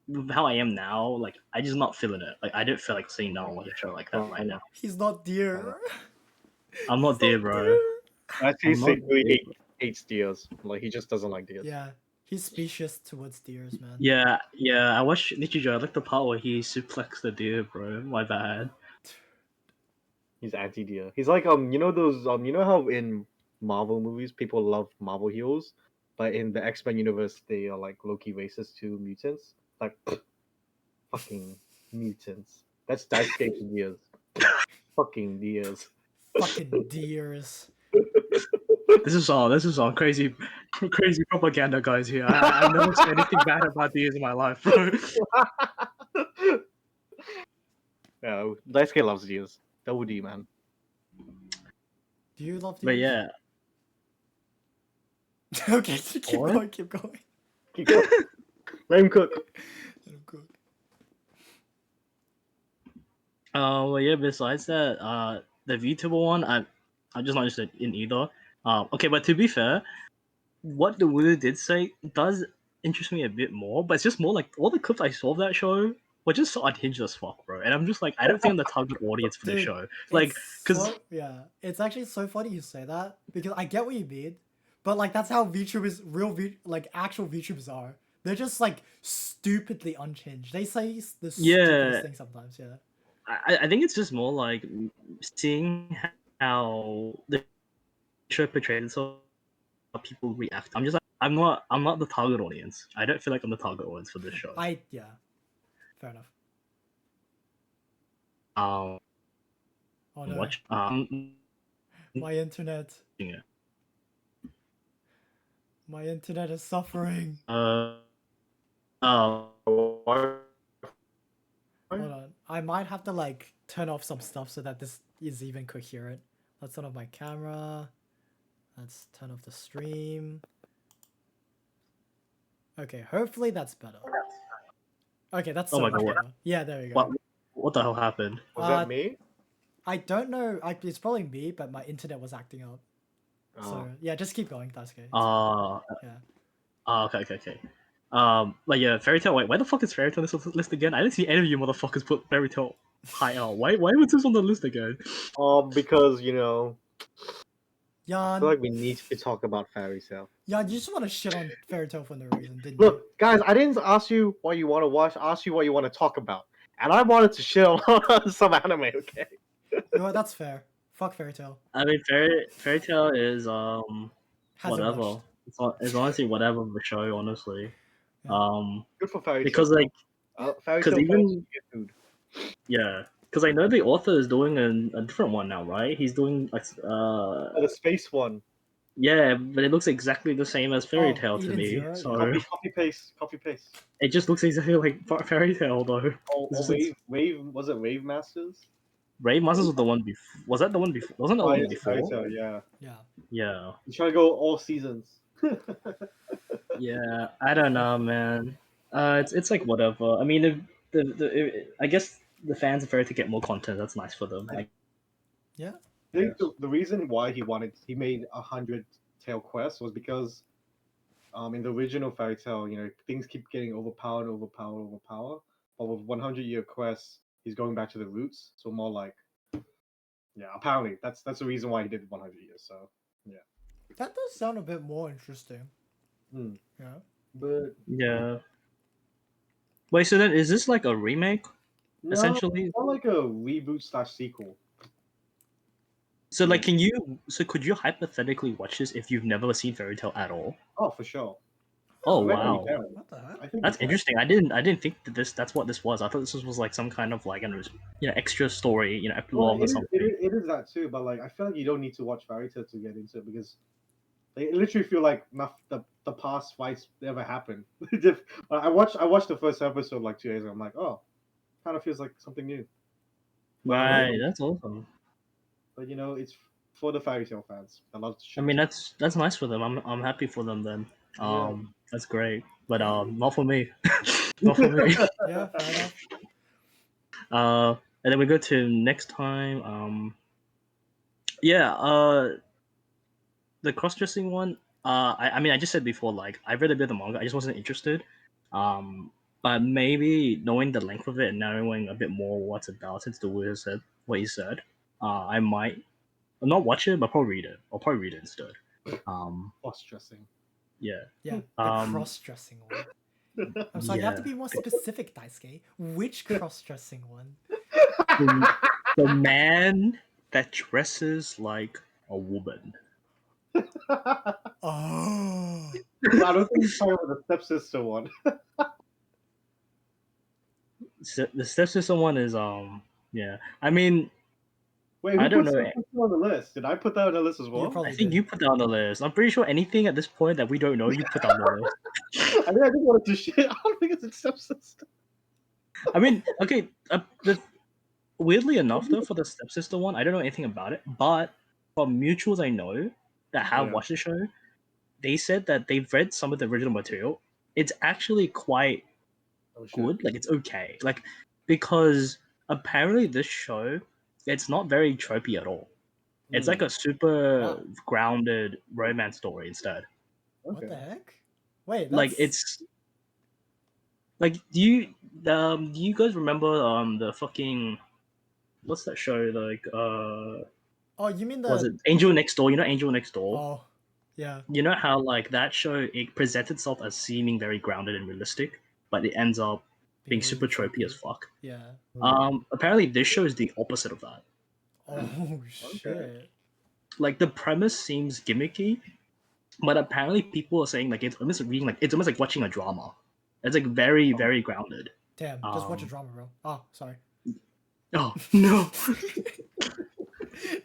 with how I am now, like, I just not feeling it. Like, I don't feel like seeing down on a show like that right now. He's not dear. I'm not there, bro. Actually, I'm not secretly there. hates deers. Like he just doesn't like deers. Yeah, he's specious towards deers, man. Yeah. I watched Nichijou. I like the part where he suplexed the deer, bro. My bad. He's anti-deer. He's like you know those you know how in Marvel movies people love Marvel heroes, but in the X-Men universe they are like low-key racist to mutants. Like fucking mutants. That's Daisuke to deers. Fucking deers. Fucking deers. This is all crazy propaganda, guys. Here, I've never said anything bad about deers in my life, bro. Yeah, Daisuke loves deers. Double D, man. Do you love But deers? yeah, Okay, keep what? going, keep going. Keep going. Let him cook. Oh, good. Well, yeah. Besides that, the VTuber one, I'm just not interested in either. Okay, but to be fair, what the Woo did say does interest me a bit more, but it's just more like all the clips I saw of that show were just so unhinged as fuck, bro. And I'm just like, I don't think I'm the target audience for this Dude, show. Like, it's because so yeah. It's actually so funny you say that because I get what you mean, but like that's how VTubers, like actual VTubers are. They're just like stupidly unhinged. They say the stupidest yeah, thing sometimes. Yeah. I think it's just more like seeing how the show portrays itself, how people react. I'm just like, I'm not the target audience. I don't feel like I'm the target audience for this show. Yeah. Fair enough. Um, Oh no, watch my internet. it. My internet is suffering. Uh, Hold on. I might have to like turn off some stuff so that this is even coherent. Let's turn off my camera. Let's turn off the stream. Okay, hopefully that's better. Okay, that's Oh so my much God. better. Yeah, there we go. what the hell happened? Was that me? I don't know. It's probably me, but my internet was acting up. So yeah, just keep going. That's okay. Yeah. Okay. Like yeah, Fairy Tail. Wait, why the fuck is Fairy Tail on this list again? I didn't see any of you motherfuckers put Fairy Tail high out. Why was this on the list again? Because you know, I Jan, feel like we need to talk about Fairy Tail. Jan, you just want to shit on Fairy Tail for no reason, didn't Look, guys, I didn't ask you what you want to watch. I asked you what you want to talk about, and I wanted to shit on some anime. Okay. you? You know what? That's fair. Fuck Fairy Tail. I mean, Fairy Tail is Hasn't whatever. watched. It's honestly whatever of a show, honestly. Yeah. Good for Fairy Tail. Because like, Fairy because Tail even fans get food. yeah, because I know the author is doing a different one now, right? He's doing like The space one. yeah, but it looks exactly the same as Fairy Oh, Tail to Eden me. Zero, So yeah. Copy paste. it just looks exactly like Fairy Tail, though. Or Wave was it Wave Masters? Ray Masters was the one before. Was that the one before? Wasn't that the one Fairy before? Tail, yeah. Yeah. Yeah. He's trying to go all seasons. Yeah, I don't know, man. It's like whatever. I mean, if I guess the fans prefer to get more content. That's nice for them. Yeah. I think the reason why he made 100 tail quests was because in the original fairy tale, things keep getting overpowered. But with 100-year quests, he's going back to the roots. So more like, yeah, apparently that's the reason why he did 100 years. So yeah. That does sound a bit more interesting. Hmm. Yeah. But Yeah. Wait, so then is this like a remake, no, essentially? it's not like a reboot/sequel. So Yeah. like, could you hypothetically watch this if you've never seen Fairy Tail at all? Oh, for sure. Oh Oh, I reckon you wow, can. what the heck? I think you that's can. interesting. I didn't think that that's what this was. I thought this was like some kind of like extra story, Well, epilogue or something. it is that too, but like I feel like you don't need to watch Fairy Tail to get into it because they literally feel like the past fights never happened. I watched the first episode like 2 days ago. I'm like, oh, kind of feels like something new. But Right, that's awesome. it's for the Fairy Tail fans. I love the I shit. mean, that's nice for them. I'm happy for them then. Yeah. That's great. But Yeah. not for me. Not for me. Yeah, fair enough. Uh, and then we go to next time. Yeah. The cross dressing one. I mean, I just said before, like I read a bit of the manga. I just wasn't interested. But maybe knowing the length of it and knowing a bit more what's about since the wizard said what he said, I might not watch it, but probably read it. I'll probably read it instead. Cross-dressing. Yeah. Yeah, the cross-dressing one. I'm sorry, you have to Yeah. be more specific, Daisuke. Which cross-dressing one? The man that dresses like a woman. Oh. I don't think he's talking about the stepsister one. The stepsister one is yeah. I mean, Wait, I who don't put know. stepsister on the list? Did I put that on the list as You well? probably I think did. you put that on the list. I'm pretty sure anything at this point that we don't know, you put that on the list. I think I just wanted to shit. I don't think it's a stepsister. I mean, okay. Weirdly enough, though, for the stepsister one, I don't know anything about it. But from mutuals I know that have Yeah. watched the show, they said that they've read some of the original material. It's actually quite Oh shit. good. Like it's okay. Like because apparently this show, it's not very tropey at all. It's like a super Wow. grounded romance story instead. What the Okay. heck? Wait, Like that's it's like do you guys remember the fucking what's that show like oh, you mean was the it Angel Next Door? You know Angel Next Door? oh, yeah. You know how like that show it presents itself as seeming very grounded and realistic, but it ends up being Being super really tropey as tropey. fuck. Yeah. Apparently this show is the opposite of that. Oh Okay. shit. Like the premise seems gimmicky, but apparently people are saying like it's almost like watching a drama. It's like very very grounded. Damn, just watch a drama, bro. Oh, sorry. Oh no.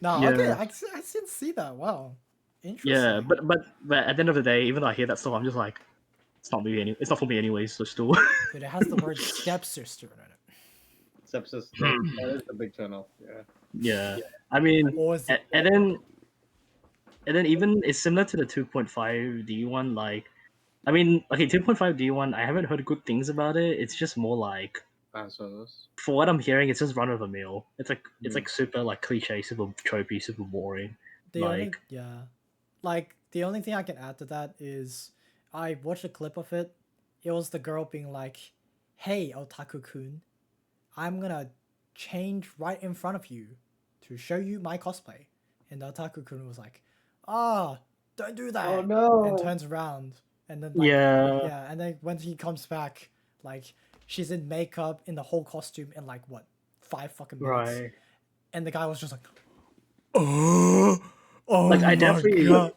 No, okay, Yeah, I didn't see that. Wow. yeah, Interesting. but at the end of the day, even though I hear that stuff, I'm just like, it's not for me anyways. So still, Dude, it has the word stepsister in it. Stepsister. That is a big turn off. Yeah. yeah. I mean, Or is it? and then even it's similar to the 2.5D one. Like, I mean, okay, 2.5D one. I haven't heard good things about it. It's just more like, Fan service. for what I'm hearing, it's just run of the mill. It's like super like cliche, super tropey, super boring. The only Like, yeah, like the only thing I can add to that is I watched a clip of it. It was the girl being like, "Hey, otaku-kun, I'm gonna change right in front of you to show you my cosplay," and the otaku-kun was like, "Ah, don't do that," Oh no. and turns around, and then like yeah, and then when he comes back, like she's in makeup in the whole costume in like what 5 fucking minutes, right. and the guy was just like, "Oh, oh Like, my god."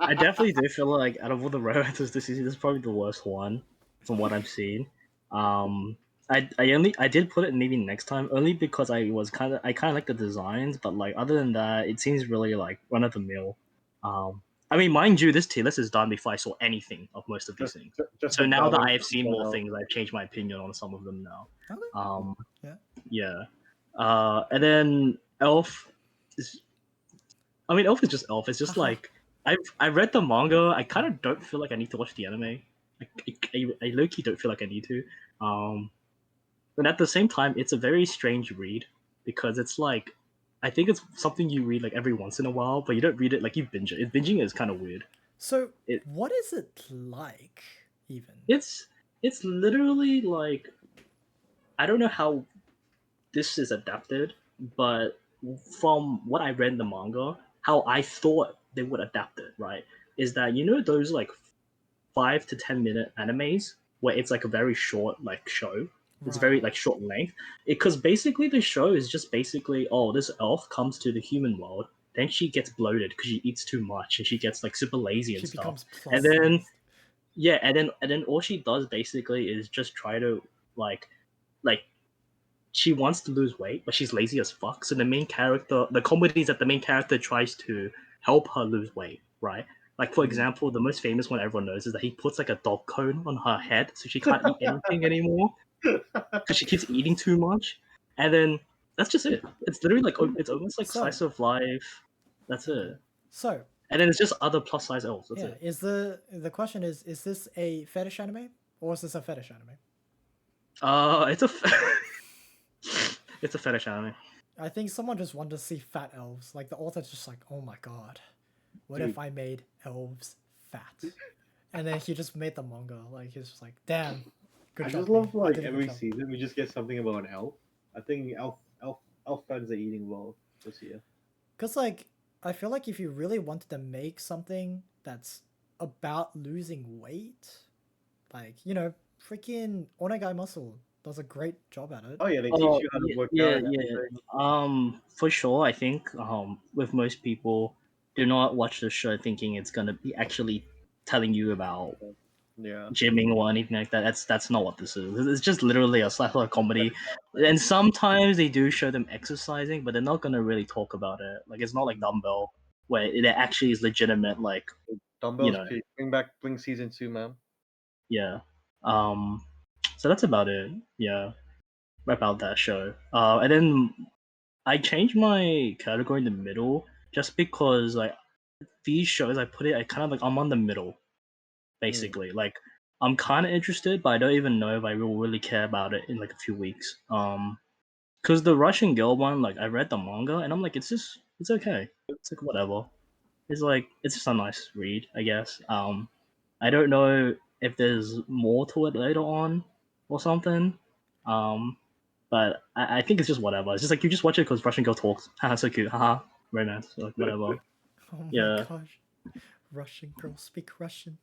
I definitely do feel like out of all the romances this season, this is probably the worst one from what I've seen. I did put it maybe next time only because I kind of like the designs, but like other than that, it seems really like run of the mill. I mean, mind you, this tier list is done before I saw anything of most of these things. Just So now that McDonald's. I have seen more things, I've changed my opinion on some of them now. Okay. Um, Yeah. yeah. And then Elf is, I mean, Elf is just Elf. It's just Haha. like I read the manga. I kind of don't feel like I need to watch the anime. I low key don't feel like I need to. Um, but at the same time, it's a very strange read because it's like I think it's something you read like every once in a while, but you don't read it like you binge it. Binging is kind of weird. So, It what is it like, even? it's it's literally like I don't know how this is adapted, but from what I read in the manga, how I thought they would adapt it, right, is that you know those like 5 to 10 minute animes where it's like a very short like show. It's very Right. like short length. Because basically the show is just basically oh this elf comes to the human world, then she gets bloated because she eats too much and she gets like super lazy She and stuff. becomes plus And then sized. yeah, and then all she does basically is just try to like like she wants to lose weight, but she's lazy as fuck. So the main character, the comedy is that the main character tries to help her lose weight, right? Like for example, the most famous one everyone knows is that he puts like a dog cone on her head, so she can't eat anything anymore because she keeps eating too much. And then that's just it. It's literally like it's almost like So, slice of life. That's okay. it. So, And then it's just other plus size elves. That's yeah, it. is the question is this a fetish anime or is this a fetish anime? It's a it's a fetish anime. I think someone just wanted to see fat elves. Like the author's just like, oh my god, what Dude. if I made elves fat? And then he just made the manga. Like he's just like, damn, good I job. just love man. I like did a good every job." season we just get something about an elf. I think elf fans are eating well this year. Cause like I feel like if you really wanted to make something that's about losing weight, like you know, freaking Onegai Muscle does a great job at it. Oh yeah, they teach Oh you how to yeah, work out yeah, and yeah. everything. For sure, I think with most people, do not watch the show thinking it's gonna be actually telling you about Yeah. gymming or anything like that. That's not what this is. It's just literally a slasher comedy, and sometimes they do show them exercising, but they're not gonna really talk about it. Like it's not like Dumbbell, where it actually is legitimate. Like you Dumbbells know, peak. Bring season 2, man. yeah. Um, so that's about it. Yeah, about that show. And then I changed my category in the middle just because like these shows I put it I kind of like I'm on the middle basically. Like I'm kind of interested, but I don't even know if I will really care about it in like a few weeks. Because the Russian Girl one, like I read the manga and I'm like it's okay. It's like whatever. It's like it's just a nice read, I guess. I don't know if there's more to it later on or something. Um, but I think it's just whatever. It's just like you just watch it because Russian girl talks. Haha, so cute. Haha, romance. Like whatever. Oh my Yeah, gosh, Russian girls speak Russian.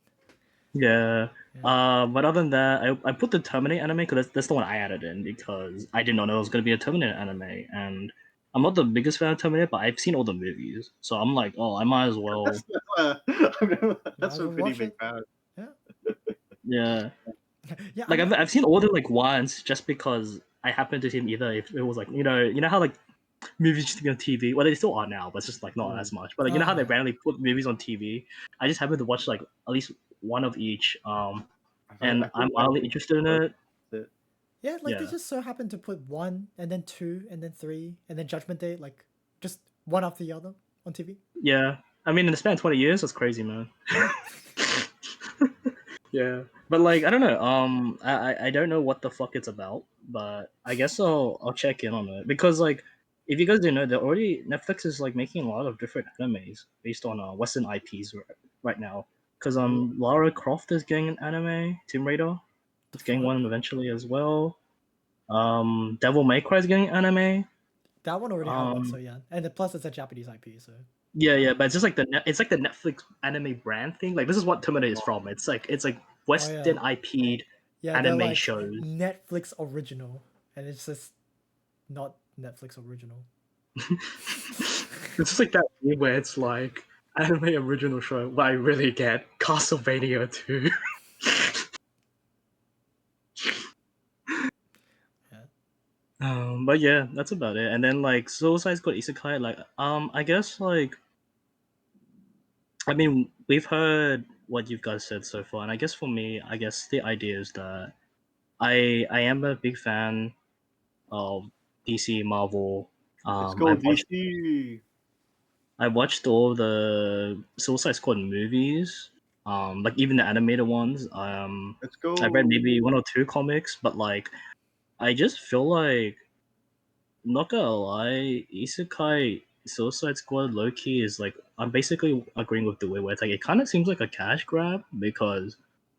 yeah. Yeah. But other than that, I put the Terminator anime because that's the one I added in because I did not know there was gonna be a Terminator anime, and I'm not the biggest fan of Terminator, but I've seen all the movies, so I'm like, oh, I might as well. Might That's as a well pretty watch big it. fan. Yeah. Yeah, Yeah, like I'm not. I've seen all of them like once just because I happened to see them either if it was like you know how like movies used to be on TV. Well, they still are now, but it's just like not as much. But like you know Oh how they yeah. randomly put movies on TV. I just happened to watch like at least one of each. And I I'm think one mildly thing. interested in it. Yeah, like they Yeah, just so happen to put one and then two and then three and then Judgment Day, like just one after the other on TV. yeah. I mean, in the span of 20 years, that's crazy, man. Yeah. Yeah, but like I don't know. I don't know what the fuck it's about, but I guess I'll check in on it because like if you guys didn't know, they're already Netflix is like making a lot of different animes based on Western IPs right now. Because Lara Croft is getting an anime, Tomb Raider The is getting one fuck? eventually as well. Devil May Cry is getting anime. That one already had one, so Um, yeah. And then plus it's a Japanese IP, so yeah, but it's just like it's like the Netflix anime brand thing. Like this is what Terminator is from. It's like oh yeah. Western IP'd Yeah, they're anime like shows. Netflix original. And it's just not Netflix original. It's just like that meme where it's like anime original show, but I really get Castlevania too. Yeah. But yeah, that's about it. And then like Suicide Squad Isekai, like I guess like I mean we've heard what you guys said so far, and I guess for me, I guess the idea is that I am a big fan of DC Marvel. Let's go I've watched DC. I watched all the Suicide Squad movies, like even the animated ones. Let's I read go. maybe one or two comics, but like I just feel like, not gonna lie, Isekai Suicide Squad low key is like, I'm basically agreeing with the way where it's like it kind of seems like a cash grab because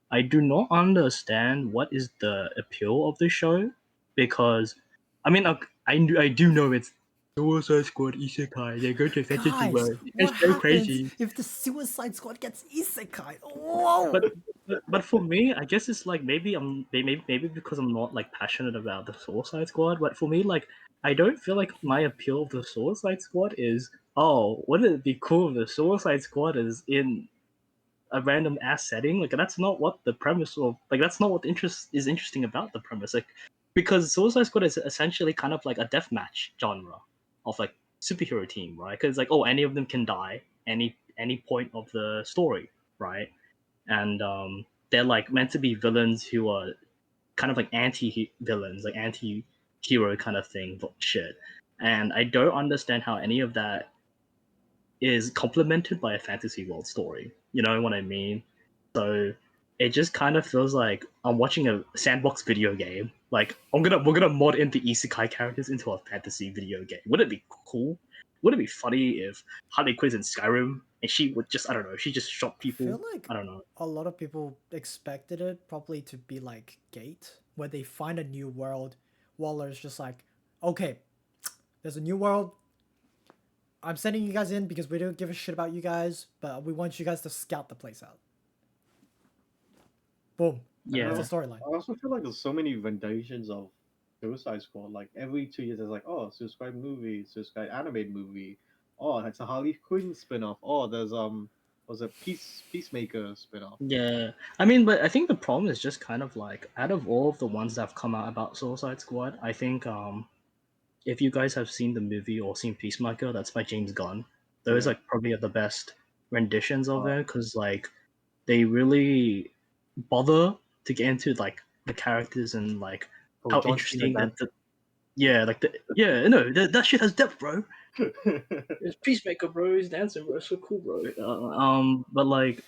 I do not understand what is the appeal of the show because I mean I do know it's Suicide Squad Isekai. They go to fantasy Guys, world. what It's so happens crazy. if the Suicide Squad gets isekai? Whoa! But, but for me, I guess it's like maybe because I'm not like passionate about the Suicide Squad. But for me, like I don't feel like my appeal of the Suicide Squad is, oh, wouldn't it be cool if the Suicide Squad is in a random ass setting? Like that's not what the premise of, like that's not what is interesting about the premise. Like because Suicide Squad is essentially kind of like a deathmatch genre of like superhero team, right? Because like, oh, any of them can die any point of the story, right? And they're like meant to be villains who are kind of like anti-villains, like anti-hero kind of thing, but shit. And I don't understand how any of that is complemented by a fantasy world story. You know what I mean? So it just kind of feels like I'm watching a sandbox video game. Like we're gonna mod in the isekai characters into a fantasy video game. Would it be cool? Would it be funny if Harley Quinn's in Skyrim and she would just, I don't know, she just shot I feel people? like I don't know. a lot of people expected it probably to be like Gate, where they find a new world. Waller's just like, okay, there's a new world. I'm sending you guys in because we don't give a shit about you guys, but we want you guys to scout the place out. Boom. And That's a Yeah. storyline. I also feel like there's so many renditions of Suicide Squad. Like every 2 years, there's like, oh, Suicide movie, Suicide animated movie. Oh, it's a Harley Quinn spin-off. Oh, there's was a Peacemaker spin-off. Yeah, I mean, but I think the problem is just kind of like out of all of the ones that have come out about Suicide Squad, I think if you guys have seen the movie or seen Peacemaker, that's by James Gunn. Those Yeah. like probably are the best renditions of Uh, it because like they really bother to get into like the characters and like oh, how John Cena interesting dance. yeah, like no, that shit has depth, bro. It's Peacemaker, bro. He's dancing, bro. It's so cool, bro. But like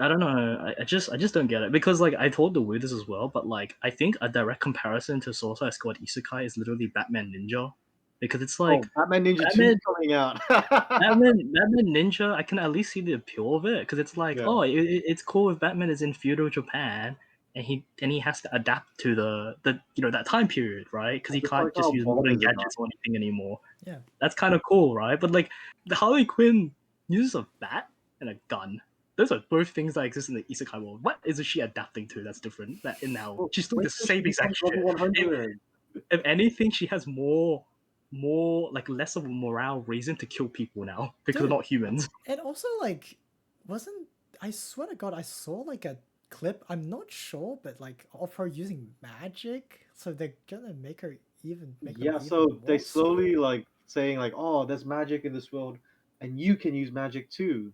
I don't know. I just don't get it because like I told the Woo this as well, but like I think a direct comparison to Suicide Squad Isekai is literally Batman Ninja, because it's like Oh, Batman Ninja 2 Batman coming out. Batman Ninja. I can at least see the appeal of it because it's like, Yeah. oh, it's cool if Batman is in feudal Japan and he has to adapt to the that time period, right? Because I he just can't like just how use bold modern is it now. gadgets or anything anymore. Yeah. That's kind of cool, right? But like the Harley Quinn uses a bat and a gun. Those are both things that exist in the isekai world. What is she adapting to that's different? That in now Oh, she's doing wait the till she same exact becomes level shit. If, 100. if anything, she has more like less of a morale reason to kill people now because they're Dude, not humans. and also like, wasn't I swear to God I saw like a clip. I'm not sure, but like of her using magic, so they're gonna make her Yeah, even so they more slowly strong. like saying like, oh, there's magic in this world, and you can use magic too.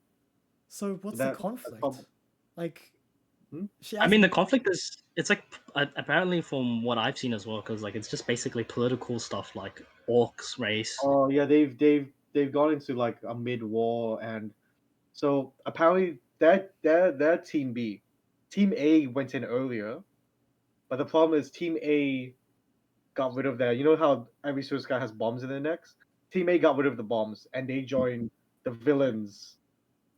So So what's the that's conflict? Like, hmm? she I has mean, the conflict is it's like apparently from what I've seen as well, because like it's just basically political stuff like orcs race. Oh yeah, they've gone into like a mid-war, and so apparently they're Team B. Team A went in earlier, but the problem is Team A got rid of their. You know how every Swiss guy has bombs in their necks. Team A got rid of the bombs, and they joined the villains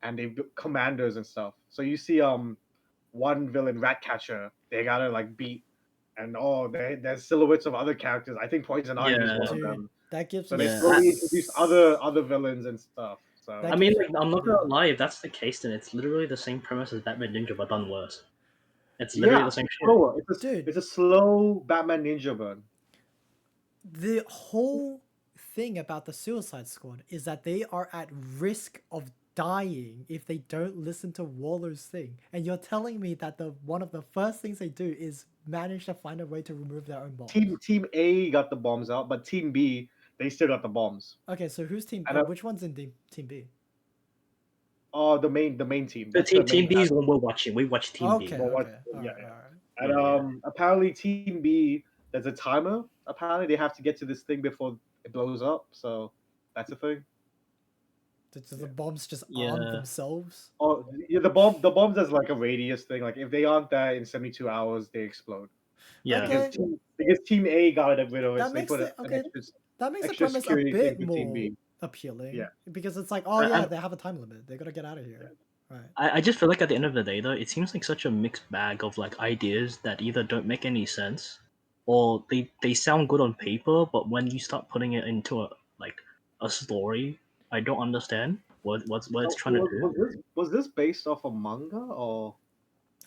and they commanders and stuff. So you see one villain Ratcatcher, they gotta like beat, and oh there's silhouettes of other characters. I think Poison Ivy is Yeah, one of dude. them. That gives So me they yeah. slowly introduce other villains and stuff. So that I mean, gives like, I'm not yeah. gonna lie. If that's the case, then it's literally the same premise as Batman Ninja, but done worse. It's literally yeah, the same shit. slower. Dude, It's a slow Batman Ninja burn. the whole thing about the Suicide Squad is that they are at risk of dying if they don't listen to Waller's thing. And you're telling me that the one of the first things they do is manage to find a way to remove their own bombs. Team A got the bombs out, but Team B they still got the bombs. Okay, so who's team? And Which one's in team B? the main team. The That's the Team main B is battle. what we're watching. We watch Team Okay, B. Well, what? okay, all Yeah, right, all yeah. right. And Yeah, yeah. apparently Team B, there's a timer. Apparently they have to get to this thing before it blows up. So that's a thing. The bombs just arm Yeah. themselves. Oh, yeah, the bombs is like a radius thing. Like if they aren't there in 72 hours, they explode. Yeah. Okay. Because team A got rid of it, That so they makes put it an okay. That makes the extra premise a security thing bit for team more B. appealing. Yeah. Because it's like, oh I- yeah, I'm- they have a time limit. They gotta get out of here. Right. I just feel like at the end of the day, though, it seems like such a mixed bag of like ideas that either don't make any sense, or they sound good on paper, but when you start putting it into a story, I don't understand what it's So trying to do. was this based off a manga or?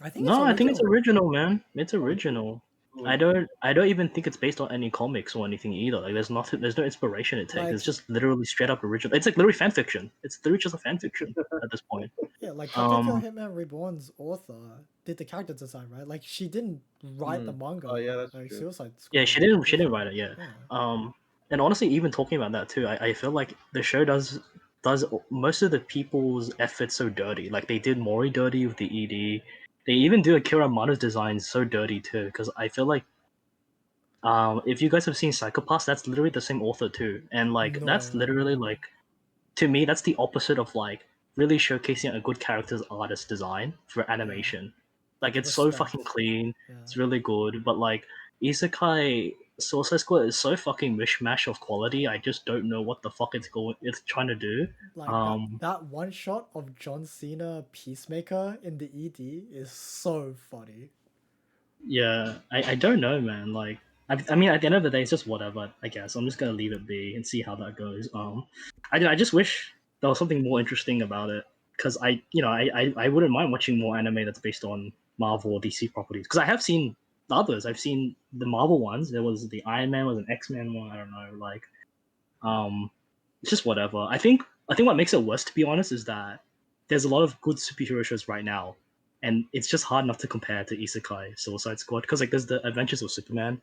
I think it's No, I think it's original. original, man. It's original. I don't even think it's based on any comics or anything either. Like there's no inspiration it takes. Like It's just literally straight up original. It's like literally fan fiction. It's literally just a fan fiction at this point. yeah, like Tokyo Um Hitman Reborn's author did the character design, right? Like she didn't write the manga. Oh yeah, that's Like true. Suicide Squad. yeah, was she a didn't composition. write it, yeah. Yeah. And honestly, even talking about that too, I feel like the show does most of the people's efforts so dirty. Like they did Mori dirty with the ED. They even do Akira Amano's designs so dirty too, because I feel like if you guys have seen Psychopaths, that's literally the same author too, and like that's literally No. like, to me, that's the opposite of like really showcasing a good character's artist design for animation. Like Like it's so respect. fucking clean, Yeah. it's really good, but like Isekai Suicide Squad is so fucking mishmash of quality. I just don't know what the fuck it's trying to do. Like that one shot of John Cena Peacemaker in the ED is so funny. Yeah, I don't know, man. Like, I mean, at the end of the day, it's just whatever. I guess I'm just gonna leave it be and see how that goes. I just wish there was something more interesting about it, because I wouldn't mind watching more anime that's based on Marvel or DC properties, because I have seen the others. I've seen the Marvel ones. There was the Iron Man, was an X-Men one. I don't know, like, um, it's just whatever. I think what makes it worse, to be honest, is that there's a lot of good superhero shows right now, and it's just hard enough to compare to Isekai Suicide Squad, because like there's the Adventures of Superman.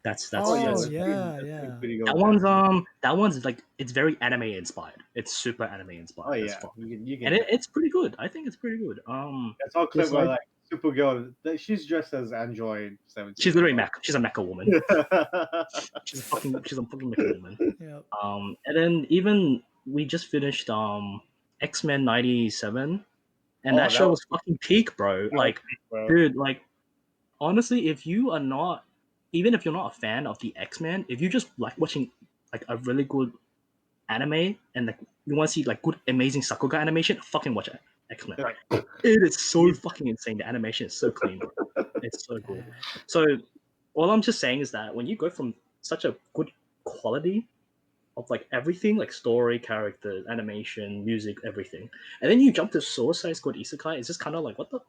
That's Oh yeah, Oh that's yeah, pretty, yeah. pretty good. that one's like it's very anime inspired. It's super anime Oh inspired as yeah, fuck, you can. and it's pretty good. I think it's pretty good. It's all There's clever. like Like Supergirl, she's dressed as Android 17. she's literally mech. She's a mecha woman. Yeah. She's a fucking mecha woman. Yeah. And then even we just finished X-Men 97, and Oh, that that show was was fucking peak, bro. Like, bro. dude, like honestly, if you are not, even if you're not a fan of the X-Men, if you just like watching like a really good anime and like you want to see like good amazing Sakuga animation, fucking watch X-Men. Like, It is so fucking insane. The animation is so clean, bro. It's so good. So all I'm just saying is that when you go from such a good quality of like everything, like story, characters, animation, music, everything, and then you jump to Suicide Squad Isekai, it's just kind of like what the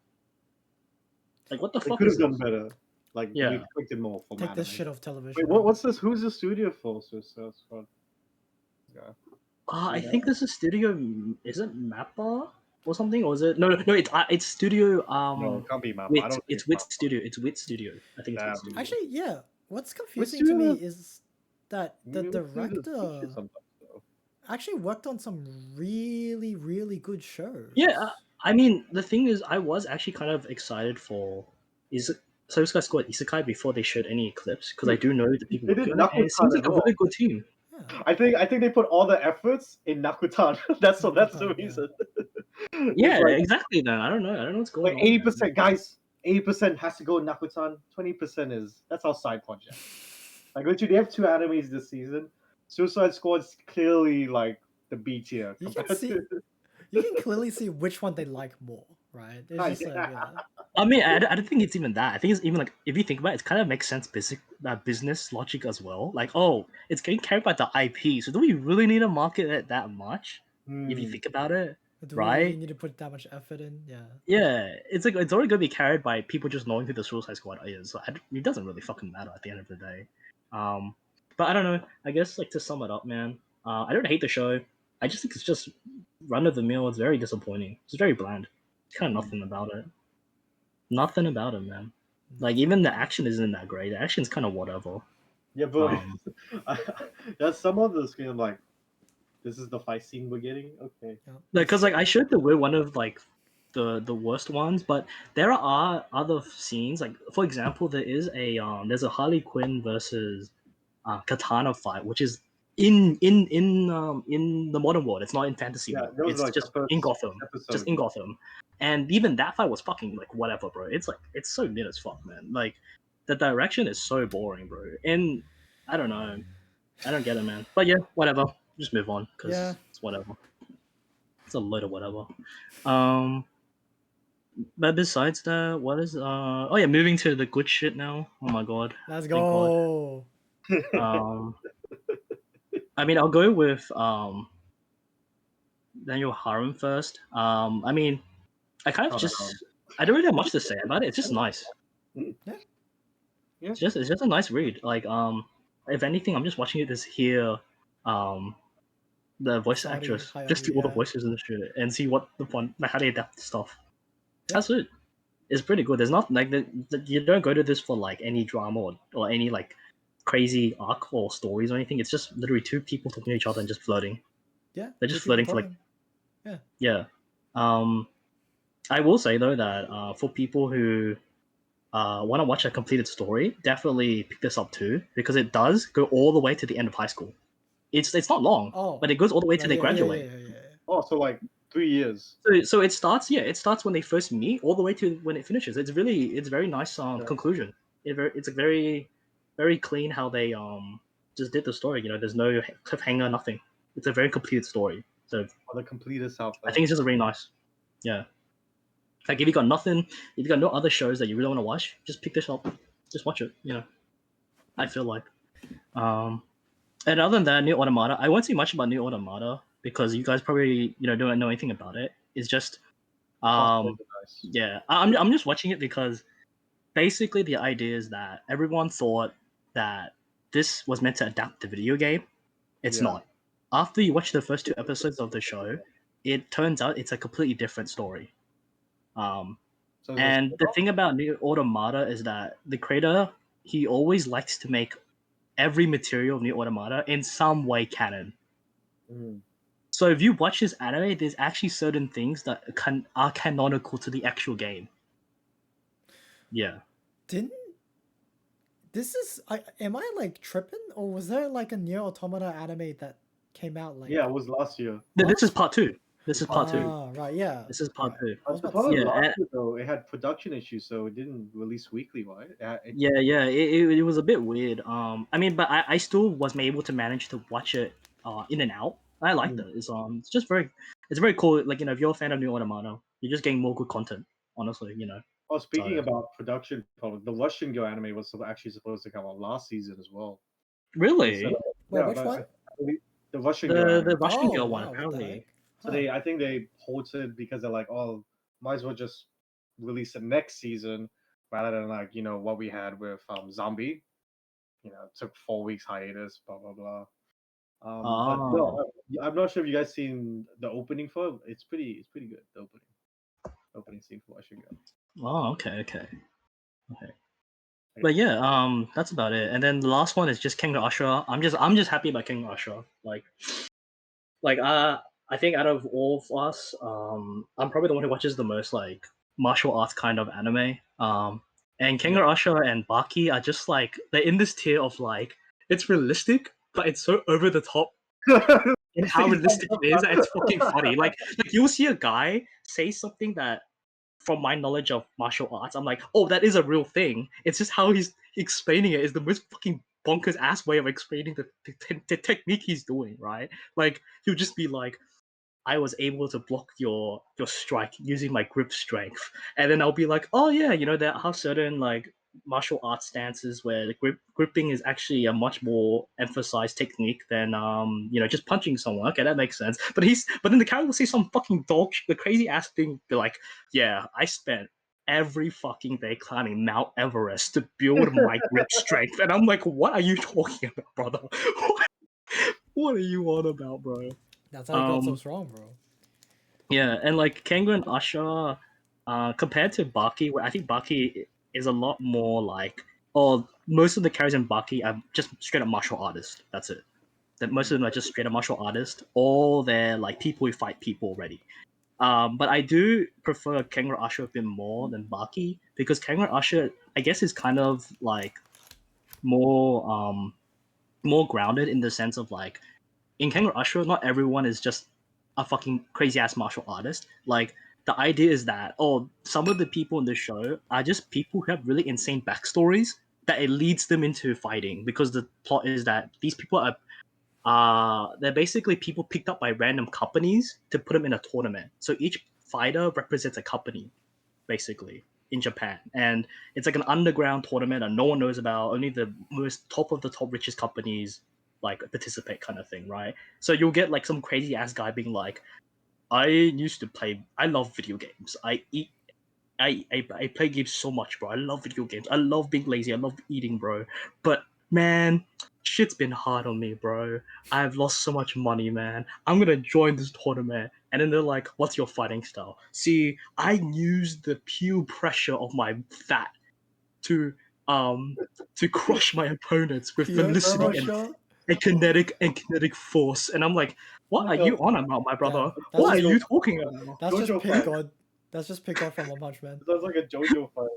they fuck could is have done this? better. Like we Yeah. expected more from Take this anime. shit off television. Wait, what's this? Who's the studio for Suicide Squad? Yeah. I think this is Studio. Is it Mappa or something? Or is it no? It's Studio. No, it can't be Mappa. I Wit. don't think It's it's Wit Mappa. Studio. It's Wit Studio. I think it's Wit Damn. Studio. Actually, yeah. What's Which confusing to me studio? is that the We see this director picture sometimes, though. actually worked on some really, really good shows. Yeah, I mean the thing is, I was actually kind of excited for Suicide Squad Isekai before they showed any clips, because I do know the people They did working on it, and it Nakutan seems like as a well. really good team. Yeah. I think they put all the efforts in Nakutan. That's the Nakutan, yeah. reason. Yeah, It's like exactly. Then I don't know what's going on. 80%, guys. 80% has to go in Nakutan. 20% is that's our side project. Like literally, they have 2 animes this season. Suicide Squad's clearly like the B tier. You can compared see, to- you can clearly see which one they like more, right? It's just like, yeah. I mean, I don't think it's even that. I think it's even like if you think about it, it kind of makes sense business logic as well. Like, oh, it's getting carried by the IP, so do we really need to market it that much? If you Hmm. think about it, Do we really right? need to put that much effort in? Yeah. Yeah, it's like it's already gonna be carried by people just knowing who the Suicide Squad is. So it doesn't really fucking matter at the end of the day. Um, but I don't know. I guess like to sum it up, man. I don't hate the show. I just think it's just run of the mill. It's very disappointing. It's very bland. It's kind of nothing about it. Nothing about it, man. Like even the action isn't that great. The action's kind of whatever. Yeah, but Um, that's some of the screen. I'm like, this is the fight scene we're getting. Okay. Yeah. like, cause like I showed that we're one of like the worst ones, but there are other scenes. Like for example, there's a Harley Quinn versus Katana fight, which is in the modern world. It's not in fantasy Yeah, world. that was It's like the just first in Gotham. episode. Just in Gotham. And even that fight was fucking like whatever, bro. It's like it's so mid as fuck, man. Like the direction is so boring, bro. And I don't know. I don't get it, man. But yeah, whatever. Just move on because Yeah. it's whatever. It's a load of whatever. Um, but besides that, what is oh yeah, moving to the good shit now. Oh my god. Let's Thank God. go. Um, I mean, I'll go with Daniel Harum first. I mean, I kind of Oh, just I don't really have much to say about it. It's just nice. Yeah. It's just a nice read. Like if anything, I'm just watching it to hear the voice Saudi actress, just Hayami, do all the yeah. voices in the shit and see what the fun like how they adapt stuff. Yeah. That's it. It's pretty good. There's not like you don't go to this for like any drama or any like crazy arc or stories or anything. It's just literally two people talking to each other and just flirting. Yeah. They're Two just people flirting for like talking. yeah. I will say though that for people who want to watch a completed story, definitely pick this up too because it does go all the way to the end of high school. It's not long, Oh. but it goes all the way to Like, they yeah, graduate. yeah. Oh, so like 3 years. So it starts when they first meet all the way to when it finishes. It's very nice conclusion. It's a very clean how they just did the story. You know, there's no cliffhanger, nothing. It's a very completed story. So For the completest out I there. think it's just really nice. Yeah. Like if you got nothing, if you got no other shows that you really want to watch, just pick this up. Just watch it. You know, I feel like. Um, and other than that, New Automata, I won't say much about New Automata because you guys probably don't know anything about it. It's just Cosplays are nice. yeah, I'm just watching it because basically the idea is that everyone thought that this was meant to adapt the video game. It's Yeah. not. After you watch the first 2 episodes of the show, it turns out it's a completely different story. So is And this the thing about New Automata is that the creator he always likes to make every material of New Automata in some way canon. Mm. So if you watch this anime, there's actually certain things that are canonical to the actual game. Yeah. Didn't this is am I like tripping or was there like a Nier Automata anime that came out like Yeah, it was last year. This is part two. This is part two. Ah, right, yeah. This is part Right. two. I was The about to problem say, Yeah, last year though, it had production issues, so it didn't release weekly, right? Yeah. It was a bit weird. I mean, but I still was able to manage to watch it in and out. I liked it. It's just it's very cool. Like if you're a fan of New Automata, you're just getting more good content. Honestly, Oh, speaking So- about production problems, the Russian Girl anime was actually supposed to come out last season as well. Really, wait, Yeah, which but one? I believe the Russian Girl anime. the Russian Oh girl one wow, what the apparently. heck? So I think they halted because they're like, oh, might as well just release it next season rather than like what we had with Zombie. It took 4 weeks hiatus, blah blah blah. But no, I'm not sure if you guys seen the opening for it. It's pretty good. The opening scene for Russian Girl. Oh, okay. But yeah, that's about it. And then the last one is just King Usher. I'm just happy about King Usher. Like I think out of all of us, I'm probably the one who watches the most like martial arts kind of anime. And King Usher and Baki are just like they're in this tier of like it's realistic, but it's so over the top in how realistic it is. It's fucking funny. Like you'll see a guy say something that from my knowledge of martial arts, I'm like, oh, that is a real thing. It's just how he's explaining it is the most fucking bonkers ass way of explaining the technique he's doing, right? Like he'll just be like, I was able to block your strike using my grip strength, and then I'll be like, oh yeah, there are certain like martial arts stances where the gripping is actually a much more emphasized technique than just punching someone. Okay, that makes sense. But then the character will say some fucking the crazy ass thing, be like, yeah, I spent every fucking day climbing Mount Everest to build my grip strength, and I'm like, what are you talking about, brother? What are you on about, bro? That's how he got so strong, bro. Yeah, and like Kengo and Asha, compared to Baki, where I think Baki is a lot more like, oh, most of the characters in Baki are just straight up martial artists. That's it. That most of them are just straight up martial artists, or they're like people who fight people already. But I do prefer Kengo Asha a bit more than Baki because Kengo Asha, I guess, is kind of like more more grounded in the sense of like in Kengan Ashura, not everyone is just a fucking crazy ass martial artist. Like the idea is that some of the people in the show are just people who have really insane backstories that it leads them into fighting because the plot is that these people are they're basically people picked up by random companies to put them in a tournament. So each fighter represents a company, basically, in Japan. And it's like an underground tournament that no one knows about. Only the most top of the top richest companies like participate kind of thing, right? So you'll get like some crazy ass guy being like, I love video games. I play games so much, bro. I love video games. I love being lazy. I love eating, bro. But man, shit's been hard on me, bro. I've lost so much money, man. I'm gonna join this tournament. And then they're like, what's your fighting style? See, I use the pure pressure of my fat to um to crush my opponents with Peer velocity pressure. and kinetic force. And I'm like, what are Like a you on about, my brother? Damn, that's What are just you talking about? that's just JoJo pick fight. on. That's just pick on from One Punch Man. Sounds like a JoJo fight.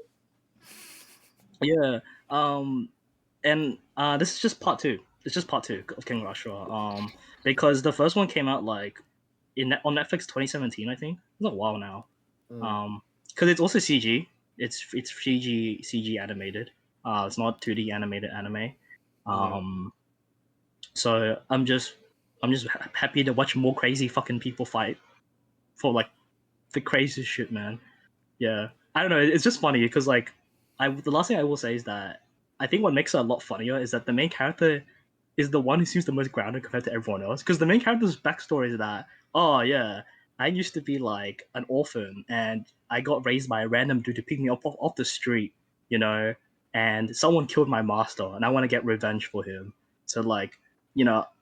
Yeah. And this is just part two. It's just part two of King Rashua. Because the first one came out like on Netflix 2017, I think. It's a while now. Because it's also CG. It's CG animated. It's not 2D animated anime. So I'm just happy to watch more crazy fucking people fight for like the craziest shit, man. Yeah, I don't know. It's just funny because like the last thing I will say is that I think what makes it a lot funnier is that the main character is the one who seems the most grounded compared to everyone else. Because the main character's backstory is that, oh yeah, I used to be like an orphan and I got raised by a random dude to pick me up off the street, you know, and someone killed my master and I want to get revenge for him. So like,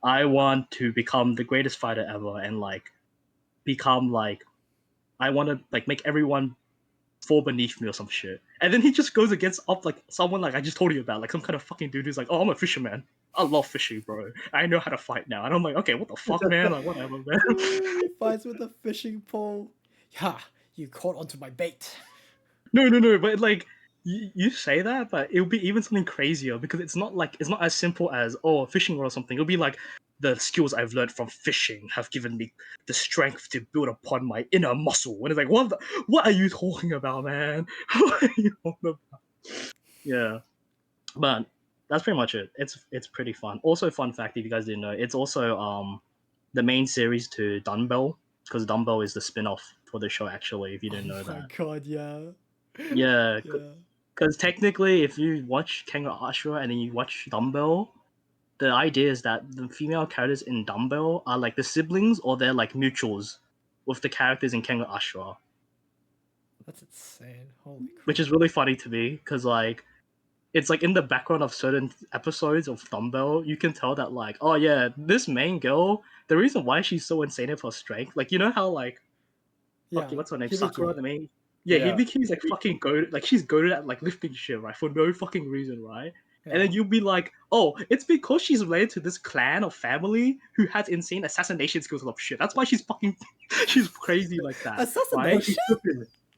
I want to become the greatest fighter ever and like become like I want to like make everyone fall beneath me or some shit. And then he just goes against up like someone like I just told you about, like some kind of fucking dude who's like, oh, I'm a fisherman. I love fishing, bro. I know how to fight now. And I'm like, okay, what the fuck, man? Like, whatever, man. He fights with a fishing pole. Yeah, you caught onto my bait. No. But like, you say that, but it'll be even something crazier because it's not as simple as fishing or something. It'll be like the skills I've learned from fishing have given me the strength to build upon my inner muscle. And it's like, what are you talking about, man? What are you talking about? Yeah, but that's pretty much it. It's pretty fun. Also, fun fact if you guys didn't know, it's also the main series to Dumbbell because Dumbbell is the spin-off for the show. Actually, if you didn't know Oh my that, god, yeah. yeah, Yeah. because technically, if you watch Kenga Ashura and then you watch Dumbbell, the idea is that the female characters in Dumbbell are like the siblings or they're like mutuals with the characters in Kenga Ashura, That's insane. Holy crap. which is really funny to me because like it's like in the background of certain episodes of Dumbbell, you can tell that like, oh yeah, this main girl, the reason why she's so insane of her strength, like you know how like Yeah. what's her name? Hibiki. Sakura, the main. Yeah, Yeah. Hibiki's like fucking goated, like she's goated at like lifting shit, right? For no fucking reason, right? Yeah. And then you'll be like, oh, it's because she's related to this clan or family who has insane assassination skills of shit. That's why she's fucking, she's crazy like that, right? Assassination?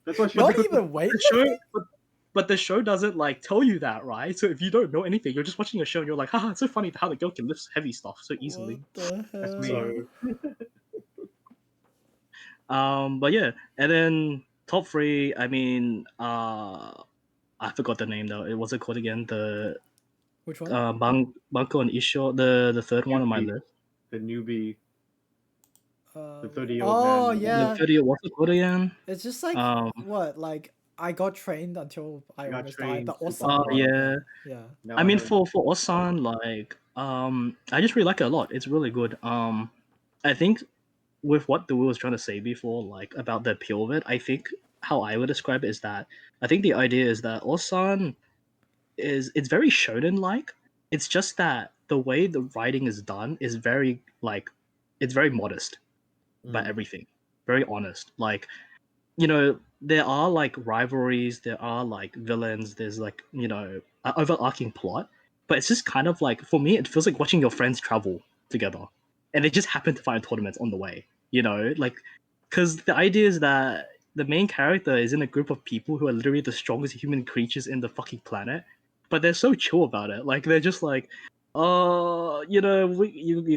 That's why she's Not good. even The show, weightlifting? but the show doesn't like tell you that, right? So if you don't know anything, you're just watching a show and you're like, haha, it's so funny how the girl can lift heavy stuff so easily. What the hell? So but yeah, and then top three, I mean, I forgot the name though. It was it called again? The Which one? Banco and Isho, the third one on my Newbie. list. The newbie, the 30-year-old Oh man. yeah. The video, what's it called again? It's just like Um, what? Like I got trained until I Got almost died. The trained super Osan. hard. yeah. Yeah. Now I mean, have for Osan, like, I just really like it a lot. It's really good. I think with what the was trying to say before, like about the appeal of it, I think how I would describe it is that I think the idea is that Osan it's very shonen like. It's just that the way the writing is done is very like it's very modest about everything, very honest. Like there are like rivalries, there are like villains, there's like an overarching plot, but it's just kind of like for me, it feels like watching your friends travel together, and they just happen to find tournaments on the way. Like because the idea is that the main character is in a group of people who are literally the strongest human creatures in the fucking planet, but they're so chill about it. Like they're just like, you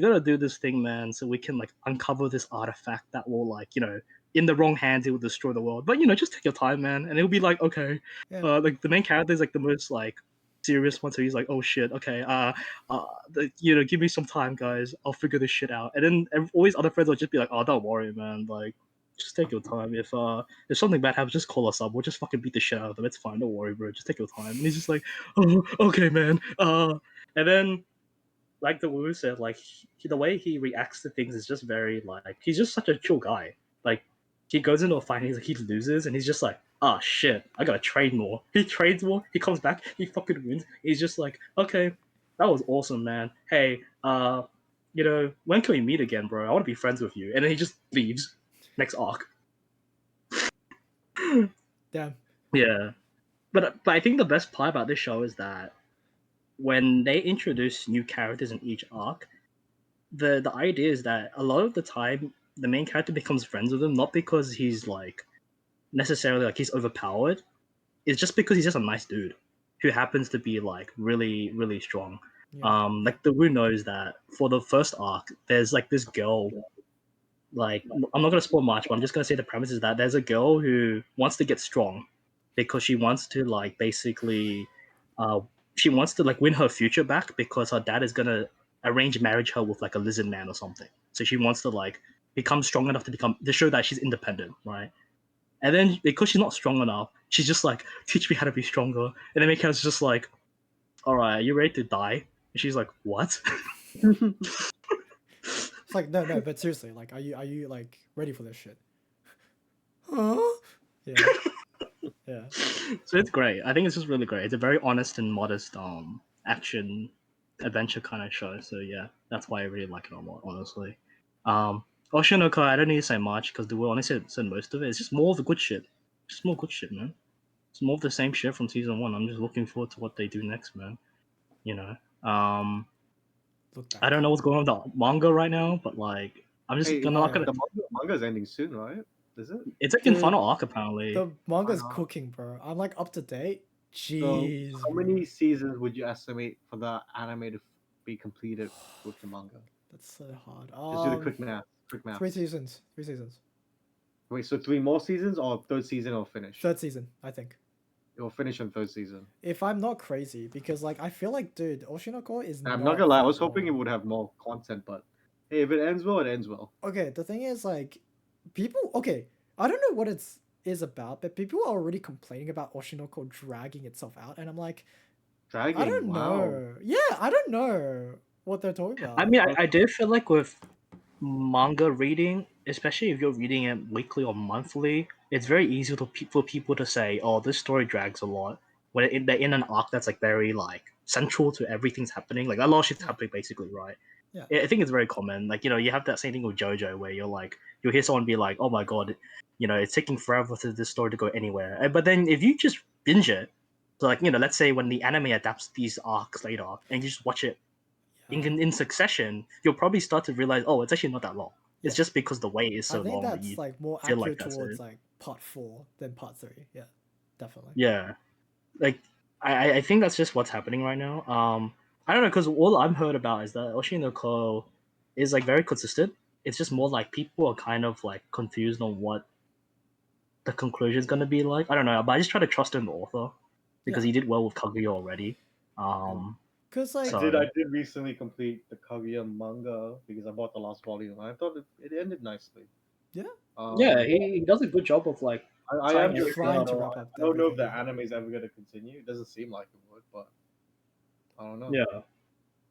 gotta do this thing, man, so we can like uncover this artifact that will like, in the wrong hands it will destroy the world. But just take your time, man, and it'll be like, okay, Yeah. like the main character is like the most like serious one, so he's like, oh shit, okay, give me some time, guys, I'll figure this shit out. And then all his other friends will just be like, oh, don't worry, man, like just take your time. If something bad happens, just call us up. We'll just fucking beat the shit out of them. It's fine, don't worry, bro. Just take your time. And he's just like, oh, okay, man. And then like the Wu said, like the way he reacts to things is just very like he's just such a chill guy. Like he goes into a fight, and he loses, and he's just like, ah, shit, I gotta train more. He trains more. He comes back, he fucking wins. He's just like, okay, that was awesome, man. Hey, when can we meet again, bro? I want to be friends with you. And then he just leaves. Next arc. Damn. Yeah, but I think the best part about this show is that when they introduce new characters in each arc, the idea is that a lot of the time the main character becomes friends with him not because he's like necessarily like he's overpowered. It's just because he's just a nice dude who happens to be like really really strong. Yeah. Like the Wu knows that for the first arc, there's like this girl. Like I'm not gonna spoil much, but I'm just gonna say the premise is that there's a girl who wants to get strong because she wants to like basically, uh, she wants to like win her future back because her dad is gonna arrange marriage her with like a lizard man or something. So she wants to like become strong enough to show that she's independent, right? And then because she's not strong enough, she's just like, teach me how to be stronger. And then Mika's just like, all right, are you ready to die? And she's like, what? It's like no, but seriously, like, are you like ready for this shit? Huh? Yeah. Yeah. So it's great. I think it's just really great. It's a very honest and modest action adventure kind of show. So yeah, that's why I really like it a lot, honestly. Oshinoko, I don't need to say much because the will only said most of it. It's just more of the good shit. Just more good shit, man. It's more of the same shit from season one. I'm just looking forward to what they do next, man. You know. Look back. I don't know what's going on with the manga right now, but like I'm just Hey, not the gonna. manga's ending soon, right? Is it? It's like in Dude, final arc apparently. The manga's Why not? cooking, bro. I'm like up to date. So, Jeez. how bro. many seasons would you estimate for the anime to be completed with the manga? That's so hard. Just do the quick math. Quick math. 3 seasons. 3 seasons. Wait, so 3 more seasons or third season will finish? Third season, I think. It will finish on third season. If I'm not crazy, because like I feel like, dude, Oshinoko is And I'm not not gonna lie, I that was hoping it long. would have more content, but hey, if it ends well, it ends well. Okay, the thing is like people okay, I don't know what it's is about, but people are already complaining about Oshinoko dragging itself out, and I'm like, Dragging, I don't wow. know. Yeah, I don't know what they're talking about. I mean, I do feel like with manga reading, especially if you're reading it weekly or monthly, it's very easy for people to say, "Oh, this story drags a lot." When they're in an arc that's like very like central to everything's happening, like a lot of shit's Yeah. happening basically, right? Yeah. I think it's very common. Like you have that same thing with JoJo where you'll hear someone be like, "Oh my god, it's taking forever for this story to go anywhere." But then if you just binge it, so like let's say when the anime adapts these arcs later, and you just watch it Yeah. in succession, you'll probably start to realize, oh, it's actually not that long. It's Yeah. just because the wait is I so think long that that's you like more feel like accurate that's towards it. like part 4 than part 3. Yeah, definitely. Yeah, like I think that's just what's happening right now. I don't know because all I've heard about is that Oshinoko is like very consistent. It's just more like people are kind of like confused on what the conclusion is gonna be like. I don't know, but I just try to trust in the author because Yeah. he did well with Kaguya already. Cause like So- I did recently complete the Kaguya manga because I bought the last volume. I thought it ended nicely. Yeah. yeah, he does a good job of like I tying am just everything trying up. to wrap up I don't know if the everything. anime is ever gonna continue. It doesn't seem like it would, but I don't know. Yeah.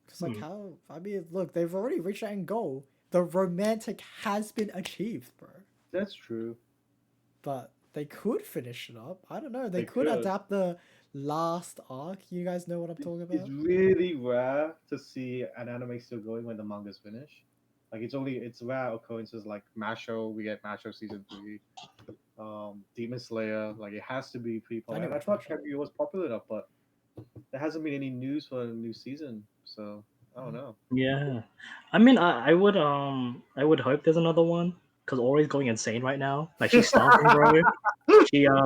Cause like how I mean, look, they've already reached that end goal. The romantic has been achieved, bro. That's true. But they could finish it up. I don't know. They They could could. adapt the last arc. You guys know what I'm talking about? It's really rare to see an anime still going when the manga's finished. Like it's rare occurrences like Masho, we get Masho season 3. Demon Slayer, like it has to be pretty popular. And I watch thought Masho. Kaguya was popular enough, but there hasn't been any news for a new season, so I don't know. Yeah, I mean, I would hope there's another one because Ori's going insane right now. Like she's starving, bro.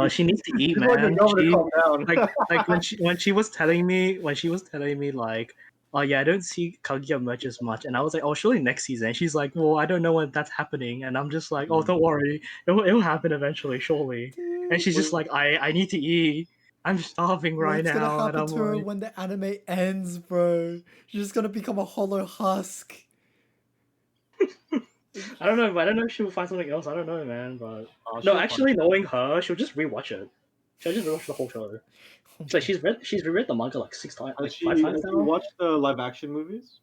She needs to eat, Just want the man. government to She calm down. like when she was telling me like, oh yeah, I don't see Kaguya merch as much, and I was like, oh, surely next season. And she's like, well, I don't know when that's happening, and I'm just like, oh, don't worry, it'll happen eventually, surely. And she's just like, I need to eat. I'm starving right What's gonna now, and happen I'm to her like, when the anime ends, bro? She's just gonna become a hollow husk. I don't know, but I don't know if she'll find something else. I don't know, man. But no, she'll actually, find- knowing her, she'll just rewatch it. She'll just rewatch the whole show. It's like she's reread the manga like 6 times, like 5 times Has she now. watched the live action movies?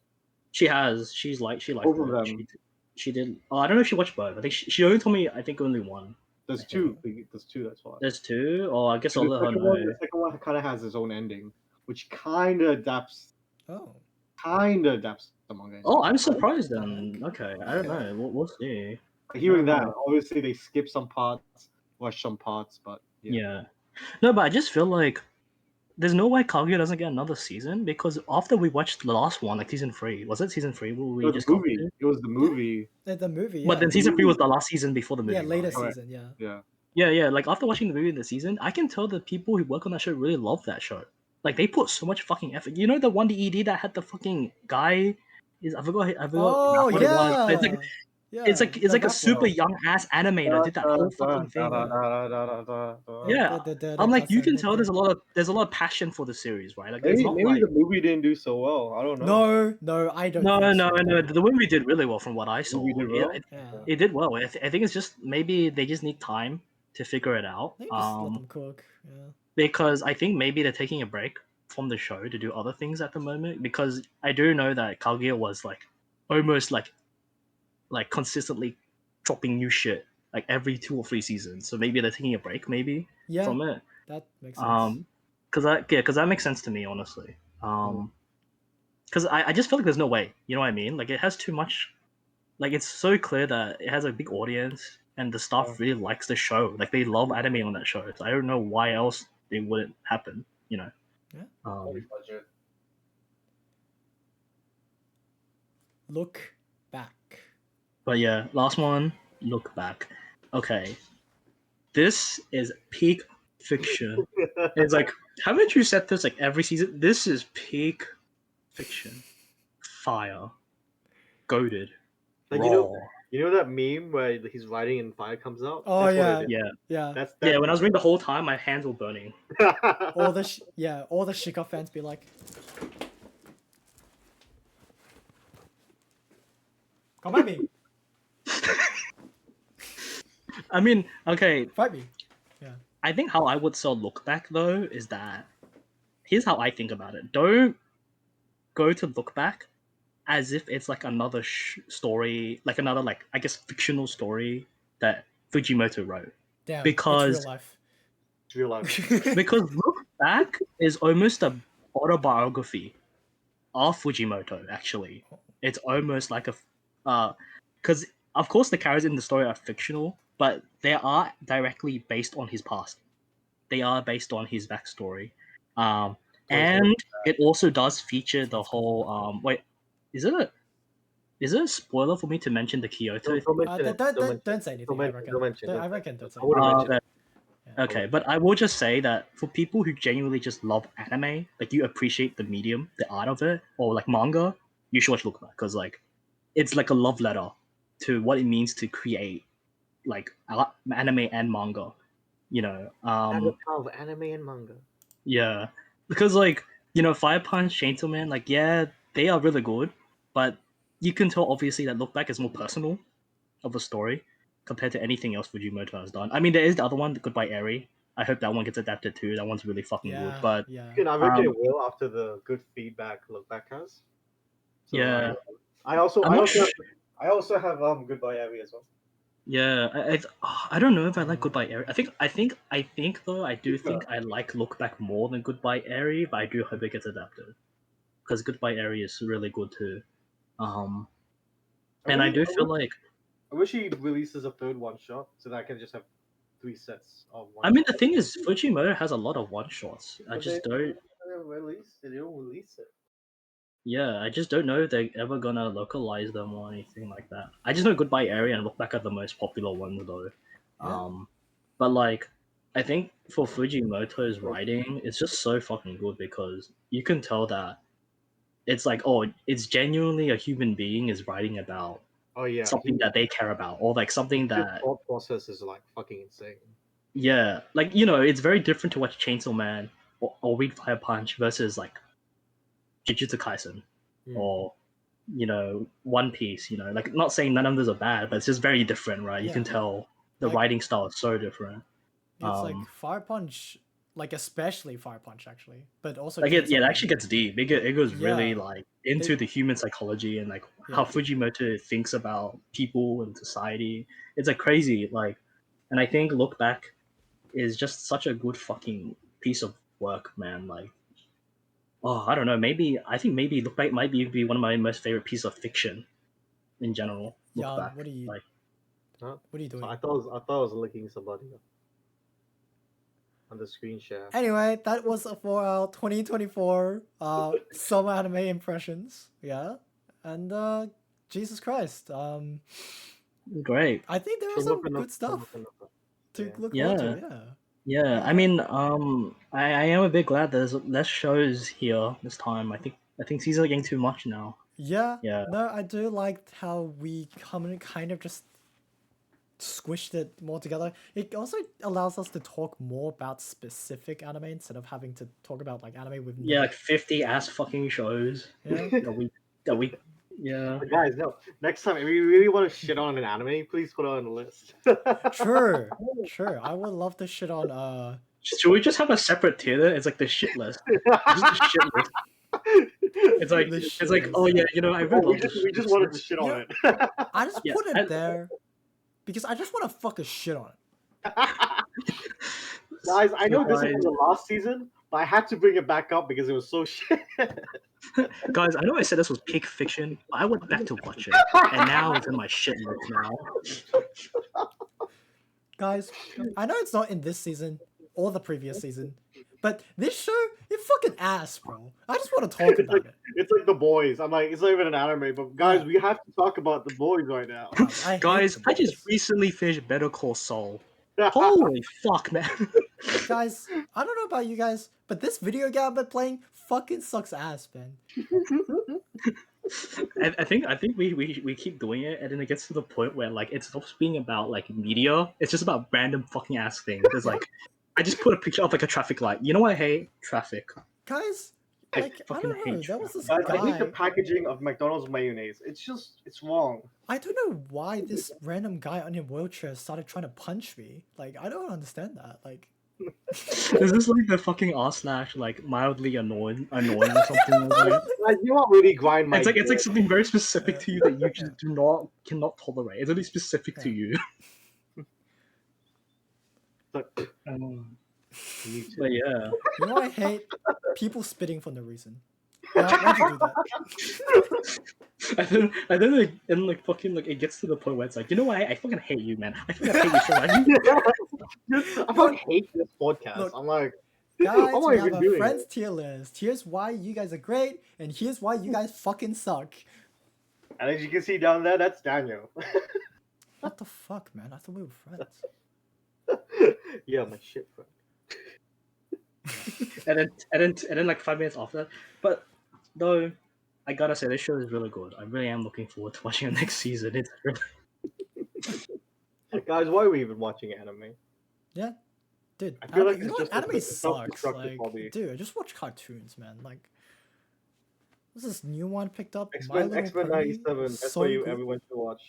She has. She liked Both of it. them. She did. Oh, I don't know if she watched both. I think she only told me. I think only one. There's I think. two. There's two. That's why. There's two. Oh, I guess And I'll let her know. the second one kind of has its own ending, which kind of adapts Oh. the manga. Oh, I'm surprised the then. heck? Okay, I don't Okay. know. We'll see. Hearing that, Uh, obviously they skip some parts, watch some parts, but yeah. Yeah. No, but I just feel like there's no way Kaguya doesn't get another season because after we watched the last one, like season 3, was it season 3 where It we was just the movie. completed? It was the movie. The movie, yeah. But then The season 3 movie- was the last season before the movie. yeah, later right? Correct. season, yeah. Yeah. Yeah. Like after watching the movie and the season, I can tell the people who work on that show really love that show. Like they put so much fucking effort. You know the one ED that had the fucking guy is I forgot Oh what it was. But yeah. Yeah. it's the like a rap super one. young ass animator did that whole fucking thing. Yeah, I'm like you can tell there's a lot of passion for the series, right? Like it's Maybe not like the movie didn't do so well. I don't know. No, I don't no, think no, so. no. The movie did really well from what I saw. Movie did Yeah, well? Yeah. it did well. I think it's just maybe they just need time to figure it out. I think just let them cook. Yeah. Because I think maybe they're taking a break from the show to do other things at the moment. Because I do know that Kaguya was like almost like consistently dropping new shit like every 2 or 3 seasons. So maybe they're taking a break maybe Yeah. from it. That makes sense. Because that makes sense to me honestly. Because I just feel like there's no way. You know what I mean? Like it has too much. Like it's so clear that it has a big audience and the staff really likes the show. Like they love anime on that show. So I don't know why else it wouldn't happen. You know. Yeah. Budget. Look back. But yeah, last one. Look back. Okay, this is peak fiction. It's like, haven't you said this like every season? This is peak fiction. Fire. Goaded. Like Raw. you know that meme where he's riding and fire comes out? Oh, That's yeah. what it is. Yeah. Yeah. That's Yeah, when I was reading the whole time, my hands were burning. all the all the Shika fans be like, come at me, I mean, okay, fight me. I think how I would sell Look Back though is that here's how I think about it. Don't go to Look Back as if it's like another story, like another like I guess fictional story that Fujimoto wrote. Damn, Because it's real life. It's real life. because Look Back is almost a autobiography of Fujimoto. Actually, it's almost like a because of course the characters in the story are fictional, but they are directly based on his past. They are based on his backstory, and it also does feature the whole wait, is it a spoiler for me to mention the Kyoto? Don't mention it. Don't say anything. Don't I mention- reckon. don't mention it. I reckon don't say I wouldn't anything. mention it. Yeah. Okay, but I will just say that for people who genuinely just love anime, like you appreciate the medium, the art of it, or like manga, you should watch Look Back because like it's like a love letter to what it means to create like anime and manga. You know, of anime and manga. yeah, because like Fire Punch, Chainsaw Man, like yeah, they are really good, but you can tell obviously that Look Back is more personal of a story compared to anything else Fujimoto has done. I mean, there is the other one, Goodbye Eri. I hope that one gets adapted too. That one's really fucking good. But yeah. I reckon it will after the good feedback Look Back has. So, yeah, I also I'm not have Goodbye Abby as well. yeah, I don't know if I like Goodbye Eri. I think though I do think I like Look Back more than Goodbye Eri, but I do hope it gets adapted because Goodbye Eri is really good too. And I do feel like I wish he releases a third one shot so that I can just have 3 sets of one. I mean the thing is Fujimoto has a lot of one shots. I But just they don't. They don't release it. Yeah, I just don't know if they're ever gonna localize them or anything like that. I just know Goodbye Area and Look Back at the most popular ones though. Yeah. But like, I think for Fujimoto's writing, it's just so fucking good because you can tell that it's like, oh, it's genuinely a human being is writing about Oh yeah, something that they care about, or like something his that, thought process is like fucking insane. yeah, like it's very different to watch Chainsaw Man or read Fire Punch versus like Jujutsu Kaisen Hmm. or One Piece. Like not saying none of those are bad, but it's just very different, right? You can Yeah. tell the Like- writing style is so different. It's like Fire Punch, like especially Fire Punch actually, but also Like Chainsaw it Man. actually gets deep. It goes really Yeah. like into the human psychology and like how Yeah. Fujimoto thinks about people and society. It's like crazy. Like, and I think Look Back is just such a good fucking piece of work, man. Like, oh, I don't know. I think maybe Look Back might be one of my most favorite pieces of fiction in general. Look Jan, Back, what Huh? are you doing? So I thought I was licking somebody on the screen share. Anyway, that was for our 2024 summer anime impressions. Yeah. And Jesus Christ. great. I think there was some good stuff to Yeah. look forward Yeah. to, yeah. Yeah, I mean, I am a bit glad there's less shows here this time. I think seasons are getting too much now. Yeah. Yeah. No, I do like how we kind of just squished it more together. It also allows us to talk more about specific anime instead of having to talk about like anime with Yeah, like 50 ass fucking shows yeah. that we yeah. But guys, no. Next time, if you really want to shit on an anime, please put it on the list. Sure. I would love to shit on Should we just have a separate tier? Then? It's like the shit list. Just the shit list. It's like The it's shit like list. oh yeah, I really we love just this. we just wanted to shit on it. I just Yeah, put it I- there because I just want to fuck a shit on it. Guys, I know this Guys, was the last season, but I had to bring it back up because it was so shit. guys, I know I said this was peak fiction, but I went back to watch it, and now it's in my shit list now. Guys, I know it's not in this season or the previous season, but this show, it fucking ass, bro. I just want to talk about it. It's like The Boys. I'm like, it's not even an anime, but guys, Yeah. we have to talk about The Boys right now. I hate Guys, the I just boys. recently finished Better Call Saul. Holy fuck, man! Guys, I don't know about you guys, but this video game I've been playing fucking sucks ass, man. I think we keep doing it, and then it gets to the point where like it stops being about like media. It's just about random fucking ass things. It's like I just put a picture of like a traffic light. You know what I hate? Traffic. Guys, I like, I fucking don't know. hate There was this Guys, I hate the guy. packaging of McDonald's mayonnaise. It's wrong. I don't know why this random guy on a wheelchair started trying to punch me. Like, I don't understand that. Like, Is this like the fucking r slash like mildly annoying or something? Like, Guys, you don't really grind my. it's like gears. something very specific to you that you just cannot tolerate. It's only specific to you. But, But yeah. you know what I hate? People spitting for no reason. Why'd you do that? and then fucking like it gets to the point where it's like, you know what? I fucking hate you, man. I fucking hate you so much. I fucking hate this podcast. Look, I'm like, Guys, what am we I have even a doing? friends tier list. Here's why you guys are great, and here's why you guys fucking suck. And as you can see down there, that's Daniel. What the fuck, man? I thought we were friends. Yeah, my shit friend. and then like 5 minutes after that. But though, I gotta say this show is really good. I really am looking forward to watching the next season. It's really Guys, why are we even watching anime? Yeah, dude. I feel like you know it's what? just a Anime sucks. self-destructive Like, hobby. dude, just watch cartoons, man. Like, what's this new one picked up? X-Men My Little Pony? 97. That's So why good. everyone should watch.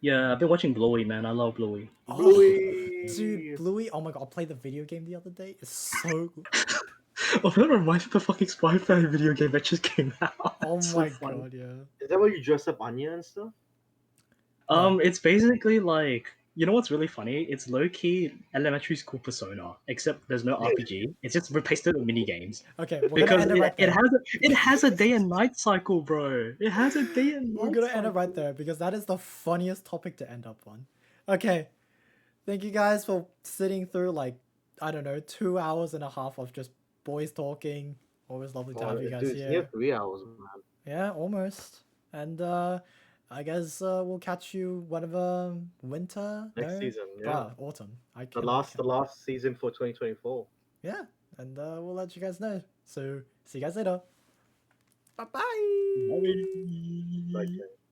yeah. I've been watching Bluey, man. I love Bluey. Oh, Bluey. dude, Bluey. Oh my god, I played the video game the other day. It's so good. Oh, that reminds me of the fucking Spy Family video game that just came out. Oh It's so my funny. god, yeah. Is that where you dress up Anya and stuff? It's basically like, you know what's really funny? It's low key elementary school Persona, except there's no RPG. It's just replaced it with mini games. Okay, we're gonna Because end it right there. it has a day and night cycle, bro. It has a day and night. We're gonna end it right cycle. there because that is the funniest topic to end up on. Okay. Thank you guys for sitting through like, I don't know, 2.5 hours of just boys talking. Always lovely to have you guys Dude, it's here. near 3 hours, man. Yeah, almost. And I guess we'll catch you whenever winter. Next season, yeah. Autumn. I The cannot count. last season for 2024. Yeah, and we'll let you guys know. So see you guys later. Bye bye. Bye. Like.